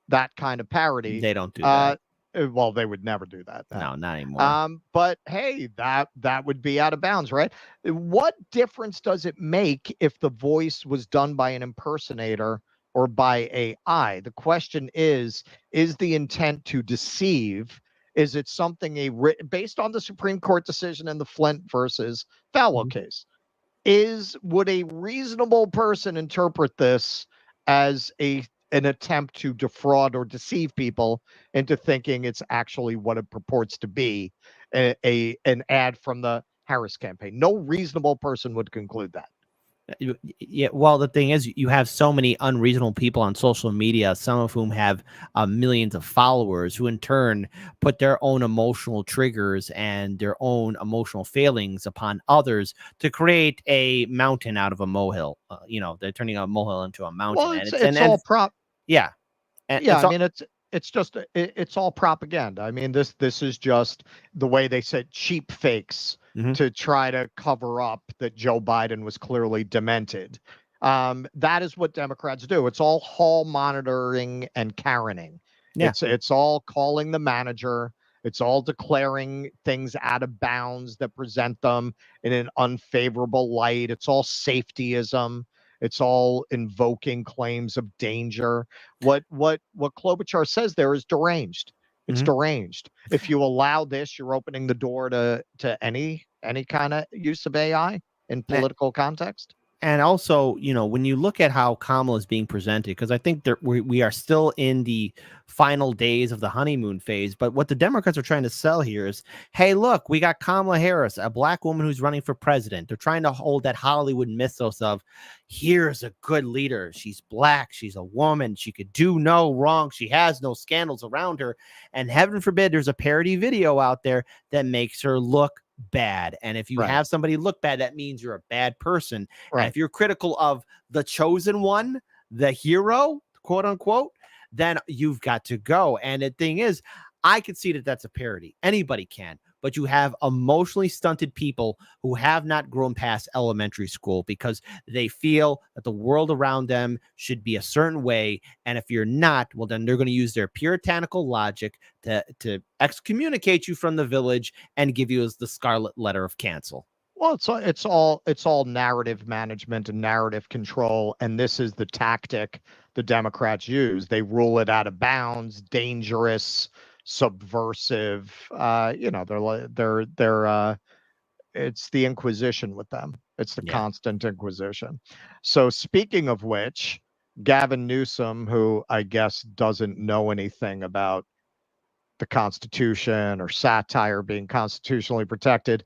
that kind of parody. They don't do that. Well, they would never do that. No, not anymore. But hey, that would be out of bounds, right? What difference does it make if the voice was done by an impersonator or by AI? The question is the intent to deceive? Is it something based on the Supreme Court decision in the Flint versus Fallow case? Would a reasonable person interpret this as an attempt to defraud or deceive people into thinking it's actually what it purports to be, an ad from the Harris campaign? No reasonable person would conclude that. Yeah, well, the thing is, you have so many unreasonable people on social media, some of whom have millions of followers, who in turn put their own emotional triggers and their own emotional failings upon others to create a mountain out of a molehill. They're turning a molehill into a mountain. Well, it's all prop. Yeah. It's all propaganda. I mean, this is just the way they said cheap fakes to try to cover up that Joe Biden was clearly demented. That is what Democrats do. It's all hall monitoring and Karening. Yeah. It's all calling the manager It's all declaring things out of bounds that present them in an unfavorable light. It's all safetyism. It's all invoking claims of danger. What Klobuchar says there is deranged. It's deranged. If you allow this, you're opening the door to any kind of use of AI in political context. And also, you know, when you look at how Kamala is being presented, because I think we are still in the final days of the honeymoon phase, but what the Democrats are trying to sell here is, hey, look, we got Kamala Harris, a black woman who's running for president. They're trying to hold that Hollywood mythos of, here's a good leader. She's black. She's a woman. She could do no wrong. She has no scandals around her. And heaven forbid, there's a parody video out there that makes her look bad. And if you have somebody look bad, that means you're a bad person. And if you're critical of the chosen one, the hero, quote unquote, then you've got to go. And the thing is, I can see that that's a parody. Anybody can. But you have emotionally stunted people who have not grown past elementary school because they feel that the world around them should be a certain way. And if you're not, well, then they're going to use their puritanical logic to excommunicate you from the village and give you the scarlet letter of cancel. Well, it's all narrative management and narrative control, and this is the tactic the Democrats use. They rule it out of bounds, dangerous, subversive. They're it's the Inquisition with them. It's the constant Inquisition. So speaking of which, Gavin Newsom, who I guess doesn't know anything about the Constitution or satire being constitutionally protected,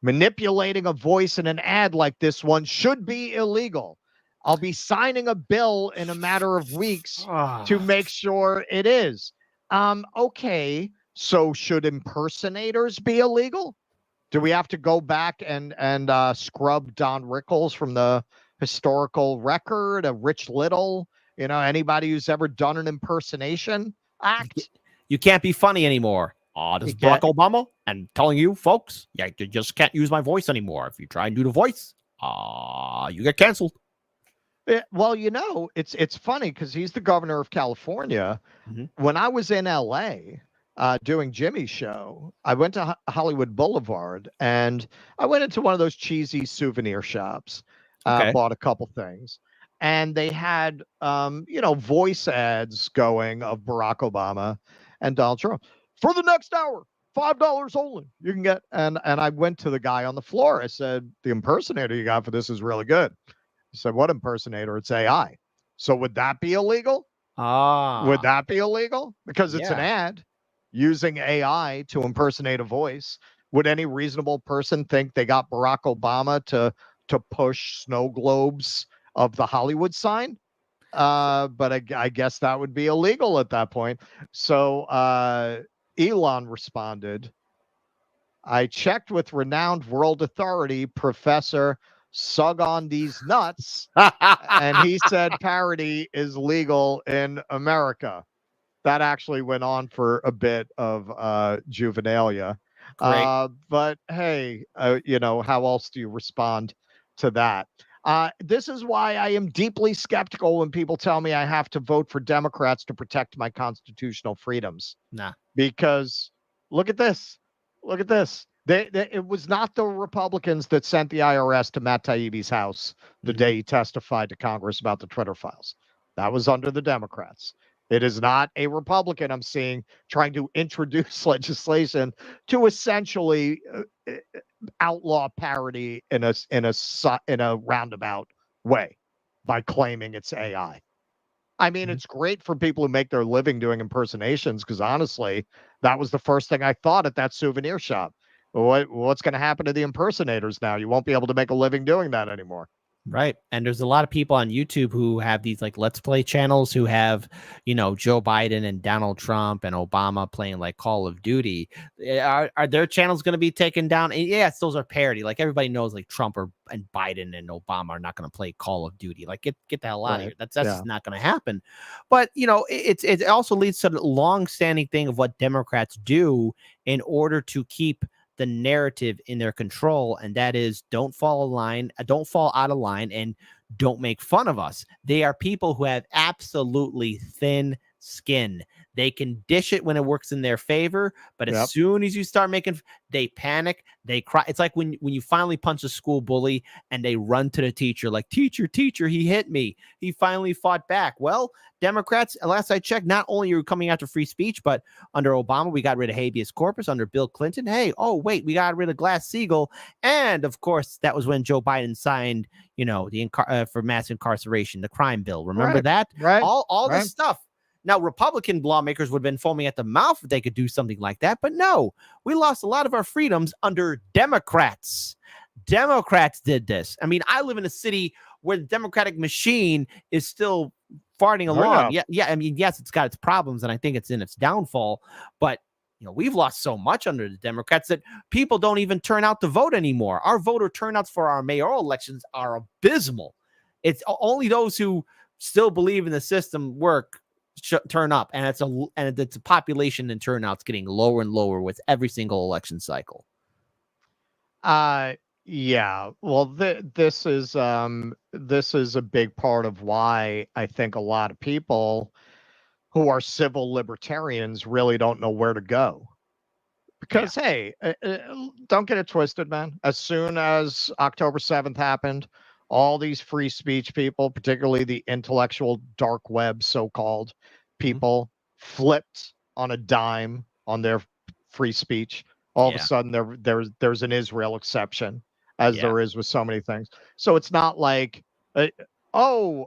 manipulating a voice in an ad like this one should be illegal. I'll be signing a bill in a matter of weeks to make sure it is. Okay, so should impersonators be illegal? Do we have to go back and scrub Don Rickles from the historical record, a Rich Little, anybody who's ever done an impersonation act? You can't be funny anymore. This is Barack Obama, and telling you folks, you just can't use my voice anymore. If you try and do the voice, you get canceled. Well, it's funny because he's the governor of California. When I was in LA doing Jimmy's show, I went to Hollywood Boulevard and I went into one of those cheesy souvenir shops, bought a couple things, and they had, voice ads going of Barack Obama and Donald Trump. For the next hour, $5 only. You can get, and I went to the guy on the floor. I said, the impersonator you got for this is really good. He said, what impersonator? It's AI. So would that be illegal? Would that be illegal? Because it's an ad using AI to impersonate a voice. Would any reasonable person think they got Barack Obama to push snow globes of the Hollywood sign? But I guess that would be illegal at that point. So Elon responded, I checked with renowned world authority, Professor Sug on These Nuts, and he said parody is legal in America. That actually went on for a bit of juvenilia. But hey, how else do you respond to that? This is why I am deeply skeptical when people tell me I have to vote for Democrats to protect my constitutional freedoms. Because look at this. Look at this. It was not the Republicans that sent the IRS to Matt Taibbi's house the day he testified to Congress about the Twitter files. That was under the Democrats. It is not a Republican I'm seeing trying to introduce legislation to essentially outlaw parody in a roundabout way by claiming it's AI. I mean, it's great for people who make their living doing impersonations, because honestly, that was the first thing I thought at that souvenir shop. What's going to happen to the impersonators now? You won't be able to make a living doing that anymore. Right. And there's a lot of people on YouTube who have these like Let's Play channels who have, Joe Biden and Donald Trump and Obama playing like Call of Duty. Are their channels going to be taken down? And yes, those are parody. Like everybody knows like Trump and Biden and Obama are not going to play Call of Duty. Like get the hell out of here. That's just not going to happen. But, it also leads to the long-standing thing of what Democrats do in order to keep the narrative in their control, and that is don't fall out of line, and don't make fun of us. They are people who have absolutely thin skin. They can dish it when it works in their favor, but as soon as you start making, they panic, they cry. It's like when you finally punch a school bully and they run to the teacher like, teacher, he hit me. He finally fought back. Well, Democrats, last I checked, not only are you coming after free speech, but under Obama, we got rid of habeas corpus. Under Bill Clinton, we got rid of Glass-Steagall. And of course, that was when Joe Biden signed, for mass incarceration, the crime bill. Remember that? Right. All this stuff. Now, Republican lawmakers would have been foaming at the mouth if they could do something like that. But no, we lost a lot of our freedoms under Democrats. Democrats did this. I mean, I live in a city where the Democratic machine is still farting along. Yeah. I mean, yes, it's got its problems, and I think it's in its downfall. But, we've lost so much under the Democrats that people don't even turn out to vote anymore. Our voter turnouts for our mayoral elections are abysmal. It's only those who still believe in the system turn up, and it's a population and turnout's getting lower and lower with every single election cycle. Yeah. Well, this is a big part of why I think a lot of people who are civil libertarians really don't know where to go. Because don't get it twisted, man. As soon as October 7th happened, all these free speech people, particularly the intellectual dark web so-called people, flipped on a dime on their free speech. All of a sudden, there's an Israel exception, as there is with so many things. So it's not like,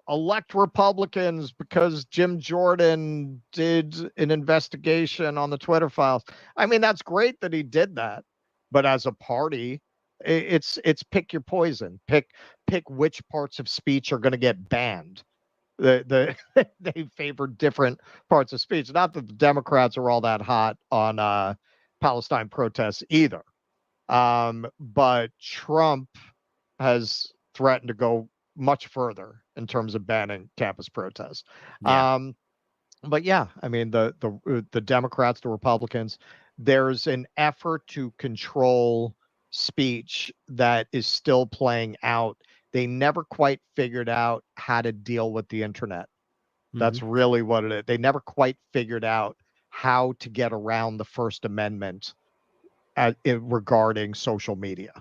elect Republicans because Jim Jordan did an investigation on the Twitter files. I mean, that's great that he did that, but as a party, it's pick your poison. Pick which parts of speech are going to get banned. They favor different parts of speech. Not that the Democrats are all that hot on Palestine protests either. But Trump has threatened to go much further in terms of banning campus protests. But yeah, I mean, the Democrats, the Republicans, there's an effort to control speech that is still playing out. They never quite figured out how to deal with the internet. That's really what it is. They never quite figured out how to get around the First Amendment regarding social media.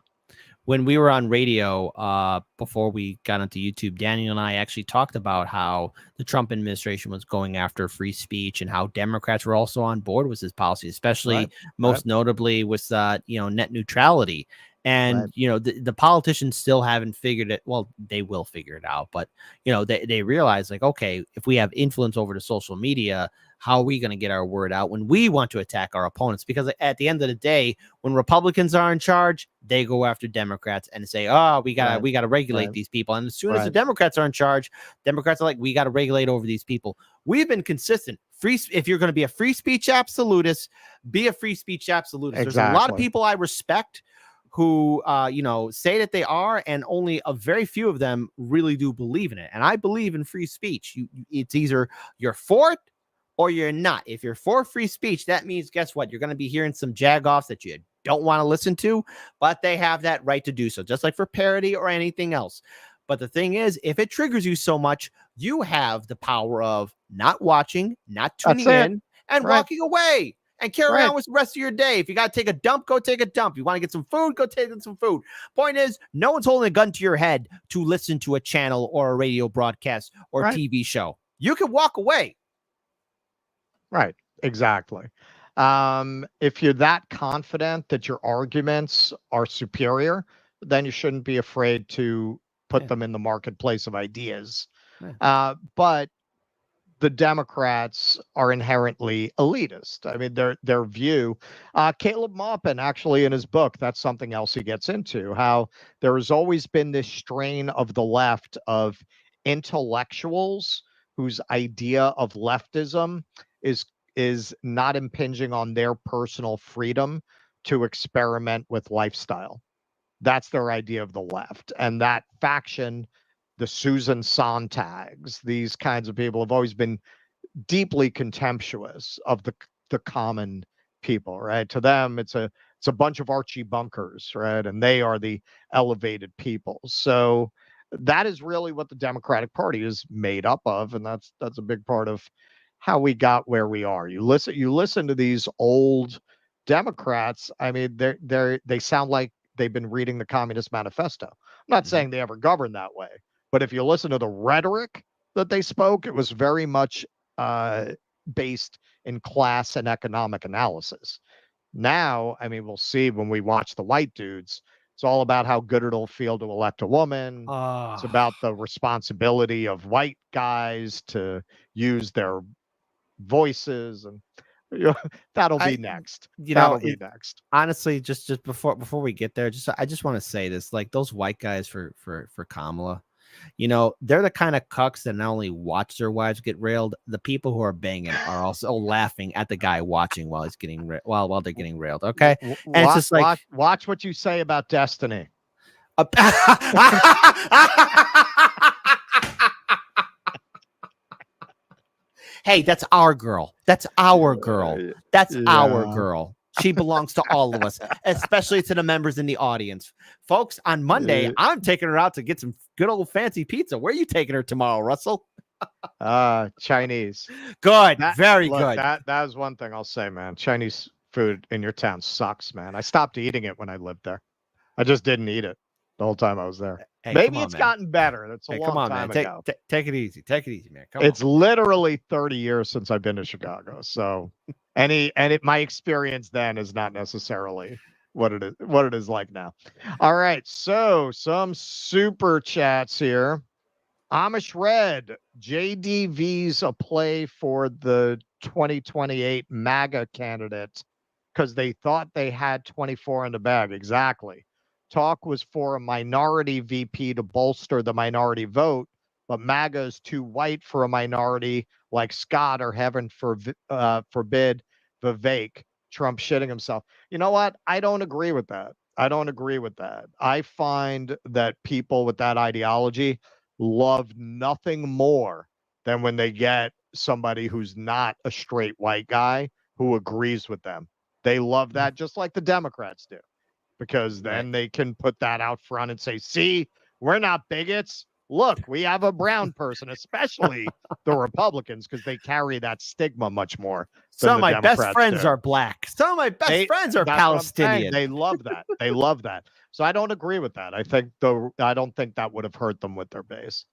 When we were on radio before we got onto YouTube, Daniel and I actually talked about how the Trump administration was going after free speech and how Democrats were also on board with his policy, especially most notably with net neutrality. And, the politicians still haven't figured it. Well, they will figure it out. But, they realize, like, okay, if we have influence over the social media, how are we going to get our word out when we want to attack our opponents? Because at the end of the day, when Republicans are in charge, they go after Democrats and say, we got to regulate these people. And as soon as the Democrats are in charge, Democrats are like, we got to regulate over these people. We've been consistent. If you're going to be a free speech absolutist, be a free speech absolutist. Exactly. There's a lot of people I respect who, say that they are, and only a very few of them really do believe in it. And I believe in free speech. It's either you're for it or you're not. If you're for free speech, that means, guess what? You're going to be hearing some jagoffs that you don't want to listen to, but they have that right to do so, just like for parody or anything else. But the thing is, if it triggers you so much, you have the power of not watching, not tuning in, and walking away. And carry on with the rest of your day. If you got to take a dump, go take a dump. You want to get some food, go take some food. Point is, no one's holding a gun to your head to listen to a channel or a radio broadcast or TV show. You can walk away. Right. Exactly. If you're that confident that your arguments are superior, then you shouldn't be afraid to put them in the marketplace of ideas. But the Democrats are inherently elitist. I mean, their view. Caleb Maupin, actually, in his book, that's something else he gets into, how there has always been this strain of the left of intellectuals whose idea of leftism is not impinging on their personal freedom to experiment with lifestyle. That's their idea of the left. And that faction, the Susan Sontags, these kinds of people have always been deeply contemptuous of the common people, right? To them, it's a bunch of Archie Bunkers, right? And they are the elevated people. So that is really what the Democratic Party is made up of, and that's a big part of how we got where we are. You listen to these old Democrats. I mean, they sound like they've been reading the Communist Manifesto. I'm not saying they ever governed that way, but if you listen to the rhetoric that they spoke, it was very much based in class and economic analysis. Now, I mean, we'll see when we watch the white dudes. It's all about how good it'll feel to elect a woman. It's about the responsibility of white guys to use their voices, and that'll be next. That'll be next. Honestly, just before we get there, I just want to say this: like those white guys for Kamala, they're the kind of cucks that not only watch their wives get railed, the people who are banging are also laughing at the guy watching while he's getting while they're getting railed. Okay, and it's just like watch what you say about Destiny. Hey, that's our girl. That's our girl. That's our girl. She belongs to all of us, especially to the members in the audience. Folks, on Monday, I'm taking her out to get some good old fancy pizza. Where are you taking her tomorrow, Russell? Chinese. Good. Very good. That is one thing I'll say, man. Chinese food in your town sucks, man. I stopped eating it when I lived there. I just didn't eat it the whole time I was there. Hey, maybe it's gotten better. That's a long time ago. Take it easy. Take it easy, man. It's literally 30 years since I've been to Chicago. So my experience then is not necessarily what it is like now. All right. So some super chats here. Amish Red, JDV's a play for the 2028 MAGA candidate because they thought they had 24 in the bag. Exactly. Talk was for a minority VP to bolster the minority vote, but MAGA is too white for a minority like Scott or heaven forbid Vivek. Trump shitting himself. You know what? I don't agree with that. I find that people with that ideology love nothing more than when they get somebody who's not a straight white guy who agrees with them. They love that just like the Democrats do. Because then they can put that out front and say, see, we're not bigots. Look, we have a brown person, especially the Republicans, because they carry that stigma much more. Some of my best friends are black. Some of my best friends are Palestinian. They love that. They love that. So I don't agree with that. I don't think that would have hurt them with their base.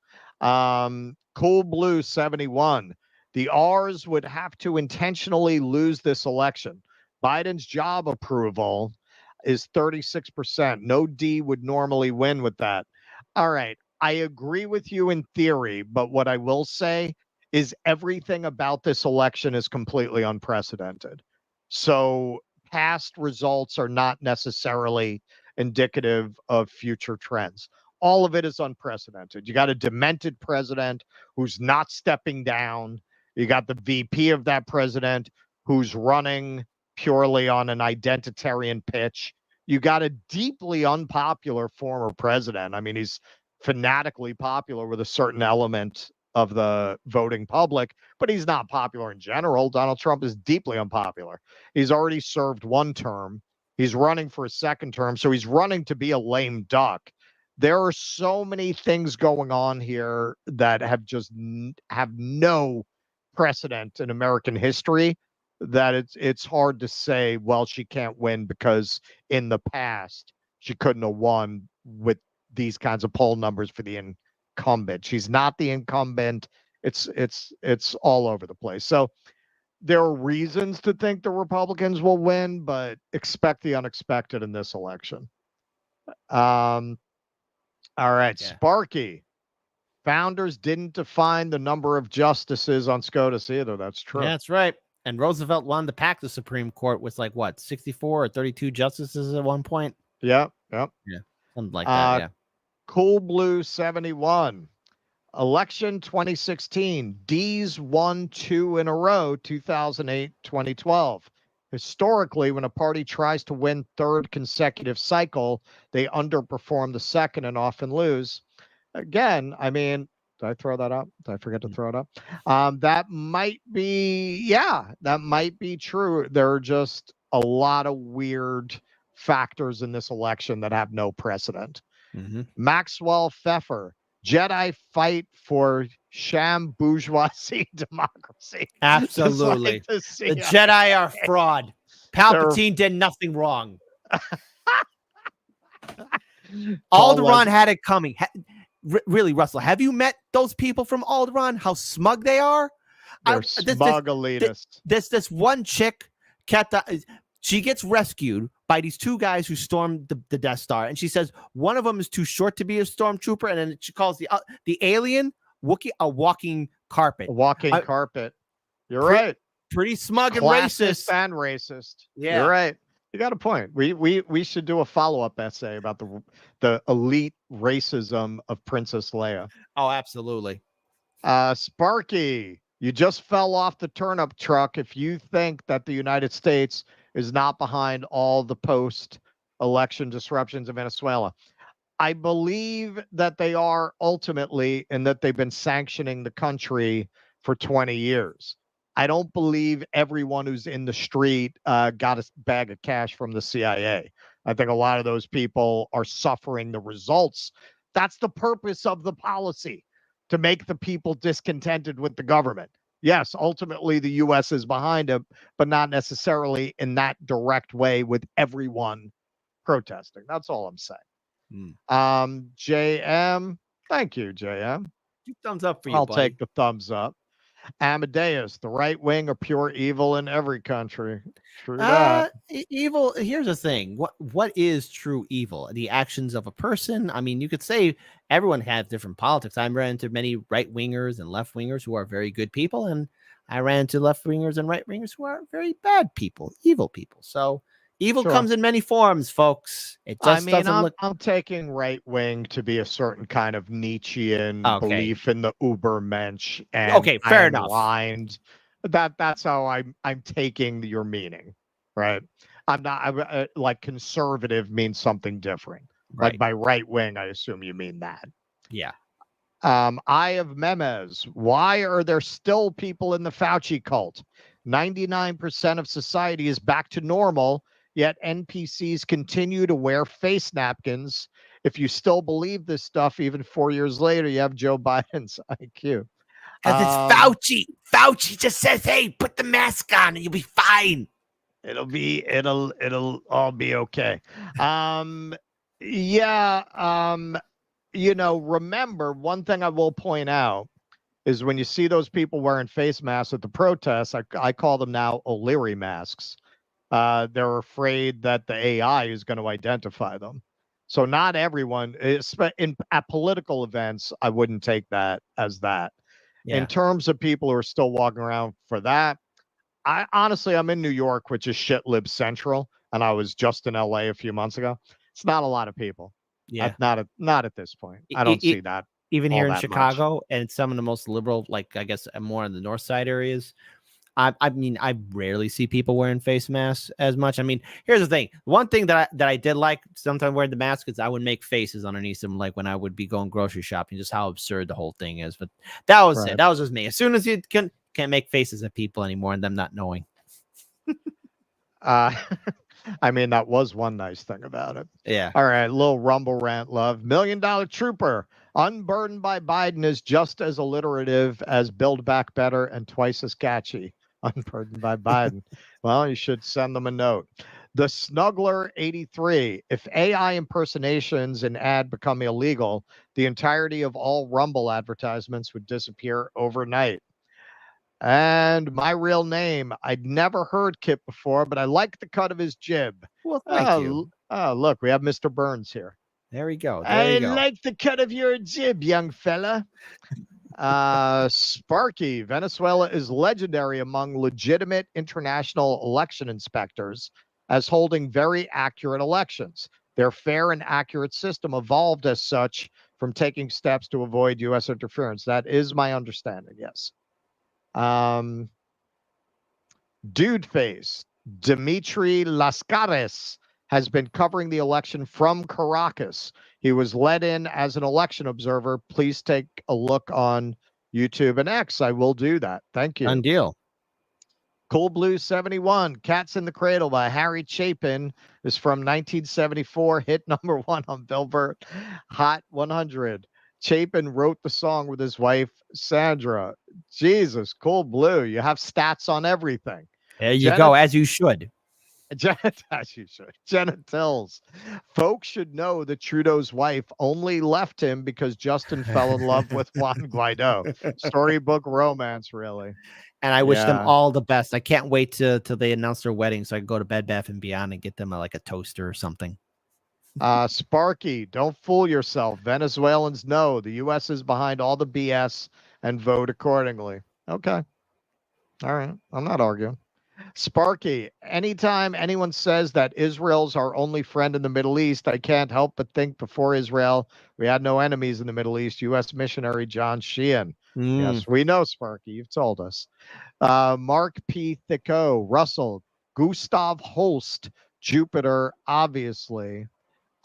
Cool Blue 71. The R's would have to intentionally lose this election. Biden's job approval is 36%. No D would normally win with that. All right. I agree with you in theory, but what I will say is everything about this election is completely unprecedented. So past results are not necessarily indicative of future trends. All of it is unprecedented. You got a demented president who's not stepping down. You got the VP of that president who's running purely on an identitarian pitch. You got a deeply unpopular former president. I mean, he's fanatically popular with a certain element of the voting public, but he's not popular in general. Donald Trump is deeply unpopular. He's already served one term. He's running for a second term, so he's running to be a lame duck. There are so many things going on here that have no precedent in American history that it's hard to say, well, she can't win because in the past she couldn't have won with these kinds of poll numbers for the incumbent. She's not the incumbent. It's all over the place. So there are reasons to think the Republicans will win, but expect the unexpected in this election. All right, yeah. Sparky. Founders didn't define the number of justices on SCOTUS either. That's true. Yeah, that's right. And Roosevelt wanted to pack the Supreme Court with 64 or 32 justices at one point. Yeah. Yeah. Something like that. Yeah. Cool Blue 71. Election 2016. D's won 2 in a row, 2008, 2012. Historically, when a party tries to win third consecutive cycle, they underperform the second and often lose. Again, I mean, did I throw that up? Did I forget to throw it up? That might be true. There are just a lot of weird factors in this election that have no precedent. Mm-hmm. Maxwell Pfeffer, Jedi fight for sham bourgeoisie democracy. Absolutely. Like the CIA. Jedi are fraud. Palpatine did nothing wrong. Alderaan had it coming. Really, Russell, have you met those people from Alderaan? How smug they are? They're smug elitists. This one chick, she gets rescued by these two guys who stormed the Death Star, and she says one of them is too short to be a stormtrooper, and then she calls the alien Wookiee a walking carpet. A walking carpet. You're right. Pretty smug Classist and racist. And racist. Yeah, you're right. You got a point. We should do a follow-up essay about the elite racism of Princess Leia. Oh, absolutely. Sparky, you just fell off the turnip truck if you think that the United States is not behind all the post-election disruptions in Venezuela. I believe that they are ultimately, and that they've been sanctioning the country for 20 years. I don't believe everyone who's in the street got a bag of cash from the CIA. I think a lot of those people are suffering the results. That's the purpose of the policy, to make the people discontented with the government. Yes, ultimately the U.S. is behind it, but not necessarily in that direct way with everyone protesting. That's all I'm saying. JM, thank you, JM. 2 thumbs up for you, I'll buddy. take the thumbs up. Amadeus, the right wing are pure evil in every country. True that. Evil. Here's the thing. What is true evil? The actions of a person. I mean, you could say everyone has different politics. I ran into many right wingers and left wingers who are very good people, and I ran into left wingers and right wingers who are very bad people, evil people. So evil comes in many forms, folks. It just doesn't look. I'm taking right wing to be a certain kind of Nietzschean belief in the Ubermensch. And fair enough. Aligned. That's how I'm taking your meaning, right? I'm not like conservative means something different. Right. Like by right wing, I assume you mean that. Yeah. Eye of Memes. Why are there still people in the Fauci cult? 99% of society is back to normal. Yet NPCs continue to wear face napkins. If you still believe this stuff, even 4 years later, you have Joe Biden's IQ. Because it's Fauci. Fauci just says, "Hey, put the mask on, and you'll be fine." It'll all be okay. Remember, one thing I will point out is when you see those people wearing face masks at the protests, I call them now O'Leary masks. They're afraid that the AI is going to identify them. So not everyone at political events, I wouldn't take that as that. Yeah. In terms of people who are still walking around for that, I'm in New York, which is shit lib central, and I was just in LA a few months ago. It's not a lot of people. Yeah, not at this point. I don't see that. Even here in Chicago and some of the most liberal, like I guess more on the north side areas. I mean, I rarely see people wearing face masks as much. I mean, here's the thing. One thing that I did like sometimes wearing the mask is I would make faces underneath them, like when I would be going grocery shopping, just how absurd the whole thing is. But that was it. That was just me. As soon as you can't make faces at people anymore and them not knowing. I mean, that was one nice thing about it. Yeah. All right. Little rumble rant love. $1 Million Trooper. Unburdened by Biden is just as alliterative as Build Back Better and twice as catchy. Unburdened by Biden. Well, you should send them a note. The Snuggler 83. If AI impersonations and ad become illegal, the entirety of all Rumble advertisements would disappear overnight. And my real name. I'd never heard Kip before, but I like the cut of his jib. Well, thank you. Oh, look, we have Mr. Burns here. There we go. I like the cut of your jib, young fella. Sparky, Venezuela is legendary among legitimate international election inspectors as holding very accurate elections. Their fair and accurate system evolved as such from taking steps to avoid U.S. interference. That is my understanding, yes. Dude Face, Dimitri Lascaris has been covering the election from Caracas. He was let in as an election observer. Please take a look on YouTube and X. I will do that. Thank you. Done deal. Cool Blue 71, Cats in the Cradle by Harry Chapin is from 1974, hit #1 on Billboard Hot 100. Chapin wrote the song with his wife, Sandra. Jesus, cold blue. You have stats on everything. There you go, as you should. As you should. Jenna Tills. Folks should know that Trudeau's wife only left him because Justin fell in love with Juan Guaido. Storybook romance, really. And I wish them all the best. I can't wait till they announce their wedding so I can go to Bed Bath & Beyond and get them like a toaster or something. Sparky, don't fool yourself. Venezuelans know the U.S. is behind all the BS and vote accordingly. Okay. All right. I'm not arguing. Sparky, anytime anyone says that Israel's our only friend in the Middle East, I can't help but think before Israel, we had no enemies in the Middle East. U.S. missionary John Sheehan. Yes, we know, Sparky. You've told us. Mark P. Thicko, Russell, Gustav Holst, Jupiter, obviously.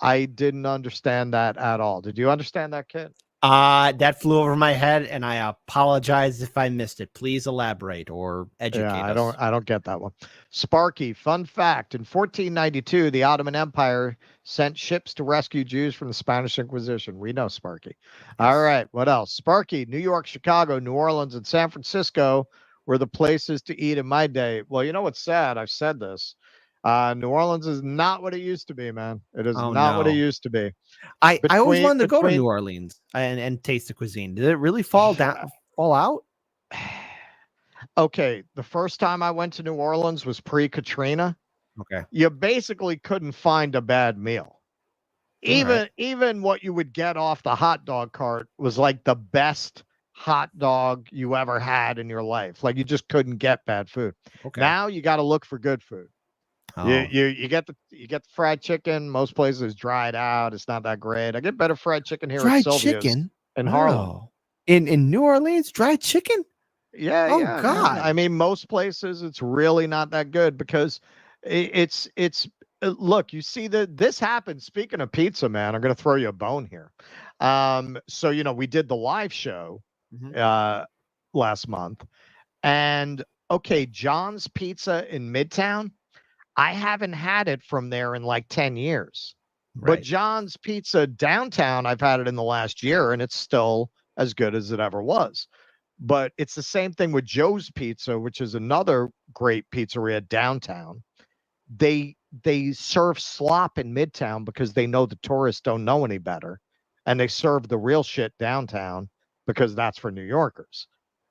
I didn't understand that at all. Did you understand that, kid? That flew over my head, and I apologize if I missed it. Please elaborate or educate us. I don't get that one. Sparky, fun fact. In 1492, the Ottoman Empire sent ships to rescue Jews from the Spanish Inquisition. We know, Sparky. All right, what else? Sparky, New York, Chicago, New Orleans, and San Francisco were the places to eat in my day. Well, you know what's sad? I've said this. New Orleans is not what it used to be, man. It is not what it used to be. I always wanted to go to New Orleans and taste the cuisine. Did it really fall out? Okay, the first time I went to New Orleans was pre-Katrina. Okay. You basically couldn't find a bad meal. Even what you would get off the hot dog cart was like the best hot dog you ever had in your life. Like you just couldn't get bad food. Okay. Now you got to look for good food. Oh. You get the fried chicken. Most places dried out. It's not that great. I get better fried chicken here at Sylvia's in Harlem. In New Orleans, fried chicken? Yeah. God. I mean, most places it's really not that good because it's look, you see this happens. Speaking of pizza, man, I'm going to throw you a bone here. So, we did the live show last month and okay, John's Pizza in Midtown. I haven't had it from there in like 10 years. Right. But John's Pizza downtown, I've had it in the last year, and it's still as good as it ever was. But it's the same thing with Joe's Pizza, which is another great pizzeria downtown. They serve slop in Midtown because they know the tourists don't know any better. And they serve the real shit downtown because that's for New Yorkers.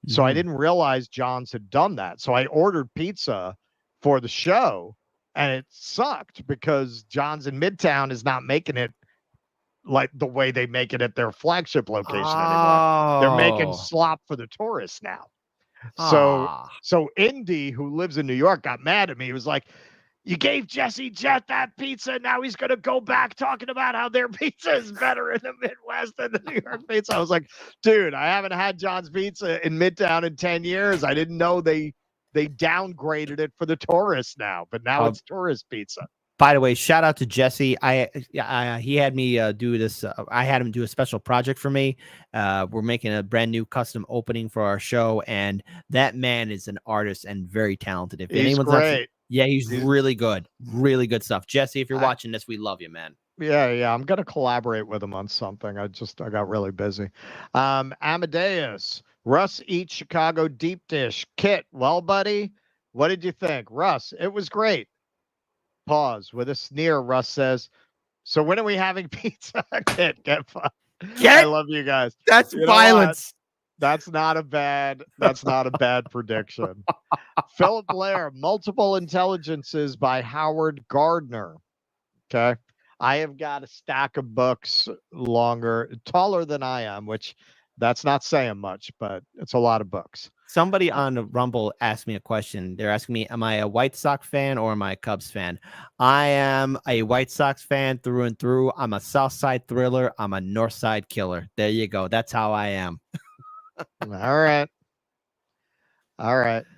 So I didn't realize John's had done that. So I ordered pizza for the show. And it sucked because John's in Midtown is not making it like the way they make it at their flagship location anymore. They're making slop for the tourists now. So Indy, who lives in New York, got mad at me. He was like, you gave Jesse Jet that pizza. Now he's going to go back talking about how their pizza is better in the Midwest than the New York pizza. I was like, dude, I haven't had John's Pizza in Midtown in 10 years. I didn't know they downgraded it for the tourists now, but now it's tourist pizza. By the way, shout out to Jesse. He had me do this. I had him do a special project for me. We're making a brand new custom opening for our show, and that man is an artist and very talented. If he's great. He's really good stuff. Jesse, if you're watching this, we love you, man. Yeah. I'm gonna collaborate with him on something. I got really busy. Amadeus. Russ eats Chicago deep dish. Kit, well, buddy, what did you think? Russ, it was great. Pause. With a sneer, Russ says, so when are we having pizza? Kit, get fun. I love you guys. That's violence. That's not a bad prediction. Philip Blair, Multiple Intelligences by Howard Gardner. Okay. I have got a stack of books taller than I am, which that's not saying much, but it's a lot of books. Somebody on Rumble asked me a question. They're asking me, am I a White Sox fan or am I a Cubs fan? I am a White Sox fan through and through. I'm a South Side thriller. I'm a North Side killer. There you go. That's how I am. All right.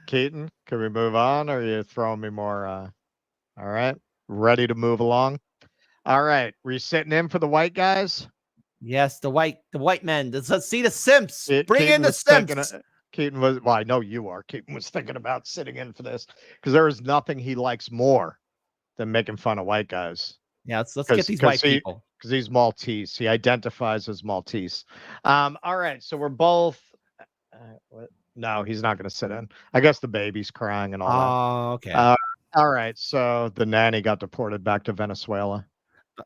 Keaton, can we move on or are you throwing me more? All right. Ready to move along? All right. Were you sitting in for the white guys? Yes, the white men. Let's see the Simps. Bring in the Simps. Keaton was, well, I know you are. Keaton was thinking about sitting in for this because there is nothing he likes more than making fun of white guys. Yeah, let's get these white people. because he's Maltese. He identifies as Maltese. All right, so we're both. No, he's not going to sit in. I guess the baby's crying and all that. Oh, okay. All right, so the nanny got deported back to Venezuela.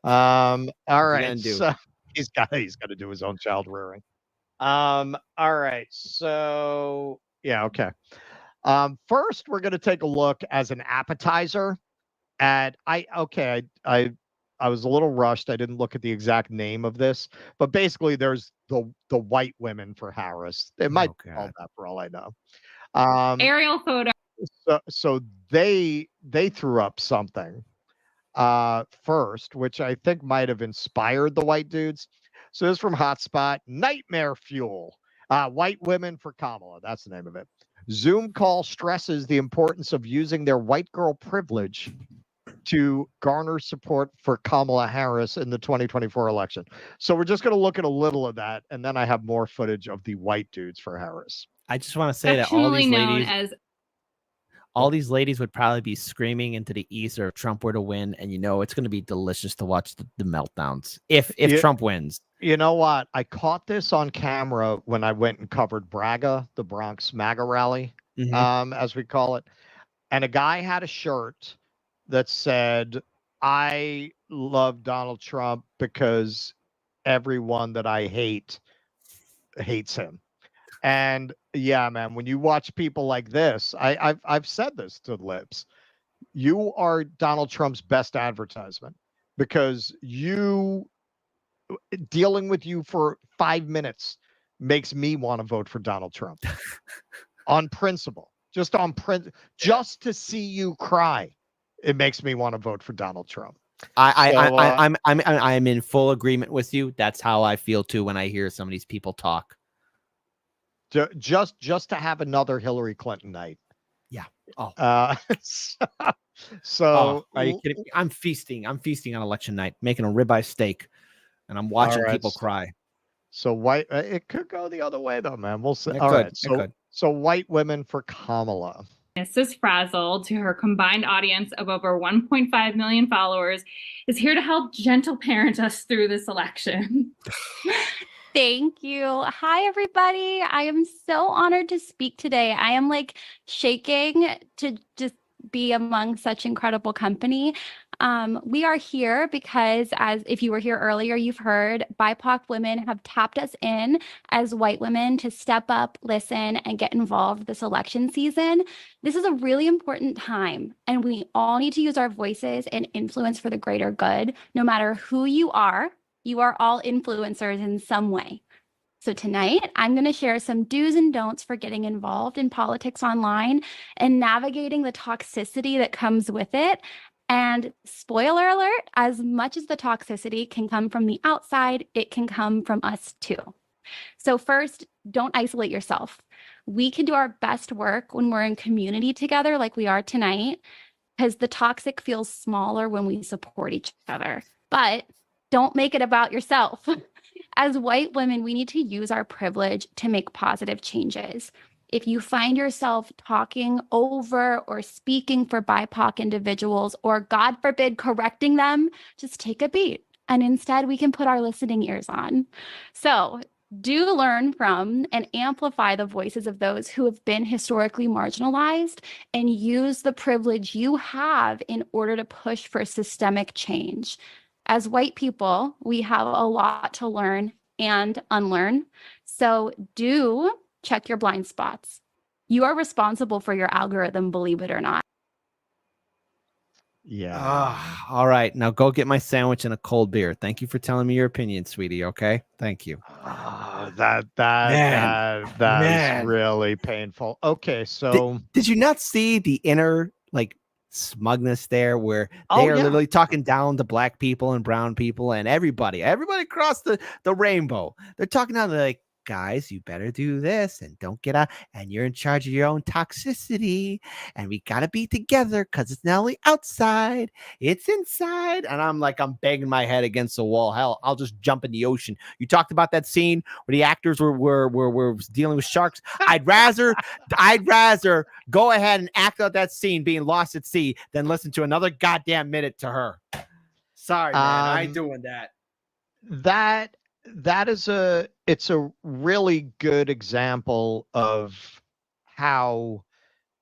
All right, so he's got to do his own child rearing. All right, so yeah, okay. First, we're going to take a look as an appetizer at I was a little rushed. I didn't look at the exact name of this, but basically, there's the white women for Harris. It might be called that for all I know. Aerial photo. So they threw up something first, which I think might have inspired the white dudes. So this is from Hotspot. Nightmare fuel. White women for Kamala. That's the name of it. Zoom call stresses the importance of using their white girl privilege to garner support for Kamala Harris in the 2024 election. So we're just going to look at a little of that, and then I have more footage of the white dudes for Harris. I just want to say that all these ladies would probably be screaming into the ether if Trump were to win, and it's going to be delicious to watch the meltdowns if Trump wins. You know what? I caught this on camera when I went and covered Braga, the Bronx MAGA rally, as we call it, and a guy had a shirt that said, "I love Donald Trump because everyone that I hate hates him." And yeah, man, when you watch people like this, I've said this to lips. You are Donald Trump's best advertisement because dealing with you for 5 minutes makes me want to vote for Donald Trump on principle, just to see you cry. It makes me want to vote for Donald Trump. I'm in full agreement with you. That's how I feel too when I hear some of these people talk. Just to have another Hillary Clinton night. Yeah. Are you kidding me? I'm feasting on election night, making a ribeye steak, and I'm watching people cry. So white, it could go the other way though, man. We'll see. All right. So white women for Kamala. Mrs. Frazzle, to her combined audience of over 1.5 million followers, is here to help gentle parent us through this election. Thank you. Hi, everybody. I am so honored to speak today. I am shaking to just be among such incredible company. We are here because, as if you were here earlier, you've heard BIPOC women have tapped us in as white women to step up, listen, and get involved this election season. This is a really important time, and we all need to use our voices and influence for the greater good. No matter who you are all influencers in some way. So tonight, I'm going to share some do's and don'ts for getting involved in politics online and navigating the toxicity that comes with it. And spoiler alert, as much as the toxicity can come from the outside, it can come from us too. So first, don't isolate yourself. We can do our best work when we're in community together like we are tonight, because the toxic feels smaller when we support each other. But don't make it about yourself. As white women, we need to use our privilege to make positive changes. If you find yourself talking over or speaking for BIPOC individuals, or God forbid, correcting them, just take a beat. And instead, we can put our listening ears on. So do learn from and amplify the voices of those who have been historically marginalized, and use the privilege you have in order to push for systemic change. As white people, we have a lot to learn and unlearn. So do check your blind spots. You are responsible for your algorithm, believe it or not. Yeah. All right. Now go get my sandwich and a cold beer. Thank you for telling me your opinion, sweetie. Okay. Thank you. That is really painful. Okay. So did you not see the inner smugness there, where they are literally talking down to black people and brown people and everybody across the rainbow? They're talking down, they're like, guys, you better do this and don't get out, and you're in charge of your own toxicity, and we gotta be together because it's not only outside, it's inside. And I'm banging my head against the wall. Hell, I'll just jump in the ocean. You talked about that scene where the actors were dealing with sharks. I'd rather go ahead and act out that scene being lost at sea than listen to another goddamn minute to her. Sorry, man, I ain't doing that. It's a really good example of how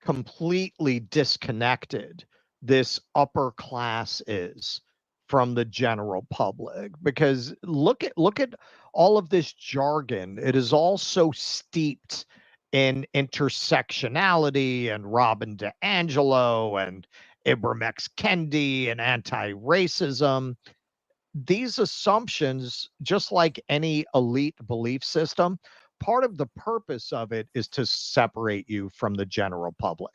completely disconnected this upper class is from the general public, because look at all of this jargon. It is all so steeped in intersectionality and Robin DiAngelo and Ibram X. Kendi and anti-racism. These assumptions, just like any elite belief system, part of the purpose of it is to separate you from the general public.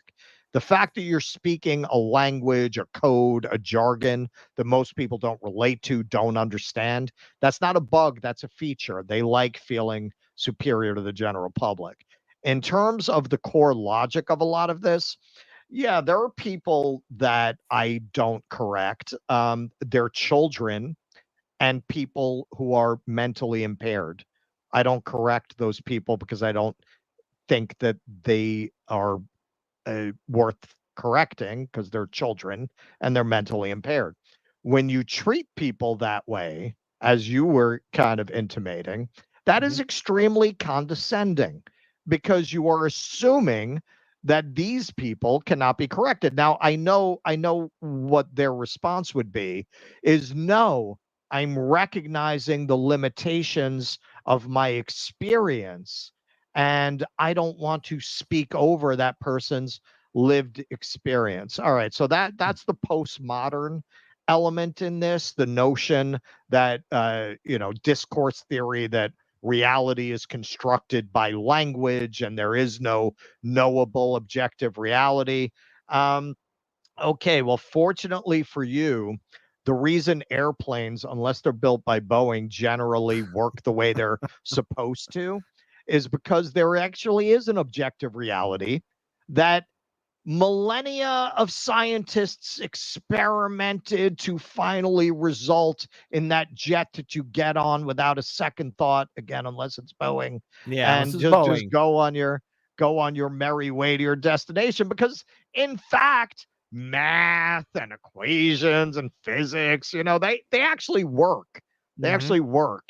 The fact that you're speaking a language, a code, a jargon that most people don't relate to, don't understand, that's not a bug, that's a feature. They like feeling superior to the general public. In terms of the core logic of a lot of this, yeah, there are people that I don't correct. They're children and people who are mentally impaired. I don't correct those people because I don't think that they are worth correcting, because they're children and they're mentally impaired. When you treat people that way, as you were kind of intimating, that is extremely condescending, because you are assuming that these people cannot be corrected. Now, I know what their response would be is, no, I'm recognizing the limitations of my experience, and I don't want to speak over that person's lived experience. All right, so that's the postmodern element in this, the notion that discourse theory, that reality is constructed by language and there is no knowable objective reality. Okay, well, fortunately for you, the reason airplanes, unless they're built by Boeing, generally work the way they're supposed to is because there actually is an objective reality that millennia of scientists experimented to finally result in that jet that you get on without a second thought, again, unless it's Boeing. Yeah, and just go on your merry way to your destination, because in fact, math and equations and physics, they actually work. They actually work.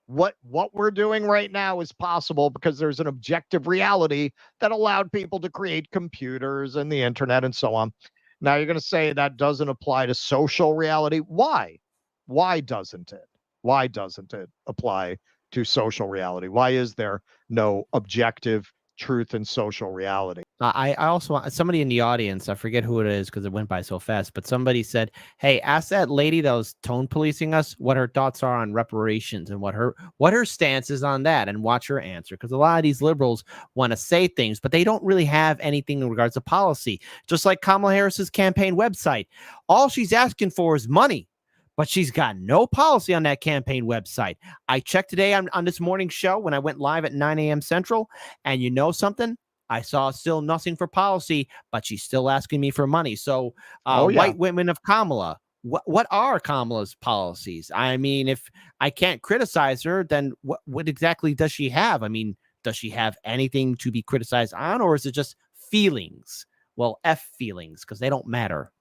What we're doing right now is possible because there's an objective reality that allowed people to create computers and the internet and so on. Now you're going to say that doesn't apply to social reality. Why? Why doesn't it? Why doesn't it apply to social reality? Why is there no objective truth in social reality? I also, somebody in the audience, I forget who it is because it went by so fast, but somebody said, hey, ask that lady that was tone policing us what her thoughts are on reparations and what her stance is on that, and watch her answer, because a lot of these liberals want to say things, but they don't really have anything in regards to policy. Just like Kamala Harris's campaign website, all she's asking for is money, but she's got no policy on that campaign website. I checked today on this morning show when I went live at 9 a.m. Central, and you know something? I saw still nothing for policy, but she's still asking me for money. So white women of Kamala, what are Kamala's policies? I mean, if I can't criticize her, then what exactly does she have? I mean, does she have anything to be criticized on, or is it just feelings? Well, F feelings, because they don't matter.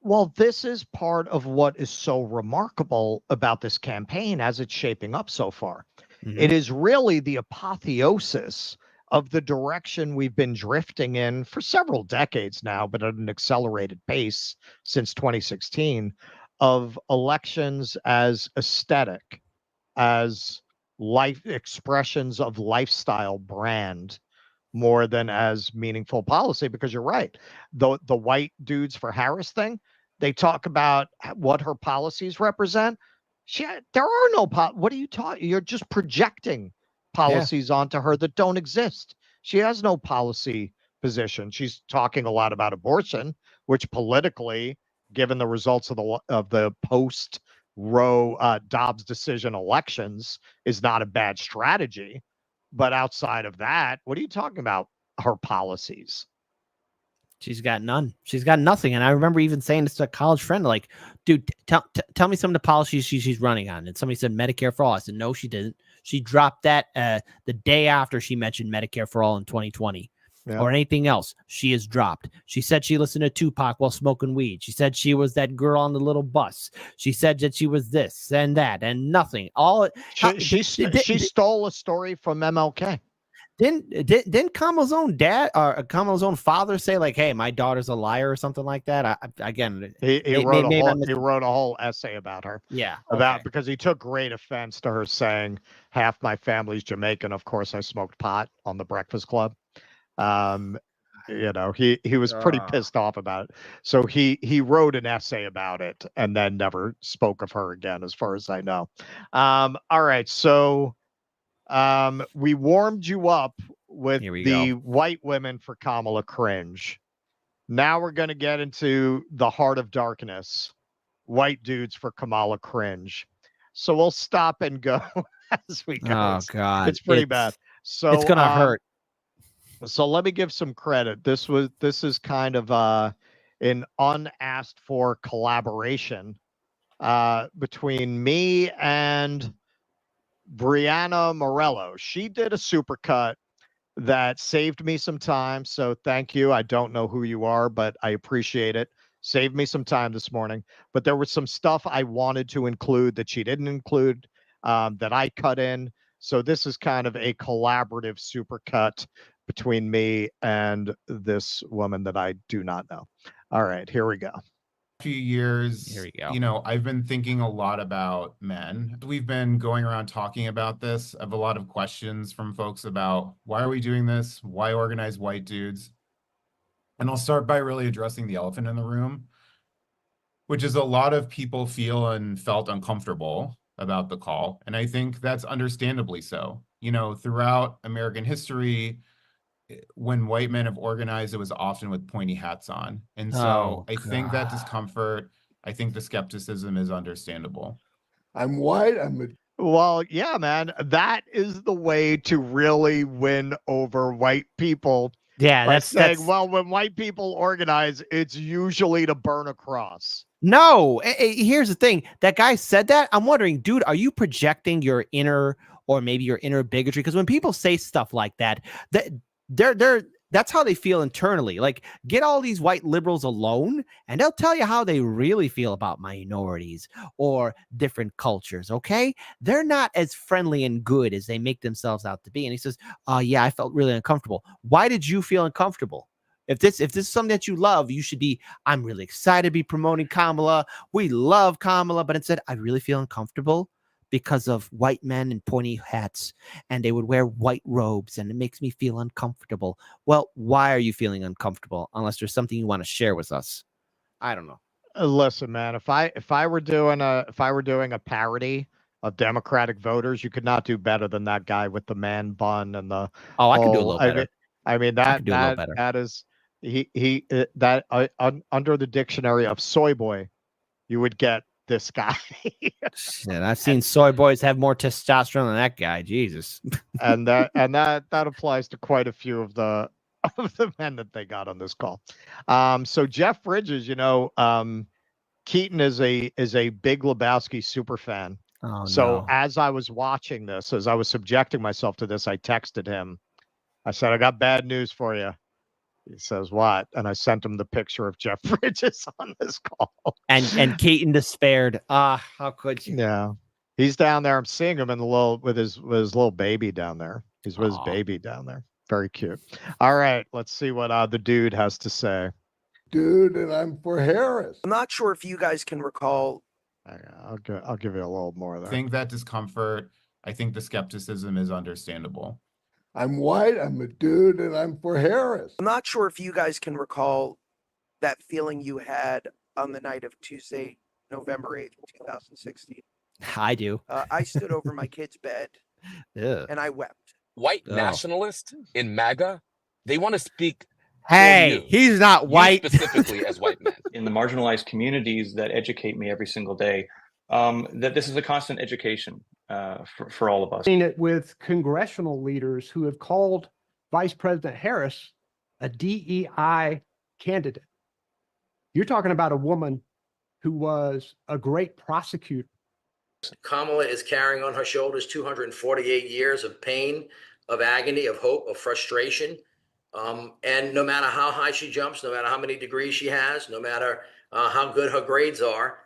Well, this is part of what is so remarkable about this campaign as it's shaping up so far. It is really the apotheosis of the direction we've been drifting in for several decades now, but at an accelerated pace since 2016, of elections as aesthetic, as life expressions of lifestyle brand, more than as meaningful policy. Because you're right, the white dudes for Harris thing, they talk about what her policies represent. There are no what are you talking? You're just projecting policies onto her that don't exist. She has no policy position. She's talking a lot about abortion, which politically, given the results of the post Roe Dobbs decision elections, is not a bad strategy. But outside of that, what are you talking about? Her policies? She's got none. She's got nothing. And I remember even saying this to a college friend, like, dude, tell me some of the policies she's running on. And somebody said Medicare for all. I said, no, she didn't. She dropped that the day after she mentioned Medicare for all in 2020. or anything else, she is dropped. She said she listened to Tupac while smoking weed. She said she was that girl on the little bus. She said that she was this and that and nothing. She stole a story from MLK. Didn't Kamala's own dad or Kamala's own father say like, "Hey, my daughter's a liar" or something like that? He wrote a whole essay about her. Yeah, because he took great offense to her saying half my family's Jamaican. Of course, I smoked pot on the Breakfast Club. He was pretty pissed off about it. So he wrote an essay about it and then never spoke of her again, as far as I know. All right, so. We warmed you up with the white women for Kamala cringe. Now we're going to get into the heart of darkness. White dudes for Kamala cringe. So we'll stop and go as we go. Oh God, it's pretty bad. So it's gonna hurt. So let me give some credit. This is kind of an unasked for collaboration between me and Brianna Morello. She did a supercut that saved me some time. So thank you. I don't know who you are, but I appreciate it. Saved me some time this morning. But there was some stuff I wanted to include that she didn't include that I cut in. So this is kind of a collaborative supercut between me and this woman that I do not know. All right, here we go. Few years, here we go. You know, I've been thinking a lot about men. We've been going around talking about this. I have a lot of questions from folks about why are we doing this? Why organize white dudes? And I'll start by really addressing the elephant in the room, which is a lot of people feel and felt uncomfortable about the call. And I think that's understandably so. You know, throughout American history, when white men have organized, it was often with pointy hats on. And so I think that discomfort, I think the skepticism is understandable. I'm white. Well, yeah, man, that is the way to really win over white people. Yeah, that's well, when white people organize, it's usually to burn a cross. No, here's the thing. That guy said that. I'm wondering, dude, are you projecting your inner or maybe your inner bigotry? Because when people say stuff like that, that's how they feel internally. Like, get all these white liberals alone and they'll tell you how they really feel about minorities or different cultures. Okay, they're not as friendly and good as they make themselves out to be. And he says, yeah, I felt really uncomfortable. Why did you feel uncomfortable? If this is something that you love, you should be, I'm really excited to be promoting Kamala. We love Kamala. But instead, I really feel uncomfortable because of white men in pointy hats, and they would wear white robes, and it makes me feel uncomfortable. Well, why are you feeling uncomfortable? Unless there's something you want to share with us. I don't know. Listen, man, if I were doing a parody of Democratic voters, you could not do better than that guy with the man bun and the. Oh, I could do a little better. I mean that is under the dictionary of soy boy, you would get this guy. Yeah, I've seen soy boys have more testosterone than that guy. Jesus. and that applies to quite a few of the men that they got on this call. So Jeff Bridges, you know, Keaton is a big Lebowski super fan. Oh, so no. as I was watching this, as I was subjecting myself to this, I texted him. I said, I got bad news for you. He says, what? And I sent him the picture of Jeff Bridges on this call. And Keaton despaired. How could you? Yeah. He's down there. I'm seeing him with his little baby down there. He's with his baby down there. Very cute. All right. Let's see what the dude has to say. Dude, and I'm for Harris. I'm not sure if you guys can recall. I'll give you a little more there. I think that discomfort, I think the skepticism is understandable. I'm white, I'm a dude, and I'm for Harris. I'm not sure if you guys can recall that feeling you had on the night of Tuesday, November 8th, 2016. I do. I stood over my kid's bed and I wept. White nationalists in MAGA, they want to speak. Hey, he's not white. Specifically as white men. In the marginalized communities that educate me every single day, that this is a constant education for all of us. I've seen it with congressional leaders who have called Vice President Harris a DEI candidate. You're talking about a woman who was a great prosecutor. Kamala is carrying on her shoulders 248 years of pain, of agony, of hope, of frustration. And no matter how high she jumps, no matter how many degrees she has, no matter how good her grades are,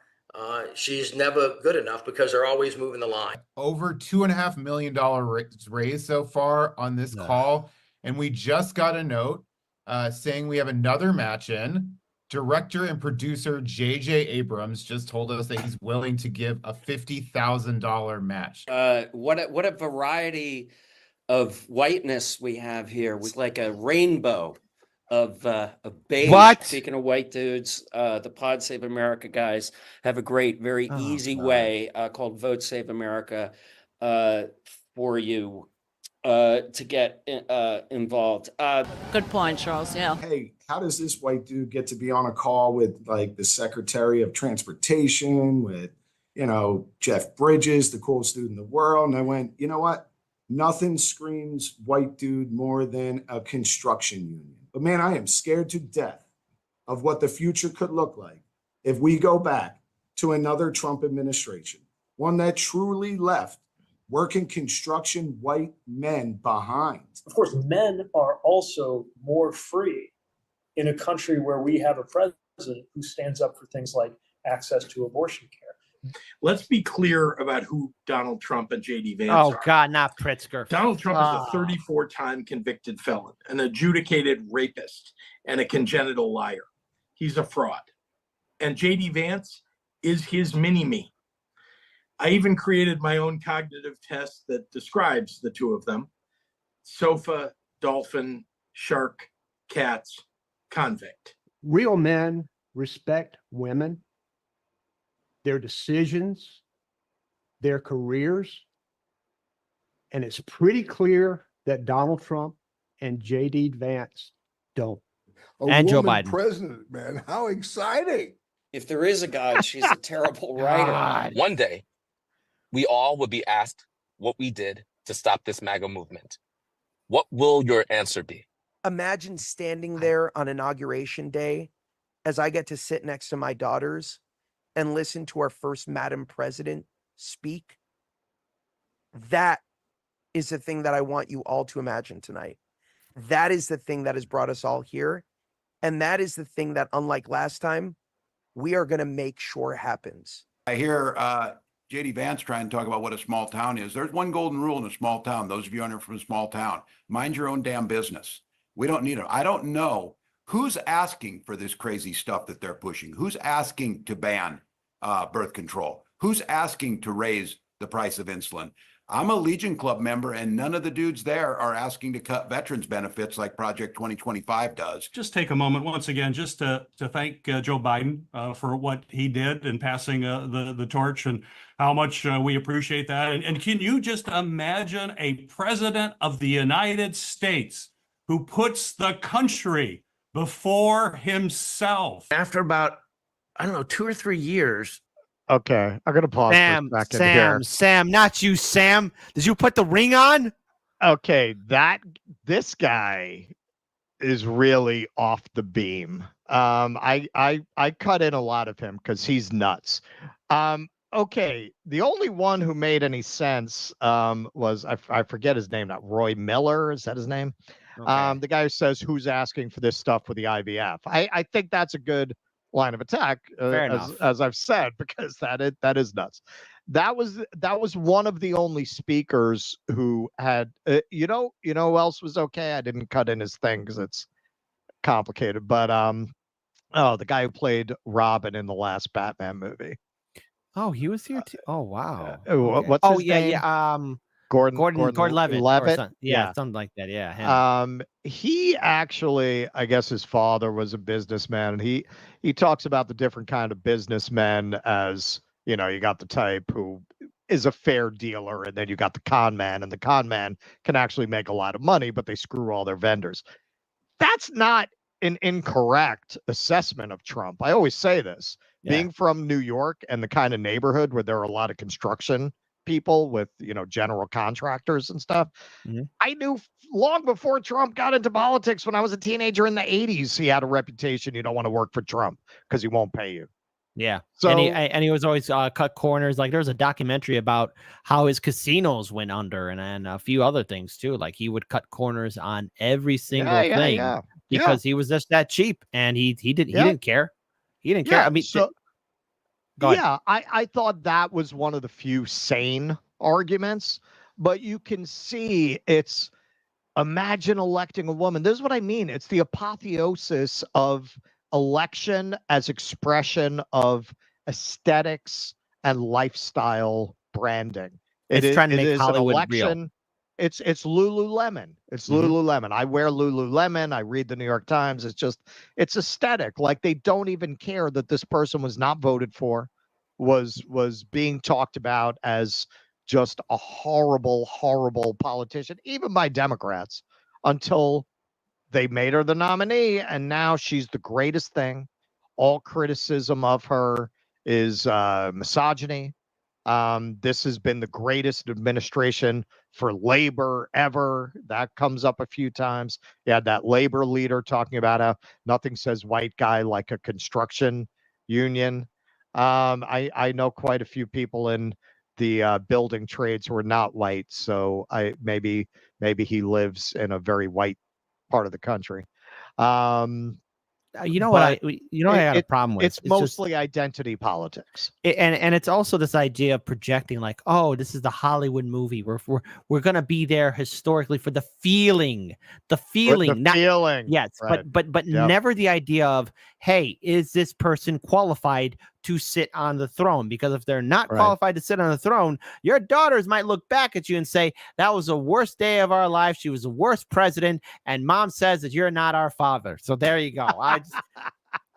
she's never good enough because they're always moving the line. Over $2.5 million raised so far on this call. And we just got a note saying we have another match in. Director and producer J.J. Abrams just told us that he's willing to give a $50,000 match. What a variety of whiteness we have here. It's like a rainbow of beige. What? Speaking of white dudes, the Pod Save America guys have a great, very easy way called Vote Save America for you to get involved. Good point, Charles. Yeah. Hey, how does this white dude get to be on a call with like the Secretary of Transportation, with, you know, Jeff Bridges, the coolest dude in the world? And I went, you know what? Nothing screams white dude more than a construction union. But man, I am scared to death of what the future could look like if we go back to another Trump administration, one that truly left working construction white men behind. Of course, men are also more free in a country where we have a president who stands up for things like access to abortion care. Let's be clear about who Donald Trump and J.D. Vance are. Oh, God, not Pritzker. Donald Trump is a 34-time convicted felon, an adjudicated rapist, and a congenital liar. He's a fraud. And J.D. Vance is his mini-me. I even created my own cognitive test that describes the two of them. Sofa, dolphin, shark, cats, convict. Real men respect women, their decisions, their careers. And it's pretty clear that Donald Trump and J.D. Vance don't. And Joe Biden. President, man. How exciting. If there is a God, she's a terrible writer. One day, we all will be asked what we did to stop this MAGA movement. What will your answer be? Imagine standing there on Inauguration Day as I get to sit next to my daughters and listen to our first Madam President speak. That is the thing that I want you all to imagine tonight. That is the thing that has brought us all here. And that is the thing that, unlike last time, we are going to make sure happens. I hear J.D. Vance trying to talk about what a small town is. There's one golden rule in a small town. Those of you from a small town, mind your own damn business. We don't need it. I don't know who's asking for this crazy stuff that they're pushing. Who's asking to ban birth control? Who's asking to raise the price of insulin? I'm a Legion Club member, and none of the dudes there are asking to cut veterans benefits like Project 2025 does. Just take a moment once again just to thank Joe Biden for what he did in passing the torch and how much we appreciate that. And can you just imagine a president of the United States who puts the country before himself? After about, I don't know, 2 or 3 years. Okay, I'm gonna pause for a second here. Sam, not you, Sam. Did you put the ring on? Okay, this guy is really off the beam. I cut in a lot of him because he's nuts. Okay, the only one who made any sense was I forget his name, not Roy Miller, is that his name? Okay. The guy who says who's asking for this stuff with the IVF. I think that's a good line of attack, as I've said, because that is nuts. That was one of the only speakers who had you know who else was okay. I didn't cut in his thing because it's complicated, but the guy who played Robin in the last Batman movie. Oh, he was here too. Oh, wow. What's his name? Yeah. Gordon Levitt. Yeah, something like that. Yeah. Him. He actually, I guess his father was a businessman, and he talks about the different kind of businessmen as, you got the type who is a fair dealer, and then you got the con man, and the con man can actually make a lot of money, but they screw all their vendors. That's not an incorrect assessment of Trump. I always say this, being from New York and the kind of neighborhood where there are a lot of construction people with, general contractors and stuff. Mm-hmm. I knew long before Trump got into politics, when I was a teenager in the 80s, he had a reputation. You don't want to work for Trump because he won't pay you. Yeah. So and he was always cut corners. Like there was a documentary about how his casinos went under and a few other things too. Like he would cut corners on every single thing because he was just that cheap, and he didn't care. He didn't care. I mean, so go ahead. I thought that was one of the few sane arguments, but you can see it's imagine electing a woman. This is what I mean. It's the apotheosis of election as expression of aesthetics and lifestyle branding. It's trying to make an Hollywood election. real. It's Lululemon. It's Lululemon. I wear Lululemon. I read the New York Times. It's aesthetic. Like they don't even care that this person was not voted for, was being talked about as just a horrible, horrible politician, even by Democrats, until they made her the nominee, and now she's the greatest thing. All criticism of her is misogyny. This has been the greatest administration for labor ever. That comes up a few times. You had that labor leader talking about how nothing says white guy like a construction union. I know quite a few people in the building trades who are not white, so maybe he lives in a very white part of the country. You know what I got a problem with? It's mostly identity politics. And it's also this idea of projecting like, oh, this is the Hollywood movie. We're gonna be there historically for the feeling. Feeling. Yes, right. but never the idea of, hey, is this person qualified to sit on the throne? Because if they're not qualified to sit on the throne, your daughters might look back at you and say, that was the worst day of our life. She was the worst president. And mom says that you're not our father. So there you go.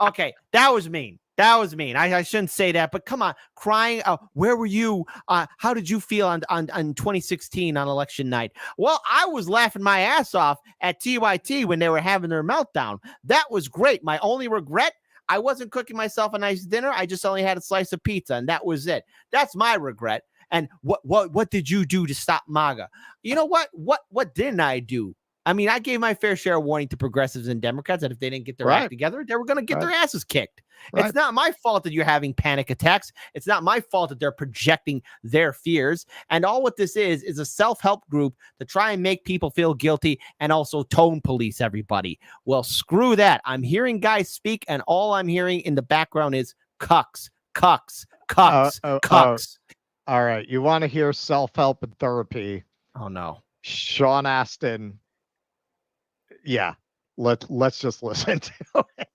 Okay, that was mean. I shouldn't say that, but come on, crying. Where were you? How did you feel on 2016 on election night? Well, I was laughing my ass off at TYT when they were having their meltdown. That was great. My only regret, I wasn't cooking myself a nice dinner. I just only had a slice of pizza, and that was it. That's my regret. And what did you do to stop MAGA? You know what? What didn't I do? I mean, I gave my fair share of warning to progressives and Democrats that if they didn't get their act together, they were going to get their asses kicked. It's not my fault that you're having panic attacks. It's not my fault that they're projecting their fears. And all what this is a self-help group to try and make people feel guilty and also tone police everybody. Well, screw that. I'm hearing guys speak, and all I'm hearing in the background is cucks. All right. You want to hear self-help and therapy? Oh, no. Sean Astin. Yeah, let's just listen to it.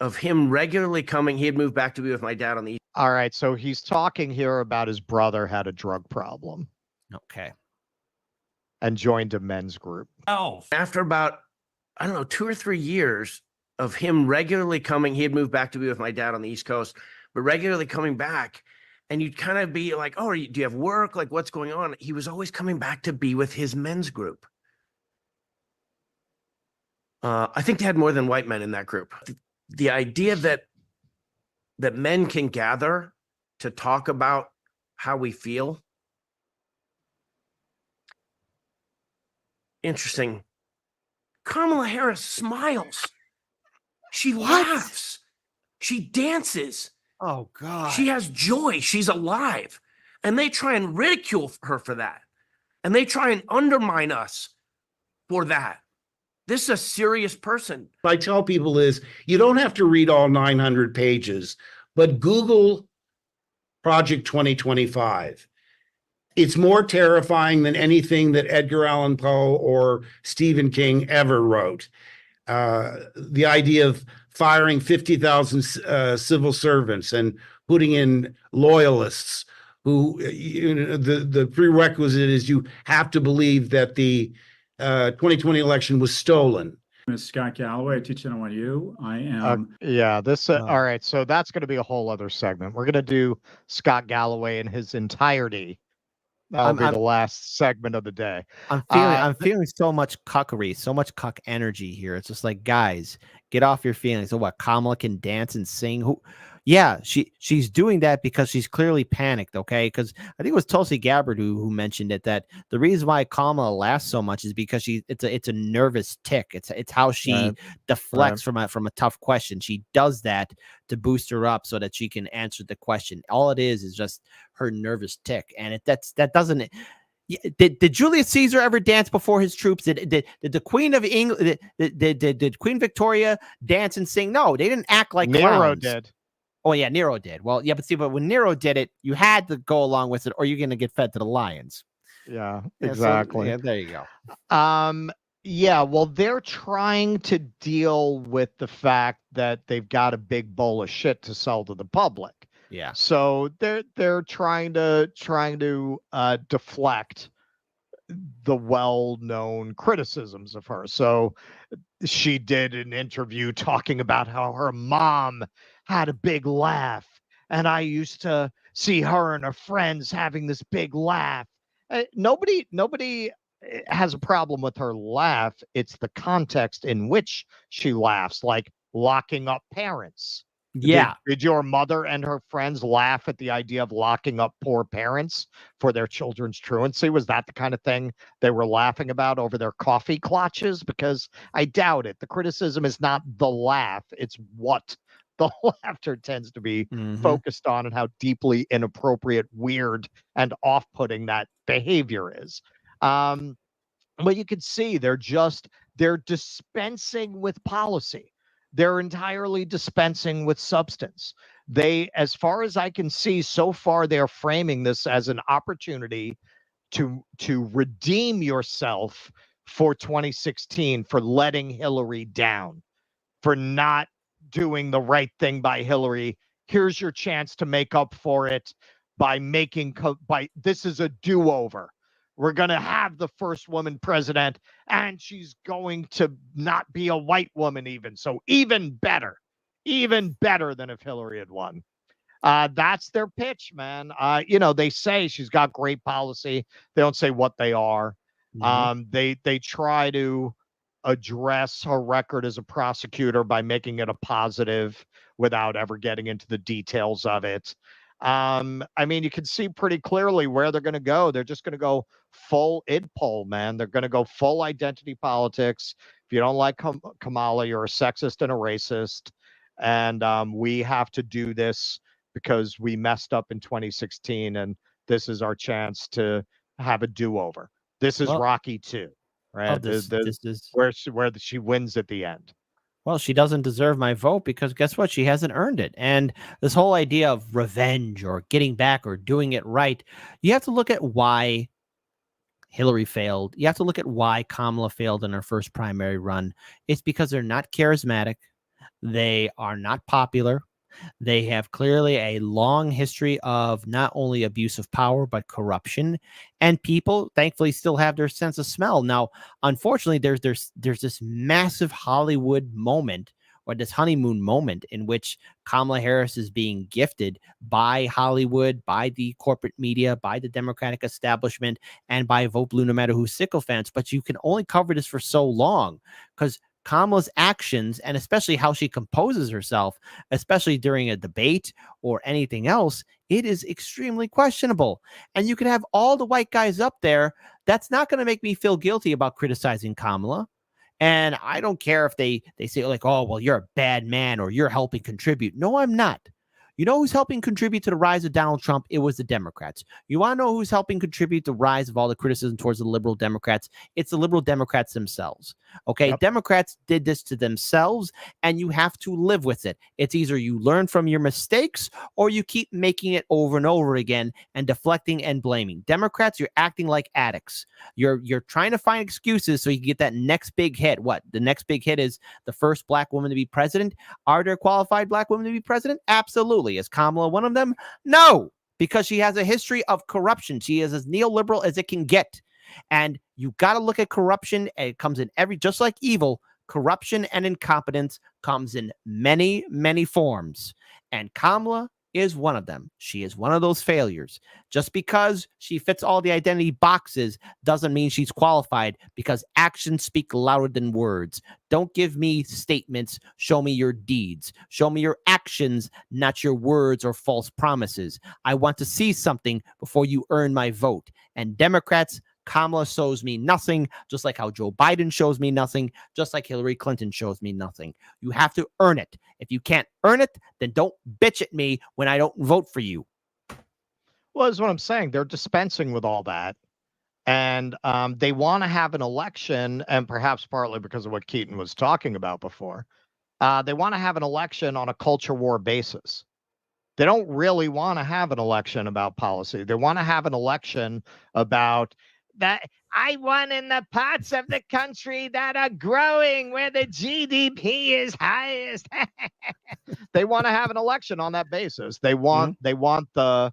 Of him regularly coming, he had moved back to be with my dad on the East. All right, so he's talking here about his brother had a drug problem. Okay. And joined a men's group. Oh. After about, 2 or 3 years of him regularly coming, he had moved back to be with my dad on the East Coast, but regularly coming back, and you'd kind of be like, oh, do you have work? Like, what's going on? He was always coming back to be with his men's group. I think they had more than white men in that group. The idea that men can gather to talk about how we feel. Interesting. Kamala Harris smiles. She laughs. She dances. Oh, God. She has joy. She's alive. And they try and ridicule her for that. And they try and undermine us for that. This is a serious person. What I tell people is you don't have to read all 900 pages, but Google Project 2025. It's more terrifying than anything that Edgar Allan Poe or Stephen King ever wrote. The idea of firing 50,000 civil servants and putting in loyalists who, the prerequisite is you have to believe that the 2020 election was stolen. My name is Scott Galloway. I teach at NYU. I am. All right. So that's going to be a whole other segment. We're going to do Scott Galloway in his entirety. That'll be the last segment of the day. I'm feeling so much cuckery, so much cuck energy here. It's just like, guys, get off your feelings. So what? Kamala can dance and sing. Who? Yeah, she's doing that because she's clearly panicked, okay? Because I think it was Tulsi Gabbard who mentioned it, that the reason why Kamala laughs so much is because it's a nervous tick. It's how she deflects from a tough question. She does that to boost her up so that she can answer the question. All it is just her nervous tick, and that doesn't. Did Julius Caesar ever dance before his troops? Did the Queen of England, did Queen Victoria dance and sing? No, they didn't act like Nero clowns. did. Oh yeah, Nero did. Well, yeah, but when Nero did it, you had to go along with it, or you're gonna get fed to the lions. Yeah, Yeah, exactly. So, yeah, there you go. Yeah, well, they're trying to deal with the fact that they've got a big bowl of shit to sell to the public. Yeah. So they're trying to deflect the well-known criticisms of her. So she did an interview talking about how her mom had a big laugh, and I used to see her and her friends having this big laugh. Nobody has a problem with her laugh. It's the context in which she laughs, like locking up parents. Yeah. Did your mother and her friends laugh at the idea of locking up poor parents for their children's truancy? Was that the kind of thing they were laughing about over their coffee clutches? Because I doubt it. The criticism is not the laugh. It's what the laughter tends to be focused on, and how deeply inappropriate, weird, and off-putting that behavior is. But you can see they're dispensing with policy. They're entirely dispensing with substance. As far as I can see so far, they're framing this as an opportunity to redeem yourself for 2016, for letting Hillary down, for not doing the right thing by Hillary. Here's your chance to make up for it by this is a do-over. We're going to have the first woman president, and she's going to not be a white woman even. So even better than if Hillary had won. That's their pitch, man. They say she's got great policy. They don't say what they are. They try to address her record as a prosecutor by making it a positive without ever getting into the details of it. I mean, you can see pretty clearly where they're going to go. They're just going to go full id poll, man. They're going to go full identity politics. If you don't like Kamala, you're a sexist and a racist. And we have to do this because we messed up in 2016, and this is our chance to have a do-over. This is Rocky 2, right? This is where she wins at the end. Well, she doesn't deserve my vote because guess what? She hasn't earned it. And this whole idea of revenge or getting back or doing it right, you have to look at why Hillary failed. You have to look at why Kamala failed in her first primary run. It's because they're not charismatic. They are not popular. They have clearly a long history of not only abuse of power, but corruption. And people, thankfully, still have their sense of smell. Now, unfortunately, there's this massive Hollywood moment, or this honeymoon moment, in which Kamala Harris is being gifted by Hollywood, by the corporate media, by the Democratic establishment, and by Vote Blue no matter who sycophants. But you can only cover this for so long, because Kamala's actions, and especially how she composes herself, especially during a debate or anything else, it is extremely questionable. And you can have all the white guys up there. That's not going to make me feel guilty about criticizing Kamala. And I don't care if they say like, oh, well, you're a bad man or you're helping contribute. No, I'm not. You know who's helping contribute to the rise of Donald Trump? It was the Democrats. You want to know who's helping contribute to the rise of all the criticism towards the liberal Democrats? It's the liberal Democrats themselves. Okay, yep. Democrats did this to themselves, and you have to live with it. It's either you learn from your mistakes or you keep making it over and over again and deflecting and blaming. Democrats, you're acting like addicts. You're trying to find excuses so you can get that next big hit. What? The next big hit is the first black woman to be president. Are there qualified black women to be president? Absolutely. Is Kamala one of them? No, because she has a history of corruption. She is as neoliberal as it can get. And you got to look at corruption. It comes in just like evil, corruption and incompetence comes in many, many forms. And Kamala is one of them. She is one of those failures. Just because she fits all the identity boxes doesn't mean she's qualified, because actions speak louder than words. Don't give me statements. Show me your deeds. Show me your actions, not your words or false promises. I want to see something before you earn my vote. And Democrats, Kamala shows me nothing, just like how Joe Biden shows me nothing, just like Hillary Clinton shows me nothing. You have to earn it. If you can't earn it, then don't bitch at me when I don't vote for you. Well, that's what I'm saying. They're dispensing with all that. And they want to have an election, and perhaps partly because of what Keaton was talking about before, they want to have an election on a culture war basis. They don't really want to have an election about policy. They want to have an election about that. I won in the parts of the country that are growing, where the GDP is highest. They want to have an election on that basis. They want the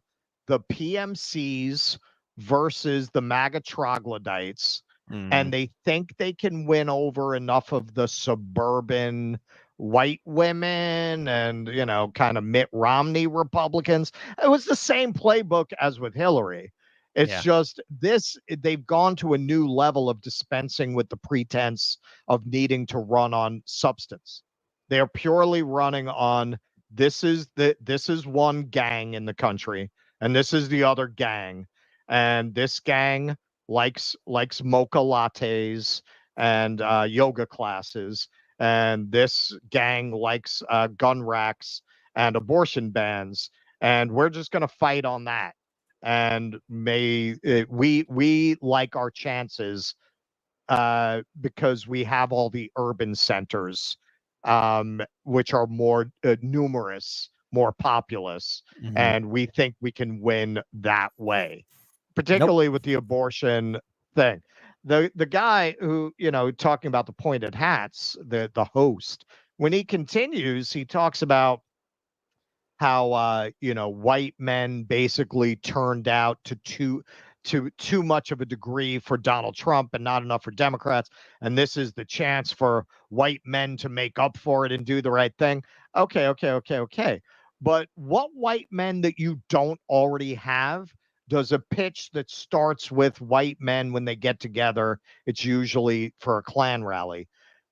PMCs versus the MAGA troglodytes, and they think they can win over enough of the suburban white women and, you know, kind of Mitt Romney Republicans. It was the same playbook as with Hillary. It's just this, they've gone to a new level of dispensing with the pretense of needing to run on substance. They're purely running on this is one gang in the country, and this is the other gang. And this gang likes mocha lattes and yoga classes. And this gang likes gun racks and abortion bans. And we're just going to fight on that. And we like our chances because we have all the urban centers, which are more numerous, more populous. And we think we can win that way, particularly with the abortion thing. The guy who, you know, talking about the pointed hats, the host, when he continues, he talks about how you know, white men basically turned out to too much of a degree for Donald Trump and not enough for Democrats, and this is the chance for white men to make up for it and do the right thing. Okay. But what white men that you don't already have does a pitch that starts with white men when they get together? It's usually for a Klan rally.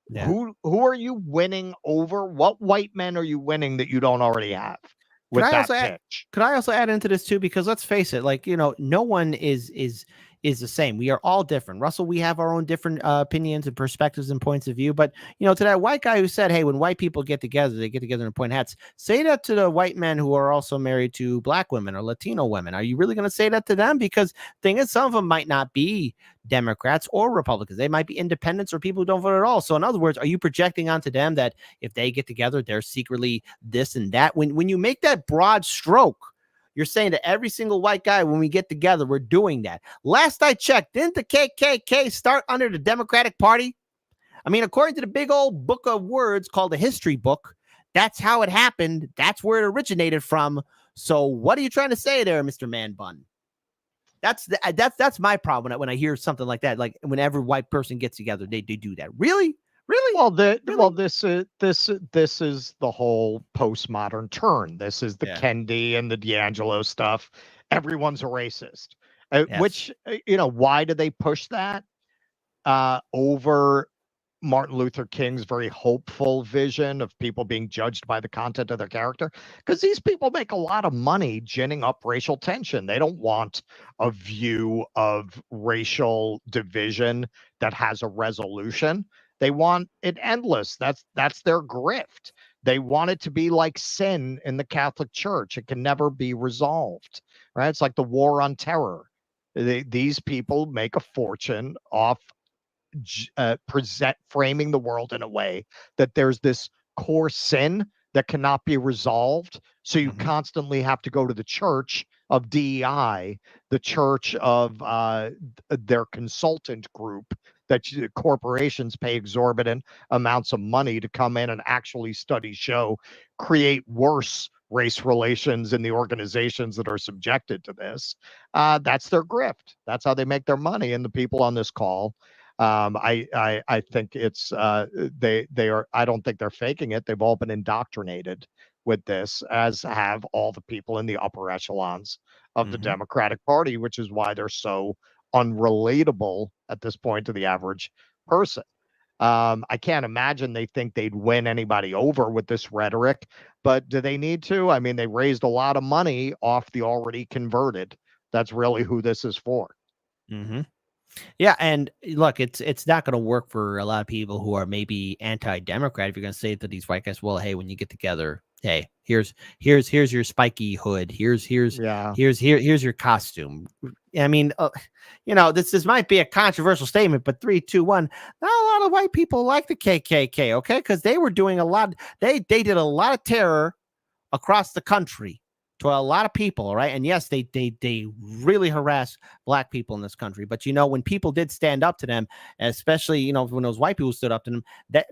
Yeah. Who are you winning over? What white men are you winning that you don't already have with that pitch? Could I also add into this too? Because let's face it, like, you know, no one is the same. We are all different. Russell, we have our own different opinions and perspectives and points of view. But, you know, to that white guy who said, hey, when white people get together, they get together and point hats. Say that to the white men who are also married to black women or Latino women. Are you really going to say that to them? Because the thing is, some of them might not be Democrats or Republicans. They might be independents or people who don't vote at all. So in other words, are you projecting onto them that if they get together, they're secretly this and that? When you make that broad stroke, you're saying to every single white guy, when we get together, we're doing that. Last I checked, didn't the KKK start under the Democratic Party? I mean, according to the big old book of words called the history book, that's how it happened. That's where it originated from. So what are you trying to say there, Mr. Man Bun? That's my problem when I hear something like that. Like, whenever white person gets together, they do that. Really? Well, this is the whole postmodern turn. This is the Kendi and the D'Angelo stuff. Everyone's a racist. Which, you know, why do they push that over Martin Luther King's very hopeful vision of people being judged by the content of their character? Because these people make a lot of money ginning up racial tension. They don't want a view of racial division that has a resolution. They want it endless. That's their grift. They want it to be like sin in the Catholic Church. It can never be resolved, right? It's like the war on terror. These people make a fortune off framing the world in a way that there's this core sin that cannot be resolved. So you constantly have to go to the church of DEI, the church of their consultant group, that corporations pay exorbitant amounts of money to come in and actually create worse race relations in the organizations that are subjected to this. That's their grift. That's how they make their money. And the people on this call, I think it's they are. I don't think they're faking it. They've all been indoctrinated with this, as have all the people in the upper echelons of the Democratic Party, which is why they're so unrelatable at this point to the average person. I can't imagine they think they'd win anybody over with this rhetoric, but do they need to? I mean, they raised a lot of money off the already converted. That's really who this is for. Yeah, and look, it's not going to work for a lot of people who are maybe anti-democrat. If you're going to say to these white guys, well, hey, when you get together, hey, here's your spiky hood, here's your costume. I mean, this might be a controversial statement, but 3, 2, 1. Not a lot of white people like the KKK, okay? Because they were doing a lot. They did a lot of terror across the country to a lot of people, right? And yes, they really harass black people in this country. But when people did stand up to them, especially when those white people stood up to them, that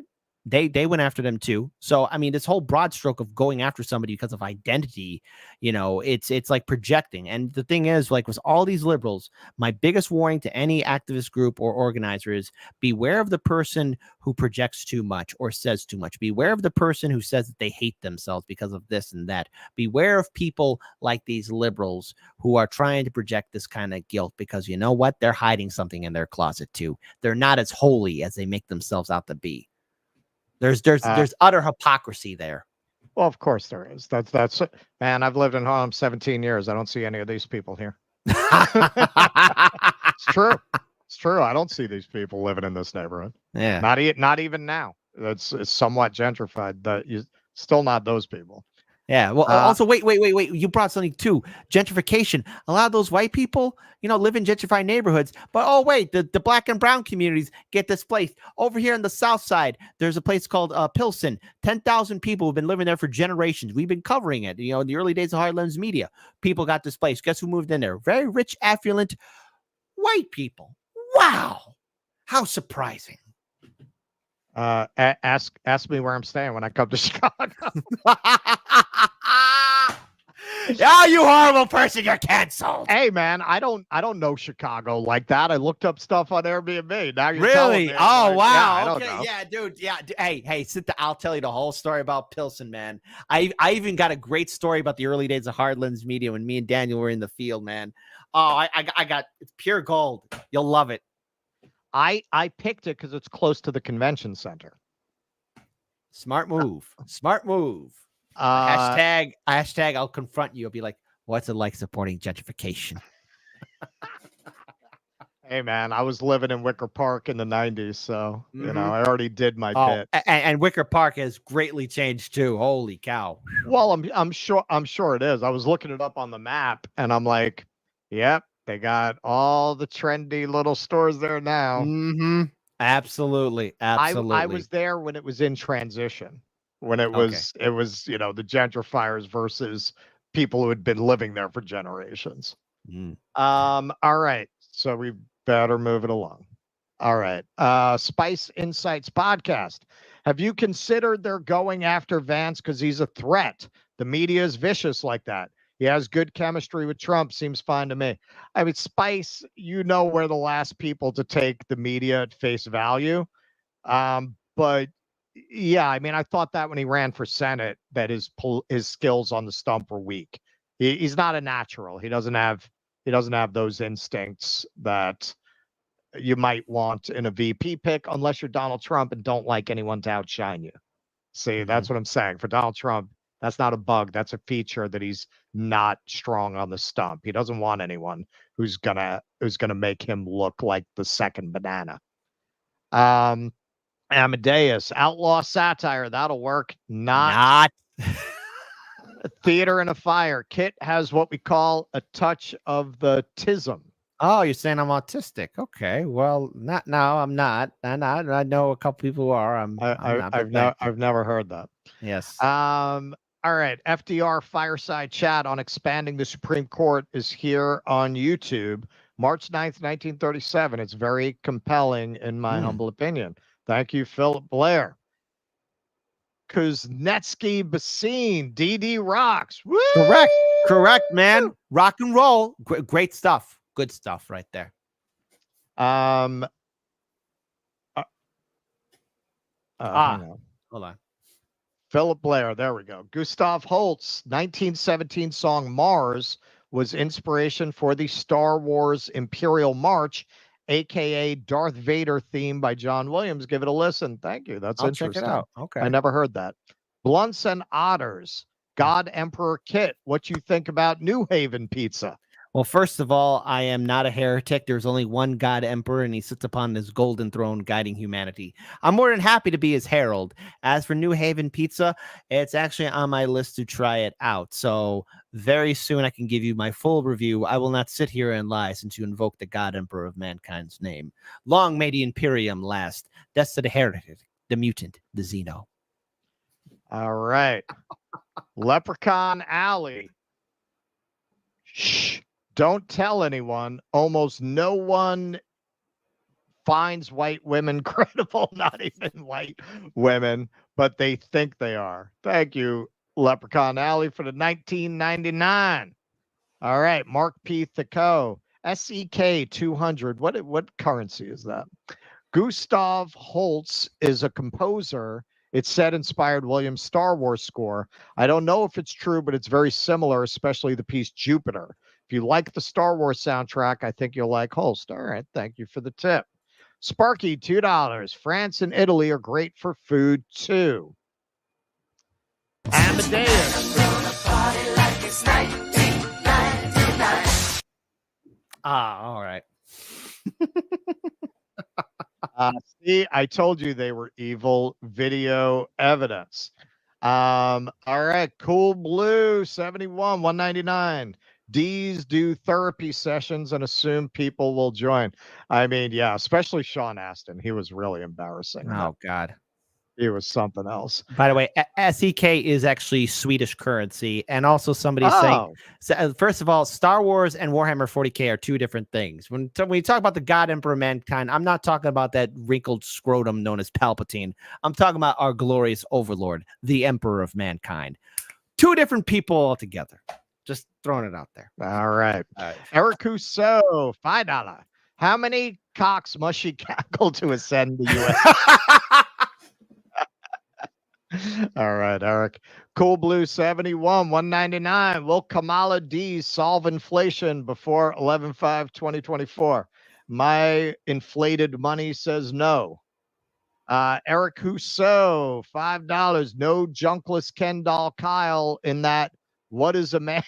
they went after them too. So I mean, this whole broad stroke of going after somebody because of identity, it's like projecting. And the thing is, like with all these liberals, my biggest warning to any activist group or organizer is beware of the person who projects too much or says too much. Beware of the person who says that they hate themselves because of this and that. Beware of people like these liberals who are trying to project this kind of guilt, because you know what? They're hiding something in their closet too. They're not as holy as they make themselves out to be. There's utter hypocrisy there. Well, of course there is. That's man. I've lived in Harlem 17 years. I don't see any of these people here. It's true. It's true. I don't see these people living in this neighborhood. Yeah. Not even now. It's somewhat gentrified. That you still not those people. Yeah. Well, also, wait. You brought something too. Gentrification. A lot of those white people, live in gentrified neighborhoods. But the black and brown communities get displaced. Over here on the south side, there's a place called Pilsen. 10,000 people have been living there for generations. We've been covering it. In the early days of Hardlands media, people got displaced. Guess who moved in there? Very rich, affluent white people. Wow. How surprising. Ask me where I'm staying when I come to Chicago. Yeah, you horrible person, you're canceled. Hey man, I don't know Chicago like that. I looked up stuff on Airbnb. Now you're really? Me, oh like, wow. Yeah, okay, yeah, dude. Yeah. Hey, I'll tell you the whole story about Pilsen, man. I even got a great story about the early days of Hardlands Media when me and Daniel were in the field, man. Oh, I got it's pure gold. You'll love it. I picked it because it's close to the convention center. Smart move. Smart move. Hashtag I'll confront you. I'll be like, what's it like supporting gentrification? Hey man, I was living in Wicker Park in the 90s, so I already did my bit. And Wicker Park has greatly changed too. Holy cow. Well, I'm sure it is. I was looking it up on the map and I'm like, yep, they got all the trendy little stores there now. Absolutely. I was there when it was in transition. When it was the gentrifiers versus people who had been living there for generations. All right. So we better move it along. All right. Spice Insights podcast. Have you considered they're going after Vance because he's a threat? The media is vicious like that. He has good chemistry with Trump. Seems fine to me. I mean, Spice, we're the last people to take the media at face value. But yeah, I mean, I thought that when he ran for Senate, that his skills on the stump were weak. He's not a natural. He doesn't have those instincts that you might want in a VP pick, unless you're Donald Trump and don't like anyone to outshine you. See, that's what I'm saying. For Donald Trump, that's not a bug. That's a feature that he's not strong on the stump. He doesn't want anyone who's gonna make him look like the second banana. Amadeus, outlaw satire, that'll work. Not theater and a fire. Kit has what we call a touch of the tism. Oh, you're saying I'm autistic? Okay, well, not now. I'm not. I know a couple people who are. I've never heard that. Yes. All right. FDR Fireside Chat on expanding the Supreme Court is here on YouTube. March 9th, 1937. It's very compelling in my humble opinion. Thank you, Philip Blair. Kuznetsky Basine, DD rocks. Woo! Correct, man. Rock and roll. Great stuff. Good stuff right there. Hang on. Hold on. Philip Blair. There we go. Gustav Holst's 1917 song Mars was inspiration for the Star Wars Imperial March, aka Darth Vader theme by John Williams. Give it a listen. Thank you. That's I'll check interesting. it out. Okay. I never heard that. Blunts and Otters. God Emperor Kit. What you think about New Haven pizza? Well, first of all, I am not a heretic. There's only one God Emperor, and he sits upon his golden throne guiding humanity. I'm more than happy to be his herald. As for New Haven pizza, it's actually on my list to try it out. So very soon I can give you my full review. I will not sit here and lie since you invoke the God Emperor of mankind's name. Long may the Imperium last. Death to the heretic, the mutant, the Xeno. All right. Leprechaun Alley. Shh. Don't tell anyone. Almost no one finds white women credible, not even white women, but they think they are. Thank you, Leprechaun Alley, for the 1999. All right, Mark P. Thicot, SEK 200. What currency is that? Gustav Holst is a composer. It said inspired Williams' Star Wars score. I don't know if it's true, but it's very similar, especially the piece Jupiter. If you like the Star Wars soundtrack, I think you'll like Holst. All right, thank you for the tip. Sparky, $2. France and Italy are great for food too. Amadeus. All right. See, I told you they were evil. Video evidence. All right, Cool Blue 71 199. D's do therapy sessions and assume people will join. I mean, yeah, especially Sean Astin. He was really embarrassing. Oh God. He was something else. By the way, SEK is actually Swedish currency. And also somebody saying, first of all, Star Wars and Warhammer 40K are two different things. When you talk about the God Emperor of mankind, I'm not talking about that wrinkled scrotum known as Palpatine. I'm talking about our glorious overlord, the Emperor of mankind. Two different people altogether. Just throwing it out there. All right. Eric Rousseau, $5. How many cocks must she cackle to ascend the U.S.? All right, Eric. Cool Blue 71 199. Will Kamala D solve inflation before 11/5/2024? My inflated money says no. Eric Rousseau, $5. No junkless Ken doll Kyle in that What is a Man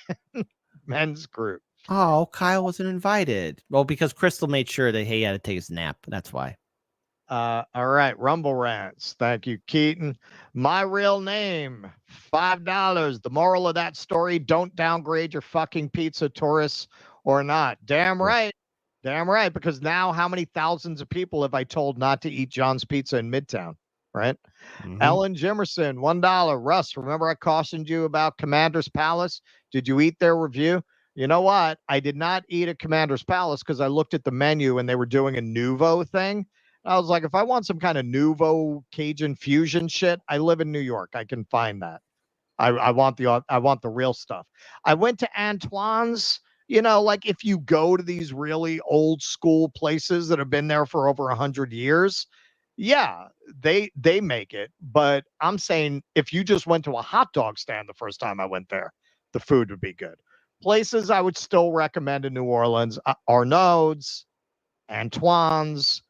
men's group. Oh, Kyle wasn't invited. Well, because Crystal made sure that he had to take his nap. That's why. All right, Rumble Rants. Thank you, Keaton. My real name, $5. The moral of that story, don't downgrade your fucking pizza, tourists, or not. Damn right. Damn right, because now how many thousands of people have I told not to eat John's Pizza in Midtown, right? Ellen Jimerson, $1. Russ, remember I cautioned you about Commander's Palace? Did you eat their review? You know what? I did not eat at Commander's Palace because I looked at the menu and they were doing a nouveau thing. I was like, if I want some kind of nouveau Cajun fusion shit, I live in New York. I can find that. I want the real stuff. I went to Antoine's. You know, like if you go to these really old school places that have been there for over 100 years, yeah, they make it. But I'm saying if you just went to a hot dog stand the first time I went there, the food would be good. Places I would still recommend in New Orleans, Arnaud's, Antoine's,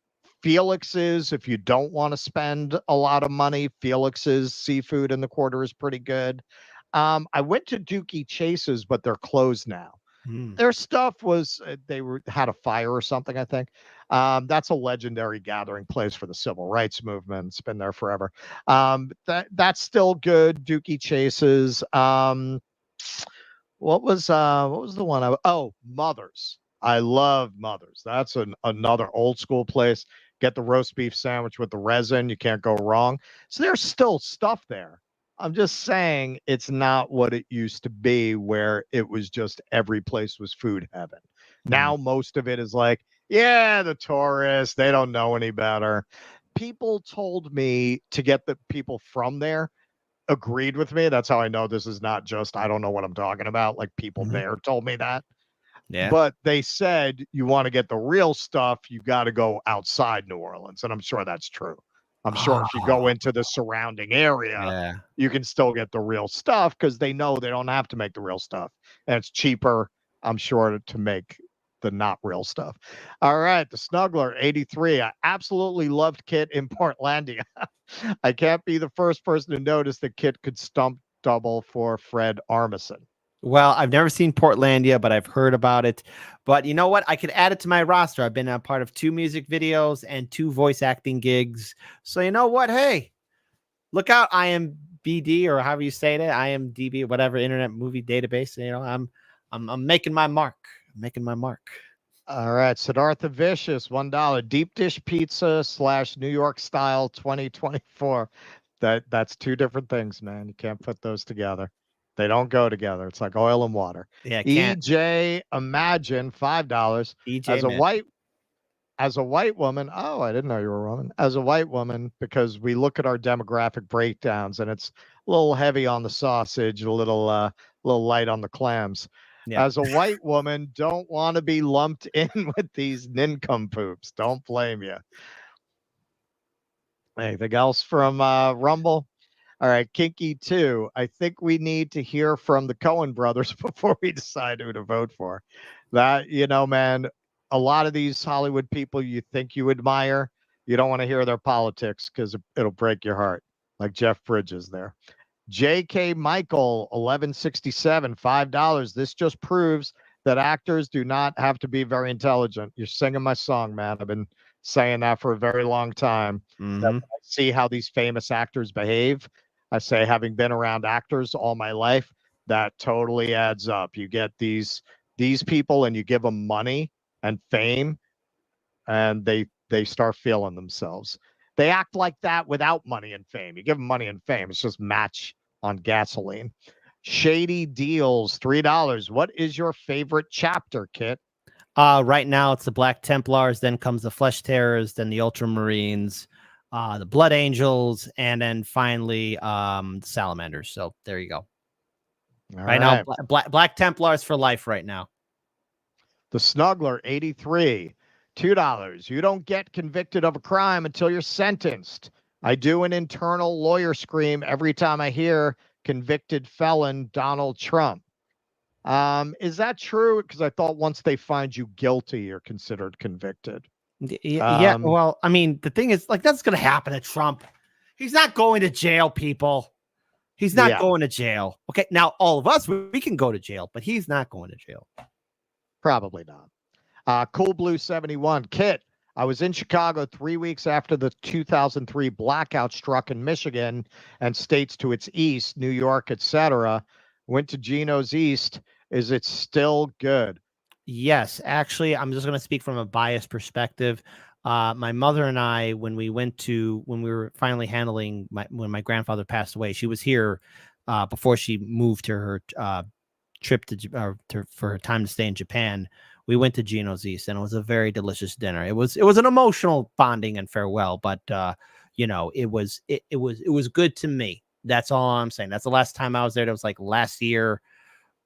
Felix's. If you don't want to spend a lot of money, Felix's seafood in the quarter is pretty good. I went to Dookie Chase's, but they're closed now. Their stuff was had a fire or something, I think. That's a legendary gathering place for the civil rights movement. It's been there forever. That's still good. Dookie Chase's. What was the one? Mother's. I love Mother's. That's another old school place. Get the roast beef sandwich with the resin. You can't go wrong. So there's still stuff there. I'm just saying it's not what it used to be where it was just every place was food heaven. Now most of it is like, yeah, the tourists, they don't know any better. People told me to get the people from there agreed with me. That's how I know this is not just, I don't know what I'm talking about. Like people there told me that. Yeah. But they said you want to get the real stuff, you got to go outside New Orleans. And I'm sure that's true. I'm sure if you go into the surrounding area, you can still get the real stuff because they know they don't have to make the real stuff. And it's cheaper, I'm sure, to make the not real stuff. All right, the Snuggler 83. I absolutely loved Kit in Portlandia. I can't be the first person to notice that Kit could stump double for Fred Armisen. Well, I've never seen Portlandia, but I've heard about it. But you know what? I could add it to my roster. I've been a part of 2 music videos and 2 voice acting gigs. So you know what? Hey, look out, IMBD, or however you say it, IMDb, whatever internet movie database. You know, I'm making my mark. I'm making my mark. All right, Siddhartha Vicious, $1. Deep dish pizza / New York style 2024. That's 2 different things, man. You can't put those together. They don't go together. It's like oil and water. Yeah, can't. EJ Imagine, $5. EJ As a white woman, oh, I didn't know you were a woman. As a white woman, because we look at our demographic breakdowns and it's a little heavy on the sausage, a little light on the clams. Yeah. As a white woman, don't want to be lumped in with these nincompoops. Don't blame you. Anything else from Rumble? All right, Kinky 2. I think we need to hear from the Coen brothers before we decide who to vote for. That, you know, man, a lot of these Hollywood people you think you admire, you don't want to hear their politics because it'll break your heart, like Jeff Bridges there. J.K. Michael, 1167, $5. This just proves that actors do not have to be very intelligent. You're singing my song, man. I've been saying that for a very long time. That when I see how these famous actors behave, I say, having been around actors all my life, that totally adds up. You get these people and you give them money and fame, and they start feeling themselves. They act like that without money and fame. You give them money and fame, it's just match on gasoline. Shady Deals, $3. What is your favorite chapter, Kit? Right now it's the Black Templars, then comes the Flesh Terrors, then the Ultramarines, the Blood Angels, and then finally the Salamanders. So there you go. Right now, Black Templars for life right now. The Snuggler, 83, $2. You don't get convicted of a crime until you're sentenced. I do an internal lawyer scream every time I hear convicted felon Donald Trump. Is that true? Because I thought once they find you guilty, you're considered convicted. Yeah. Well, I mean, the thing is, like, that's going to happen to Trump. He's not going to jail, people. He's not going to jail. Okay. Now, all of us, we can go to jail, but he's not going to jail. Probably not. Cool Blue 71. Kit, I was in Chicago 3 weeks after the 2003 blackout struck in Michigan and states to its east, New York, etc. Went to Geno's East. Is it still good? Yes, actually, I'm just going to speak from a biased perspective. My mother and I, when we were finally handling when my grandfather passed away, she was here before she moved to her trip for her time to stay in Japan. We went to Geno's East, and it was a very delicious dinner. It was an emotional bonding and farewell, but you know, it was good to me. That's all I'm saying. That's the last time I was there. That was like last year,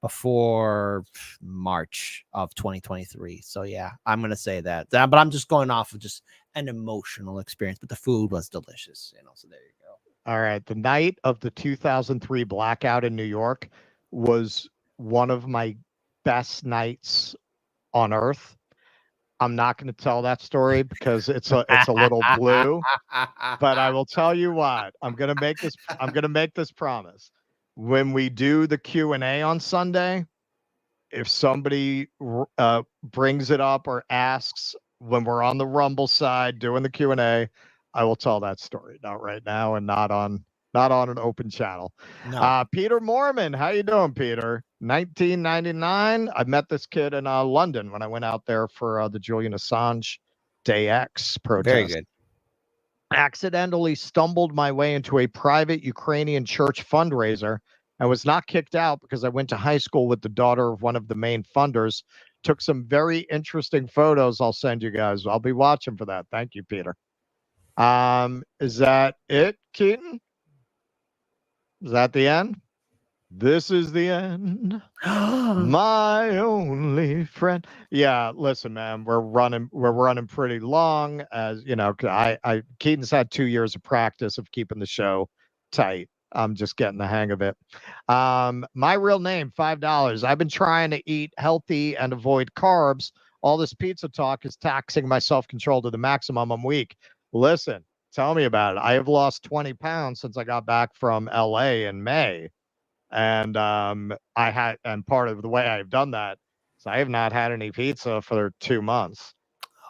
before March of 2023. So yeah, I'm gonna say that. But I'm just going off of just an emotional experience. But the food was delicious, you know. So there you go. All right. The night of the 2003 blackout in New York was one of my best nights on earth. I'm not going to tell that story because it's a little blue, but I will tell you what. I'm going to make this promise. When we do the Q&A on Sunday, if somebody brings it up or asks when we're on the Rumble side doing the Q&A, I will tell that story. Not right now and not on an open channel. No. Peter Mormon, how you doing, Peter? 1999. I met this kid in London when I went out there for the Julian Assange Day X protest. Very good. Accidentally stumbled my way into a private Ukrainian church fundraiser and was not kicked out because I went to high school with the daughter of one of the main funders. Took some very interesting photos. I'll send you guys. I'll be watching for that. Thank you, Peter. Is that it, Keaton? Is that the end? This is the end. My only friend. Yeah, listen, man, we're running pretty long, as you know. Keaton's had 2 years of practice of keeping the show tight. I'm just getting the hang of it. My real name, $5. I've been trying to eat healthy and avoid carbs. All this pizza talk is taxing my self-control to the maximum. I'm weak. Listen, tell me about it. I have lost 20 pounds since I got back from LA in May. And and part of the way I've done that is I have not had any pizza for 2 months.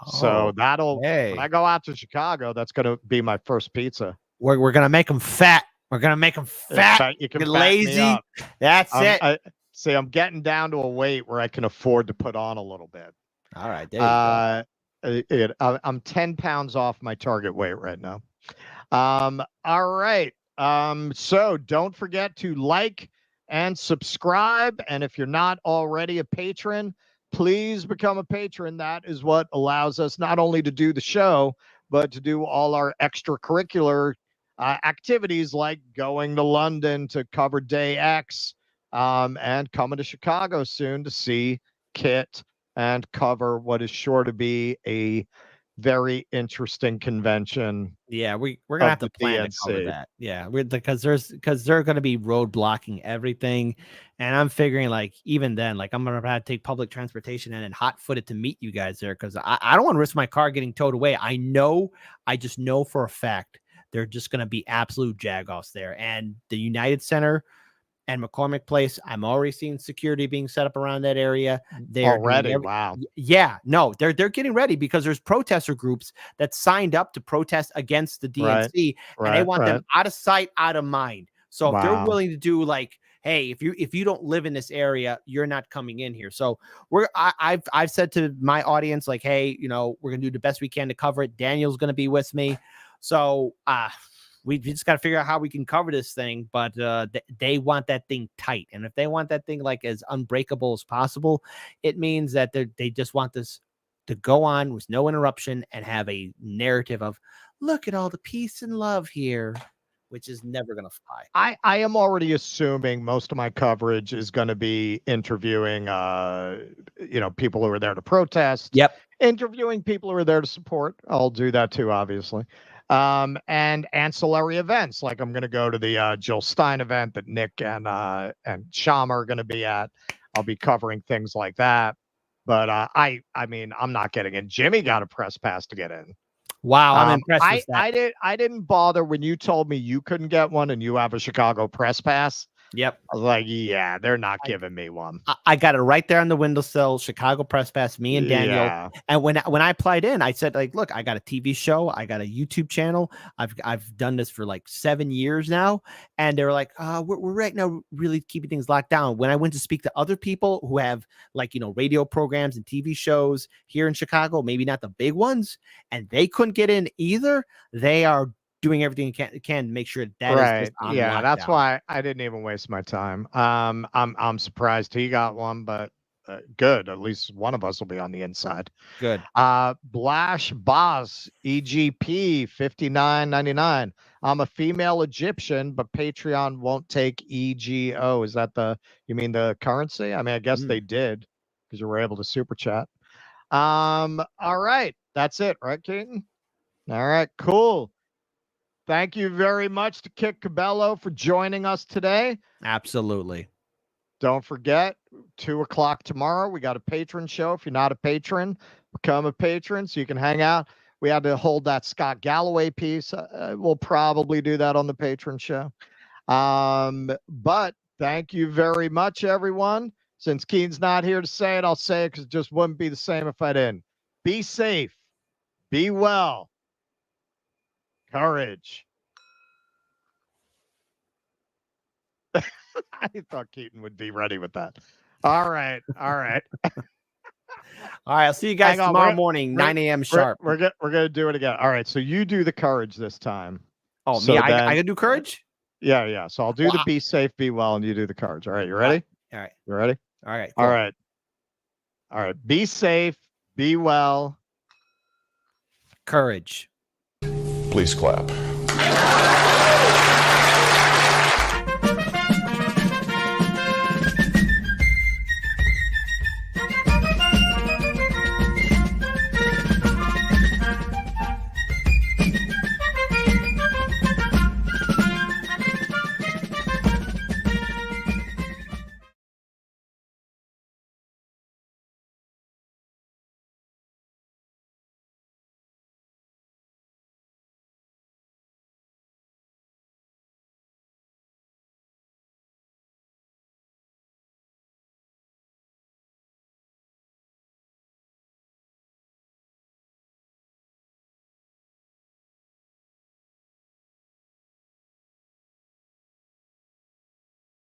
So when I go out to Chicago, that's going to be my first pizza. We're going to make them fat. We're going to make them fat. You can Get fatten me lazy. up. That's it. See, I'm getting down to a weight where I can afford to put on a little bit. All right. There you go. I'm 10 pounds off my target weight right now. All right. So don't forget to like and subscribe. And if you're not already a patron, please become a patron. That is what allows us not only to do the show, but to do all our extracurricular activities like going to London to cover Day X, and coming to Chicago soon to see Kit and cover what is sure to be a very interesting convention. Yeah, we're gonna have to plan to cover that. Yeah, because they're gonna be road blocking everything, and I'm figuring like even then, like I'm gonna have to take public transportation and then hot footed to meet you guys there because I don't want to risk my car getting towed away. I just know for a fact they're just gonna be absolute jagoffs there, and the United Center and McCormick Place, I'm already seeing security being set up around that area. They're already, wow. Yeah, no, they're getting ready because there's protester groups that signed up to protest against the DNC, and they want them out of sight, out of mind. So if they're willing to do like, hey, if you don't live in this area, you're not coming in here. So I've said to my audience like, hey, we're gonna do the best we can to cover it. Daniel's gonna be with me, so we just got to figure out how we can cover this thing, but they want that thing tight. And if they want that thing like as unbreakable as possible, it means that they just want this to go on with no interruption and have a narrative of, look at all the peace and love here, which is never going to fly. I am already assuming most of my coverage is going to be interviewing, people who are there to protest. Yep. Interviewing people who are there to support. I'll do that too, obviously. And ancillary events, like I'm going to go to the Jill Stein event that Nick and Shama are going to be at. I'll be covering things like that. But I mean, I'm not getting in. Jimmy got a press pass to get in. Wow, I'm impressed with that. I didn't bother when you told me you couldn't get one and you have a Chicago press pass. Yep. I was like, yeah, they're not giving me one. I got it right there on the windowsill, Chicago Press Pass, me and Daniel. Yeah. And when I applied in, I said, like, look, I got a TV show, I got a YouTube channel. I've done this for like 7 years now. And they were like, we're right now really keeping things locked down. When I went to speak to other people who have like, radio programs and TV shows here in Chicago, maybe not the big ones, and they couldn't get in either, they are doing everything you can to make sure that is just on lockdown. That's why I didn't even waste my time. I'm surprised he got one, but good. At least one of us will be on the inside. Good. Blash Boss EGP 59.99. I'm a female Egyptian, but Patreon won't take EGO. Is that you mean the currency? I mean, I guess they did because you were able to super chat. All right, that's it, right, Keaton? All right, cool. Thank you very much to Kit Cabello for joining us today. Absolutely. Don't forget, 2:00 tomorrow, we got a patron show. If you're not a patron, become a patron so you can hang out. We had to hold that Scott Galloway piece. We'll probably do that on the patron show. But thank you very much, everyone. Since Keen's not here to say it, I'll say it because it just wouldn't be the same if I didn't. Be safe. Be well. Courage. I thought Keaton would be ready with that. All right. All right. All right. I'll see you guys tomorrow morning, 9 a.m. sharp. We're going to do it again. All right. So you do the courage this time. Oh, so me? I got to do courage? Yeah. So I'll do the be safe, be well, and you do the courage. All right. You ready? All right. You ready? All right. Cool. All right. All right. Be safe, be well. Courage. Please clap.